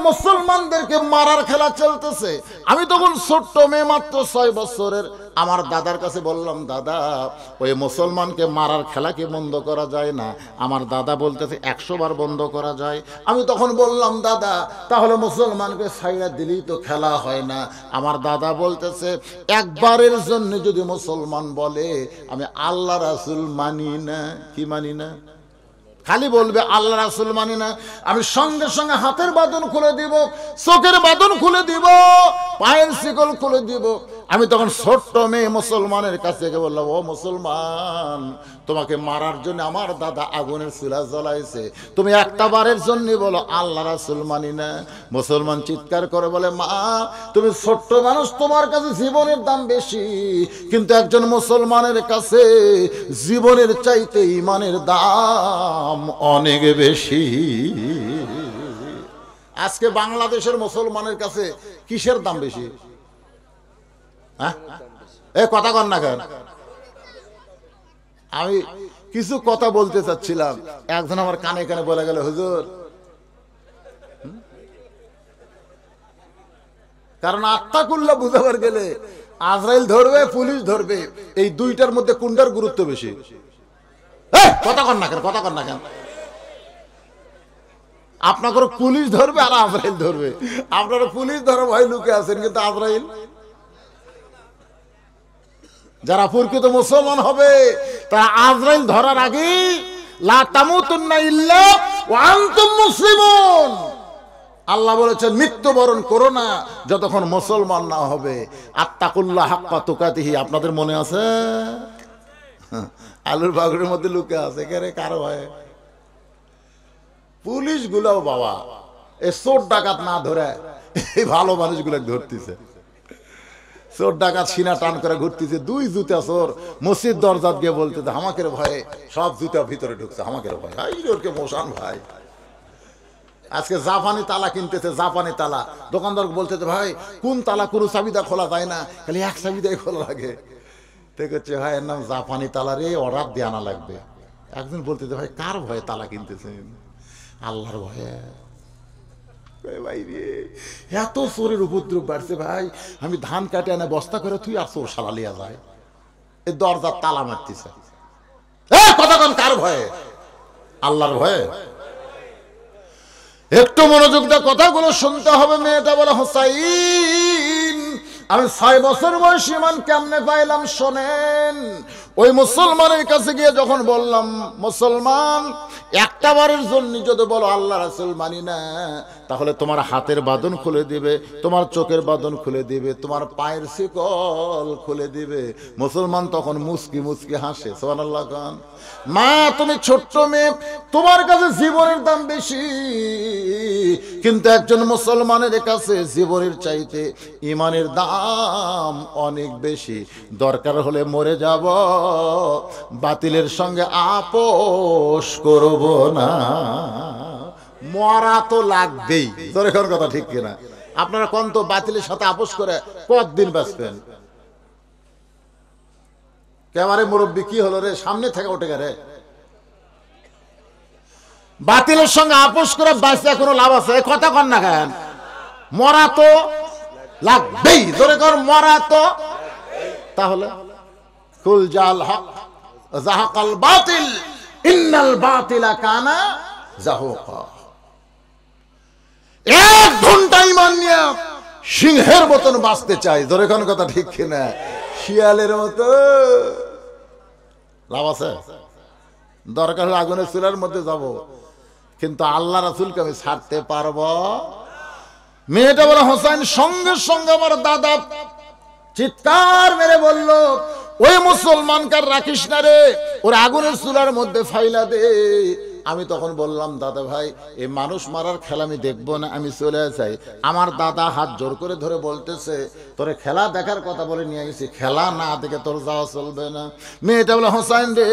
মুসলমানদেরকে মারার খেলা চলতেছে। আমি তখন ছোট্ট মেয়ে, মাত্র 6 বছরের। আমার দাদার কাছে বললাম, দাদা ওই মুসলমানকে মারার খেলা কি বন্ধ করা যায় না? আমার দাদা বলতেছে 100 বার বন্ধ করা যায়। আমি তখন বললাম, দাদা তাহলে মুসলমানকে ছাইড়া দিলেই তো খেলা হয় না। আমার দাদা বলতেছে, একবারের জন্য যদি মুসলমান বলে আমি আল্লাহ রাসূল মানি না। কি মানি না? খালি বলবে আল্লাহ রাসূল মানি না, আমি সঙ্গে সঙ্গে হাতের বাঁধন খুলে দিব, চোখের বাঁধন খুলে দিব, পায়ের শিকল খুলে দিব। আমি তখন ছোট্ট মেয়ে মুসলমানের কাছে গিয়ে বললাম, ও মুসলমান, তোমাকে মারার জন্য আমার দাদা আগুনের চুলা জ্বলাইছে, তুমি একটা বারের জন্য বলো আল্লাহ রাসূল মানি না। মুসলমান চিৎকার করে বলে, মা তুমি ছোট্ট মানুষ, তোমার কাছে জীবনের দাম বেশি, কিন্তু একজন মুসলমানের কাছে জীবনের চাইতে ঈমানের দাম অনেক বেশি। আজকে বাংলাদেশের মুসলমানের কাছে কিসের দাম বেশি? হ্যাঁ, এ কথা কন না কেন? আমি কিছু কথা বলতে চাচ্ছিলাম, একজন আমার কানে কানে বলে গেল, হুজুর, কারণ আত্মাকুল্লাহ বুঝাবার গেলে আজরাইল ধরবে, পুলিশ ধরবে, এই দুইটার মধ্যে কোনটার গুরুত্ব বেশি? কথা কন না কেন, কথা কন না কেন? আপনাকে পুলিশ ধরবে আর আজরাইল ধরবে। আপনারা পুলিশ ধরা ভয় লুকে আছেন, কিন্তু আজরাইল, যারা প্রকৃত মুসলমান হবে তারা আজরাইল ধরার আগে লা তামুতুন্না ইল্লা ওয়া আনতুম মুসলিমুন, আল্লাহ বলেছেন মৃত্যুবরণ করো না যতক্ষণ মুসলমান না হবে। আত্তাকুল্লাহ হাক্কা তুকাতিহি, আপনাদের মনে আছে? আলুর বাগড়ের মধ্যে লুকে আছে, কেরে কারো হয়? পুলিশ গুলাও বাবা এ চোর ডাকাত না ধরে এই ভালো মানুষগুলো ধরতেছে। চোর ডাকাত সিনা টান করে ঘুরতেছে, দুই জুতা চোর মসজিদ দরজাত গিয়ে বলতেছে, আমাকে ভয়ে সব জুতা ভিতরে ঢুকছে, আমাকে ভয়। ওরকে মোশান ভাই আজকে জাপানি তালা কিনতেছে, জাপানি তালা। দোকানদার বলতেছে, ভাই কোন তালা কোনো চাবিদা খোলা যায় না, খালি এক চাবিদাই খোলা লাগে। দেখছে ভাই এর নাম জাপানি তালা রে, অর্ডার দিয়ে আনা লাগবে। একজন বলতেছে, ভাই কার ভয়ে তালা কিনতেছেন? আল্লাহর ভয়ে। ভাই রে, এত চোরের উপদ্রব বাড়ছে ভাই, আমি ধান কাটে আনে বস্তা করে তুই আর চোর সালা লিয়া যায়, এই দরজার তালা মারতেছে। কথা কন, কার ভয়ে? আল্লাহর ভয়ে। একটু মনোযোগ দিয়ে কথাগুলো শুনতে হবে। মেয়েটা বলে, হোসাইন আমি 6 বছর বয়সী ঈমান কেমনে পাইলাম শোনেন। ওই মুসলমানের কাছে গিয়ে যখন বললাম, মুসলমান একটা বারের জন্য যদি বলো আল্লাহ রাসূল মানি না, তাহলে তোমার হাতের বাঁধন খুলে দিবে, তোমার চোখের বাঁধন খুলে দিবে, তোমার পায়ের শিকল খুলে দিবে। মুসলমান তখন মুচকি মুচকি হাসে। সুবহানাল্লাহ খান। মা তুমি ছোট্ট মেয়ে, তোমার কাছে জীবনের দাম বেশি, কিন্তু একজন মুসলমানের কাছে জীবনের চাইতে ঈমানের দাম অনেক বেশি। দরকার হলে মরে যাব, বাতিলের সঙ্গে আপোষ করব না। মরা তো লাগবেই, তোর এখন কথা ঠিক কিনা? আপনারা কোন তো বাতিলের সাথে আপোষ করে কতদিন বাঁচবেন? কেবারে মুরব্বী কি হলো রে, সামনে থেকে ওঠে রে। বাতিলের সঙ্গে আপোষ করে বাঁচতে কোনো লাভ আছে? কথা কন না কেন? মরা তো লাগবেই, ধরে কর মরা তো। তাহলে কুল জাল হক যাহাকাল বাতিল ইন্নাল বাতিলা কানা যাহুকা। 1 ঘন্টা ঈমান নিয়ে সিংহের মতন বাঁচতে চাই, ধরে কোন কথা ঠিক কিনা? শিয়ালের মতো লাভ আছে? দরকার হলে আগুনের চুলার মধ্যে যাব, কিন্তু আল্লাহ রাসূলকে আমি ছাড়তে পারবো? মেয়েটা বলে, হোসেন সঙ্গে সঙ্গে আমার দাদা চিৎকার মেরে বলল, ওই মুসলমানকার রাখিস না রে, ওর আগুনের চুলার মধ্যে ফাইলা দে। আমি তখন বললাম, দাদা ভাই এই মানুষ মারার খেলা আমি দেখবো না, আমি চলে যাই। আমার দাদা হাত জোর করে ধরে বলতেছে, তোরে খেলা দেখার কথা বলে নিয়ে গেছি, খেলা না দেখে তোর যাওয়া চলবে না। মেয়েটা বলে, হোসাইন রে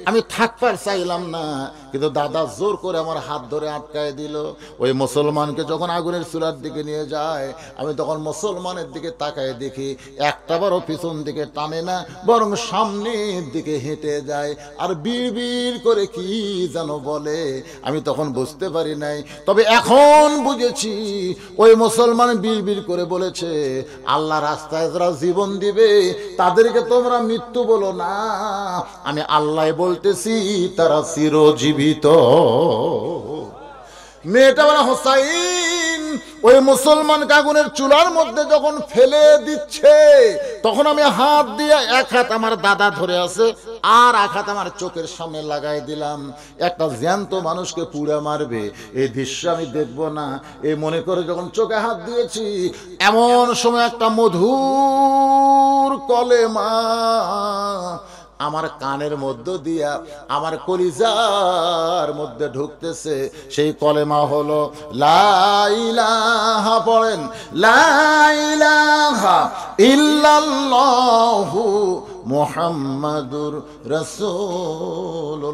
আমি থাকবার চাইলাম না, কিন্তু দাদা জোর করে আমার হাত ধরে আটকায় দিল। ওই মুসলমানকে যখন আগুনের চুলার দিকে নিয়ে যায়, আমি তখন মুসলমানের দিকে তাকায় দেখি একটাবারও পিছন দিকে টানে না, বরং সামনের দিকে হেঁটে যায় আর বিড় করে কি যেন বলে। আমি তখন বুঝতে পারি নাই, তবে এখন বুঝেছি ওই মুসলমান বিড় করে বলেছে, আল্লাহ রাস্তায় যারা জীবন দিবে তাদেরকে তোমরা মৃত্যু বলো না, আমি আল্লাহ বলতেছি তারা চিরজীবিত। মেয়েটা বলে, হোসাইন ওই মুসলমানকে আগুনের চুলার মধ্যে যখন ফেলে দিচ্ছে, তখন আমি হাত দিয়ে এক হাত আমার দাদা ধরে আছে, আর এক হাত আমার চোখের সামনে লাগাই দিলাম। একটা জ্যান্ত মানুষকে পুড়ে মারবে, এই দৃশ্য আমি দেখবো না এই মনে করে যখন চোখে হাত দিয়েছি, এমন সময় একটা মধুর কলেমা আমার কানের মধ্য দিয়া আমার কলিজার মধ্যে ঢুকতেছে। সেই কলেমা হলো লা ইলাহা, পড়েন লা ইলাহা ইল্লাল্লাহু মুহাম্মাদুর রাসূলুল্লাহ।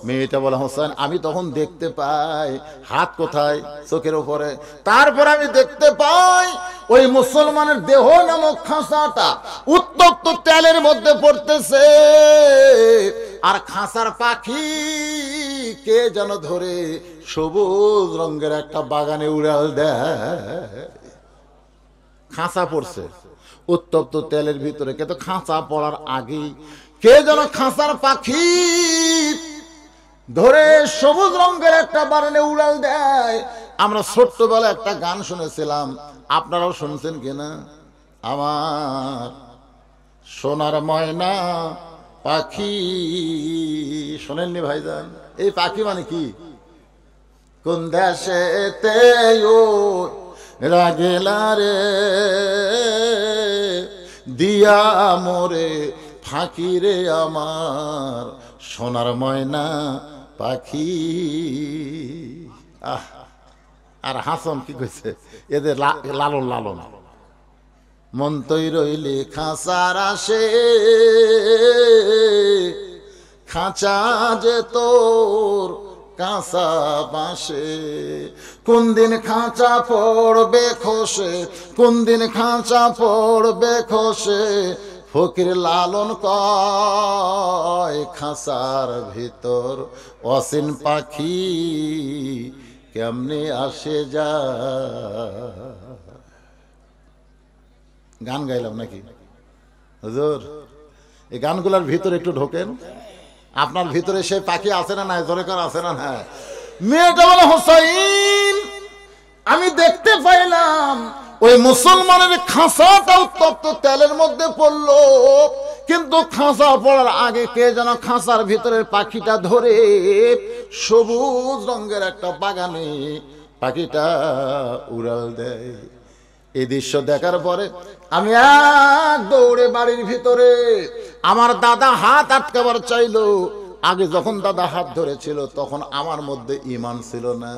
মেয়েটা বলে হোসেন, আমি তখন দেখতে পাই হাত কোথায়, চোখের উপরে। তারপর আমি দেখতে পাই ওই মুসলমানের দেহ নামক খাঁচাটা উত্তপ্ত তেলের মধ্যে পড়তেছে, আর খাঁচার পাখি কে যেন ধরে সবুজ রঙের একটা বাগানে উড়াল দেয়। খাঁচা পড়ছে উত্তপ্ত তেলের ভিতরে, কিন্তু খাঁচা পড়ার আগেই কে যেন খাঁচার পাখি ধরে সবুজ রঙের একটা বাগানে উড়াল দেয়। আমরা ছোট্টবেলা একটা গান শুনেছিলাম, আপনারাও শুনছেন কিনা? আমার সোনার ময়না পাখি, শোনেননি ভাইজান? এই পাখি মানে কি? কোন দেশেতে রাগেলা রে দিয়া মোরে ফাঁকি রে আমার সোনার ময়না পাখি। আহ, আর হাসন কি কইছে, এদের লালন লালন মন তৈ রইলে খাঁচার আসে, খাঁচা যে তোর কাঁচা বাঁশে, কোন দিন খাঁচা পড়বে খসে, কোন দিন খাঁচা পড়বে খসে, ফকির লালন কয় খাঁচার ভিতর অসীন পাখি কেমনে আসে যা। গান গাইলাম নাকি হুজুর? এই গানগুলোর ভিতরে একটু ঢোকেন, আপনার ভিতরে সে পাখি আছে না নাই? জোরে কর আছে না? হ্যাঁ। মেয়েটা বলে হোসাইন, আমি দেখতে পাইলাম ওই মুসলমানের খাঁচাটা উত্তপ্ত তেলের মধ্যে পড়লো, কিন্তু খাঁচা পড়ার আগে কে যেন খাঁচার ভিতরের পাখিটা ধরে সবুজ রঙের একটা বাগানে পাখিটা উড়াল দেয়। এই দৃশ্য দেখার পরে আমি এক দৌড়ে বাড়ির ভিতরে, আমার দাদা হাত আটকাবার চাইলো। আগে যখন দাদা হাত ধরেছিল তখন আমার মধ্যে ঈমান ছিল না,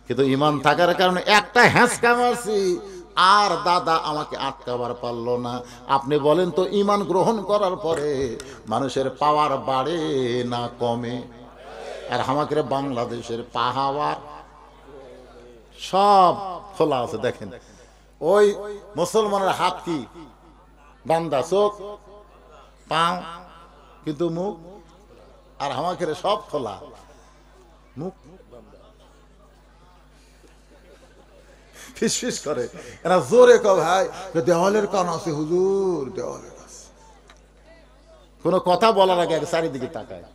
কিন্তু ঈমান থাকার কারণে একটা হ্যাঁচকা মারছি, আর দাদা আমাকে আটকাবার পারলো না। আপনি বলেন তো, ঈমান গ্রহণ করার পরে মানুষের পাওয়ার বাড়ে না কমে? আর আমাকে বাংলাদেশের পাহাড় সব খোলা আছে, দেখেন ওই মুসলমানের হাত কি বান্দা, চোখ পাও, কিন্তু মুখ আর আমাকে সব খোলা, মুখ ফিস ফিস করে। এরা জোরে কয় ভাই দেওয়ালের কান আছে হুজুর, দেওয়ালের কাছে। কোনো কথা বলার আগে চারিদিকে তাকায়।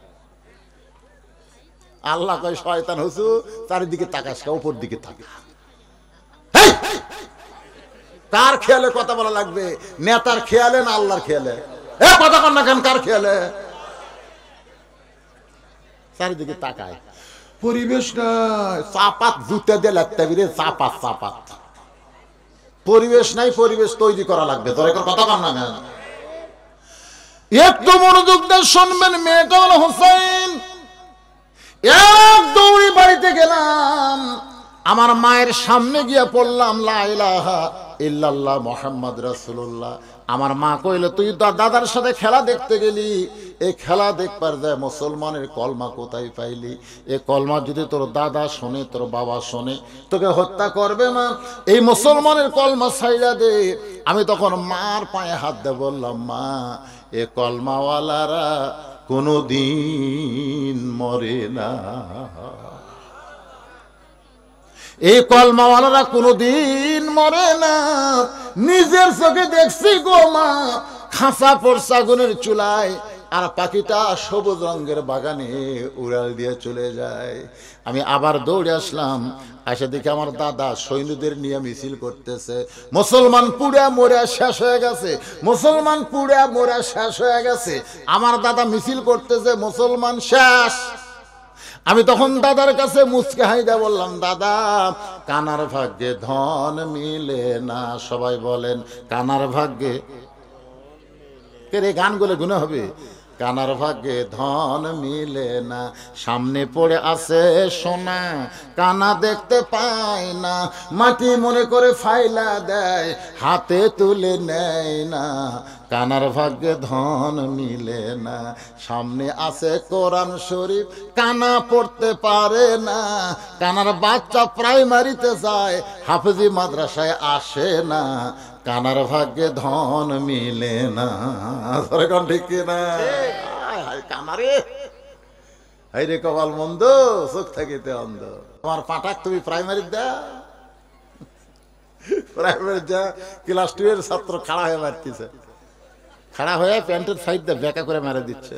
আল্লাহ কয় শয়তান হুজুর চারিদিকে তাকাস, উপর দিকে তাকা। কার খেয়ালে কথা বলা লাগবে? নেতার খেয়ালে না আল্লাহর খেয়ালে? কথা কর না কেন? কার খেয়ালে? চারিদিকে তাকায়, পরিবেশ নাই, চাপাত জুতে দিয়ে লাগতে হবে, চাপাত চাপাত। পরিবেশ নাই, পরিবেশ তৈরি করা লাগবে। তোর কথা কর না কেন? একটু মনোযোগ দিয়ে শুনবেন। মেয়েটা হলো হোসেন, এক দৌড়ি বাড়িতে গেলাম, আমার মায়ের সামনে গিয়া পড়লাম লা ইলাহা ইল্লাল্লাহ মুহাম্মদ রাসূলুল্লাহ। আমার মা কইল, তুই দাদার সাথে খেলা দেখতে গেলি, এই খেলা দেখবার যায় মুসলমানের কলমা কোথায় পাইলি? এই কলমা যদি তোর দাদা শোনে, তোর বাবা শোনে, তোকে হত্যা করবে না। এই মুসলমানের কলমা ছাইড়া দে। আমি তখন মার পায়ে হাত দিয়ে বললাম, মা এ কলমাওয়ালারা কোনোদিন মরে না, এই কলমাওয়ালারা কোনোদিন মরে না। নিজের চোখে দেখছি গো মা, খাঁচা পড়ছে আগুনের চুলায়, আর পাখিটা সবুজ রঙের বাগানে উড়াল দিয়ে চলে যায়। আমি আবার দৌড়ে আসলাম, এসে দেখি আমার দাদা সৈন্যদের নিয়ে মিছিল করতেছে। মুসলমান পুড়ে মরে শেষ হয়ে গেছে, মুসলমান পুড়ে মরে শেষ হয়ে গেছে। আমার দাদা মিছিল করতেছে, মুসলমান শেষ। আমি তখন দাদার কাছে মুচকে হাইদা বললাম, দাদা কানার ভাগ্যে ধন মিলে না। সবাই বলেন কানার ভাগ্যে, কে রে গানগুলো গুনে হবে? কানার ভাগ্যে ধন মিলে না, সামনে পড়ে আছে সোনা, কানা দেখতে পায় না, মাটি মনে করে ফাইলা দেয়, হাতে তুলে নেয় না। কানার ভাগ্যে ধন মিলে না, সামনে আছে কোরআন শরীফ, কানা পড়তে পারে না। কানার বাচ্চা প্রাইমারিতে যায়, হাফেজি মাদ্রাসায় আসে না। কানার ভাগ্যে ধন মিলে না। ঠিক কিনা? কানারে হাই রে কপাল মন্দ, চোখ থাকিতে অন্ধ। আমার পাঠাক তুমি প্রাইমারি দা, প্রাইমারি যা, ক্লাস 2 এর ছাত্র খাড়া হয়ে মারতেছে, খাড়া হয়ে প্যান্টের সাইড দিয়ে বেঁকা করে মেরে দিচ্ছে।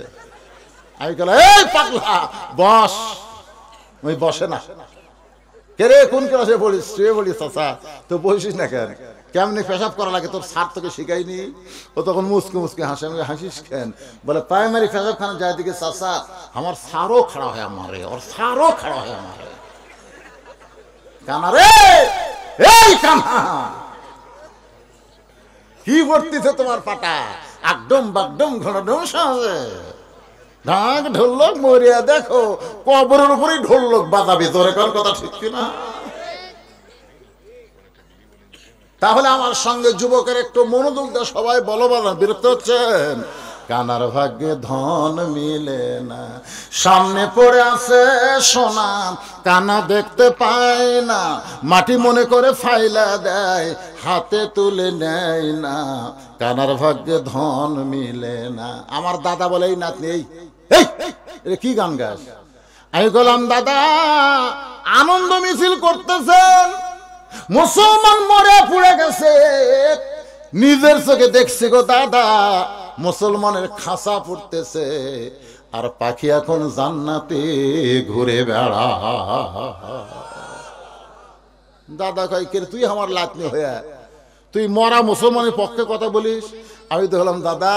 আমি বললাম, এই পাগলা বস। ওই বসে না। কে রে কোন ক্লাসে পড়িস? শুয়ে পড়িস। চাচা তো বসিস না কেন? কেমনি পেশাব করা লাগে তোর স্যার তোকে শিখাইনি? ও তখন মুসকে মুসকে হাসে। আমি হাসিস কেন? বলে প্রাইমারি পেশাব খানা যায় দিকে চাচা আমার স্যারও খাড়া হয় আমারে, ওর স্যারও খাড়া হয় আমারে। কানা রে, এই কানা কি করতেছে তোমার পাটা? একদম বাকডম ঘনডম সাজে ঢাক ঢোলক মরিয়া দেখো, কবরের উপরেই ঢোলক বাজাবে। তোরে কোন কথা ঠিক কিনা? তাহলে আমার সঙ্গে যুবকের একটু মনোযোগ দিয়ে সবাই বলো, বাবা বিরক্ত হচ্ছেন? কানার ভাগ্যে ধন মিলে না, সামনে পড়ে আছে সোনা, কানা দেখতে পায় না, মাটি মনে করে ফাইলা দেয়, হাতে তুলে নেয় না। কানার ভাগ্যে ধন মিলে না। আমার দাদা বলে, এই নাতনি এই কি গান গাছ? আমি বললাম, দাদা আনন্দ মিছিল করতেছেন, মুসলমান মরে পুড়ে গেছে, নিজের চোখে দেখছি গো দাদা। মুসলমানের খাসা পড়তেছে, আর পাখি এখন জান্নাতে ঘুরে বেড়া। দাদা কয়, কে তুই আমার লাতনি হয়ে তুই মরা মুসলমানের পক্ষে কথা বলিস? আমি তো বললাম, দাদা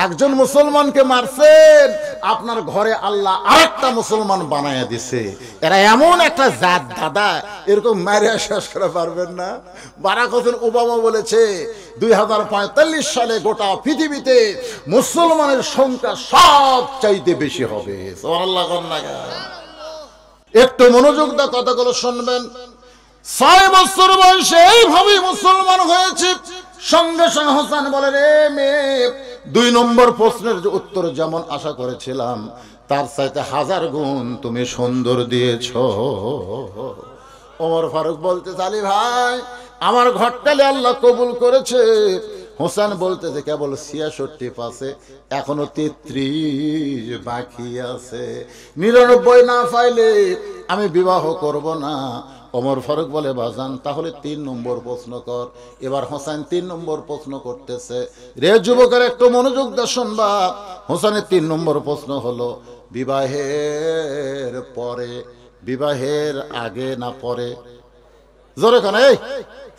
একজন মুসলমানকে মারছেন, আপনার ঘরে আল্লাহ আরেকটা মুসলমান বানায়া দিছে। এরা এমন একটা জাত দাদা, এরকম মারিয়া শেষ করে পারবেন না। বারাক হোসেন ওবামা বলেছে 2045 সালে গোটা পৃথিবীতে মুসলমানের সংখ্যা সব চাইতে বেশি হবে। সুবহানাল্লাহ। একটু মনোযোগ দিয়ে কথাগুলো শুনবেন। 6 বছর বয়সে এইভাবে মুসলমান হয়েছে। সঙ্গে সঙ্গে হোসেন বলে, রে মেয়ে, 2 নম্বর প্রশ্নের উত্তর যেমন আশা করেছিলাম তার চাইতে 1000 গুণ তুমি সুন্দর দিয়েছ। ওমর ফারুক বলতে, আলী ভাই আমার ঘরটালে আল্লাহ কবুল করেছে। হোসেন বলতেছে কেবল 66 পাশে, এখনো 33 বাকি আছে, 99 না পাইলে আমি বিবাহ করব না। ওমর ফারুক বলে, বাজান তাহলে 3 নম্বর প্রশ্ন কর। এবার হোসেন 3 নম্বর প্রশ্ন করতেছে। রে যুবকের একটু মনোযোগ দিয়ে শুনবা। হোসেনের 3 নম্বর প্রশ্ন হলো, বিবাহের পরে, বিবাহের আগে না পরে? জোরে কেন? এই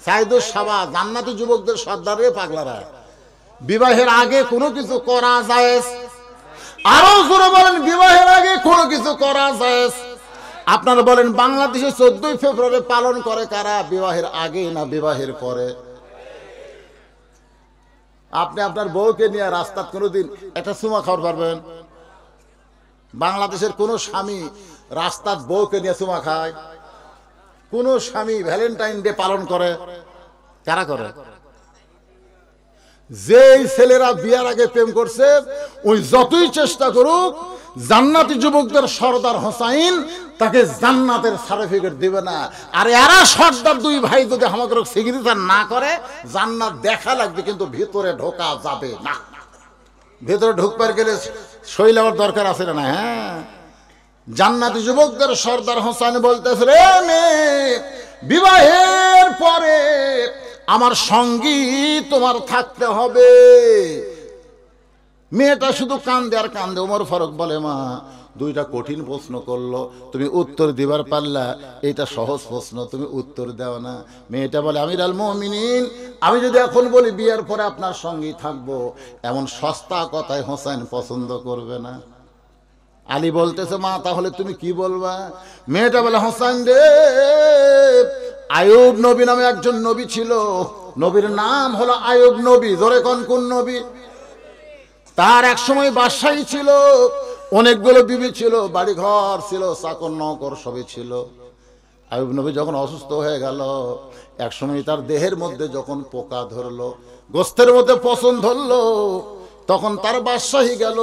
সাইদুস সাবা জান্নাতি যুবকদের সর্দার রে পাগলারা, বিবাহের আগে কোনো কিছু করা জায়েজ? আরো জোরে বলেন, বিবাহের আগে কোনো কিছু করা জায়েজ? আপনারা বলেন, বাংলাদেশে 14 ফেব্রুয়ারি পালন করে কারা? বিবাহের আগে না বিবাহের পরে? আপনি আপনার বউকে নিয়ে রাস্তায় কোনোদিন একটা চুমা খাওয়ার পারবেন? বাংলাদেশের কোন স্বামী রাস্তার বউকে নিয়ে চুমা খায়? কোন স্বামী ভ্যালেন্টাইন ডে পালন করে? কারা করে? যেই ছেলেরা বিয়ার আগে প্রেম করছে, ওই যতই চেষ্টা করুক জান্নাতি যুবকদের সর্দার হোসাইন তাকে জান্নাতের সার্টিফিকেট দিবে না। আর এরা সর্দার 2 ভাই যদি আমাকে সিগনেচার না করে, জান্নাত দেখা লাগবে কিন্তু ভিতরে ঢোকা যাবে না। ভিতরে ঢুকবার গেলে সই নেওয়ার দরকার আছে না? হ্যাঁ, জান্নাতি যুবকদের সর্দার হোসেন বলতেছে, রে মেয়ে, বিবাহের পরে আমার সঙ্গী তোমার থাকতে হবে। মেয়েটা শুধু কান্দে আর কান্দে। ওমর ফারুক বলে, মা দুইটা কঠিন প্রশ্ন করলো, তুমি উত্তর দিবার পারলা, এইটা সহজ প্রশ্ন তুমি উত্তর দাও না। মেয়েটা বলে, আমিরুল মুমিনিন, আমি যদি এখন বলি বিয়ের পরে আপনার সঙ্গেই থাকবো, এমন সস্তা কথায় হোসেন পছন্দ করবে না। আলী বলতেছে, মা তাহলে তুমি কি বলবা? মেয়েটা বলে, হোসেন রে, আয়ুব নবী নামে একজন নবী ছিল, নবীর নাম হলো আয়ুব নবী। ধরে কোন নবী? তার এক সময় বাদশাহী ছিল, অনেকগুলো বিবি ছিল, বাড়ি ঘর ছিল, চাকর নৌকর সবই ছিল। আয়ুব নবী যখন অসুস্থ হয়ে গেল, এক সময় তার দেহের মধ্যে যখন পোকা ধরলো, গোস্তের মধ্যে পচন ধরলো, তখন তার বাদশাহী গেল,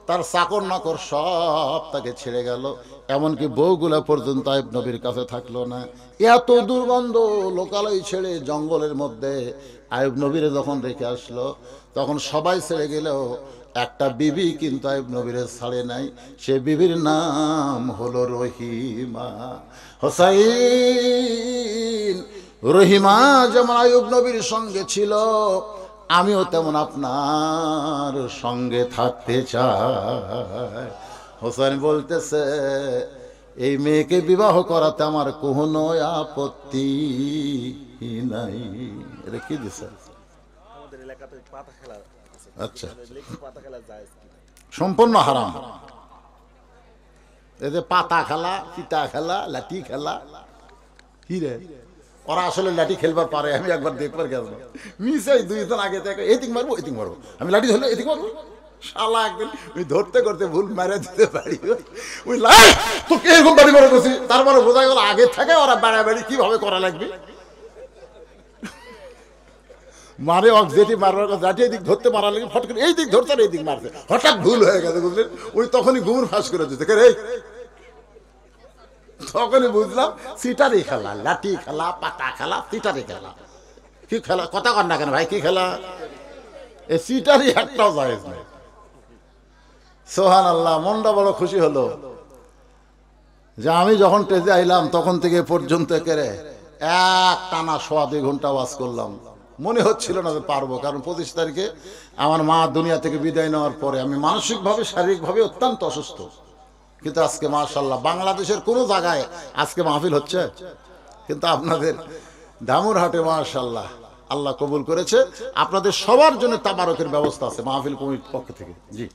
তার চাকর নকর সব তাকে ছেড়ে গেল, এমনকি বউগুলা পর্যন্ত আয়ুব নবীর কাছে থাকলো না। এত দুর্গন্ধ, লোকালয় ছেড়ে জঙ্গলের মধ্যে আয়ুব নবীরে যখন রেখে আসলো, তখন সবাই ছেড়ে গেলেও একটা বিবি কিন্তু আয়ুব নবীরে ছাড়ে নাই। সে বিবির নাম হলো রহিমা। হোসাইন, রহিমা যেমন আয়ুব নবীর সঙ্গে ছিল, আমিও তেমন আপনার সঙ্গে থাকতে চাই। হোসেন বলতেছে, এই মেয়েকে বিবাহ করাতে আমার কোনো আপত্তি নাই। এটা কি দিছে? আচ্ছা, সম্পূর্ণ হারাম। এই যে পাতা খেলা, চিতা খেলা, লাঠি খেলা, কি রে, ওরা আসলে লাঠি খেলবার পারে। আমি একবার দেখবার গেলাম, মিশাই দুইজন আগে থেকে এদিক মারবো এদিক মারবো, আমি লাঠি ধরলে এদিক মারবো, শালা একদিন ওই ধরতে করতে ভুল মারা দিতে পারি। ওই তোকে এরকম বাড়ি মারা করছি, তারপরে বোঝা গেল আগে থেকে ওরা বাড়াবাড়ি কিভাবে করা লাগবে। মানে যেটি মারবার কথা, লাঠি এদিক ধরতে মারা লাগে, ফট করে এই দিক ধরতে আর এই দিক মারছে, হঠাৎ ভুল হয়ে গেছে, বুঝলেন? ওই তখনই ঘুমুর ফাঁস করে দিতে, তখনই বুঝলাম সিটারি খেলা, লাঠি খেলা, পাতা খেলা, সিটারি খেলা। কি খেলা? কথা কর না কেন ভাই, কি খেলা? এই সিটারি একটাও জায়েজ নাই। সুবহানাল্লাহ, মনটা বড় খুশি হলো যে আমি যখন টেজে আইলাম তখন থেকে পর্যন্ত কেড়ে এক টানা 1.5 ঘন্টা ওয়াজ করলাম। মনে হচ্ছিল না যে পারবো, কারণ 25 তারিখে আমার মা দুনিয়া থেকে বিদায় নেওয়ার পরে আমি মানসিকভাবে শারীরিকভাবে অত্যন্ত অসুস্থ। কিন্তু আজকে মাশাআল্লাহ বাংলাদেশের কোনো জায়গায় আজকে মাহফিল হচ্ছে, কিন্তু আপনাদের ধামুরহাটে মাশাআল্লাহ আল্লাহ কবুল করেছে। আপনাদের সবার জন্য তাবারকের ব্যবস্থা আছে মাহফিল কমিটির পক্ষ থেকে। জি।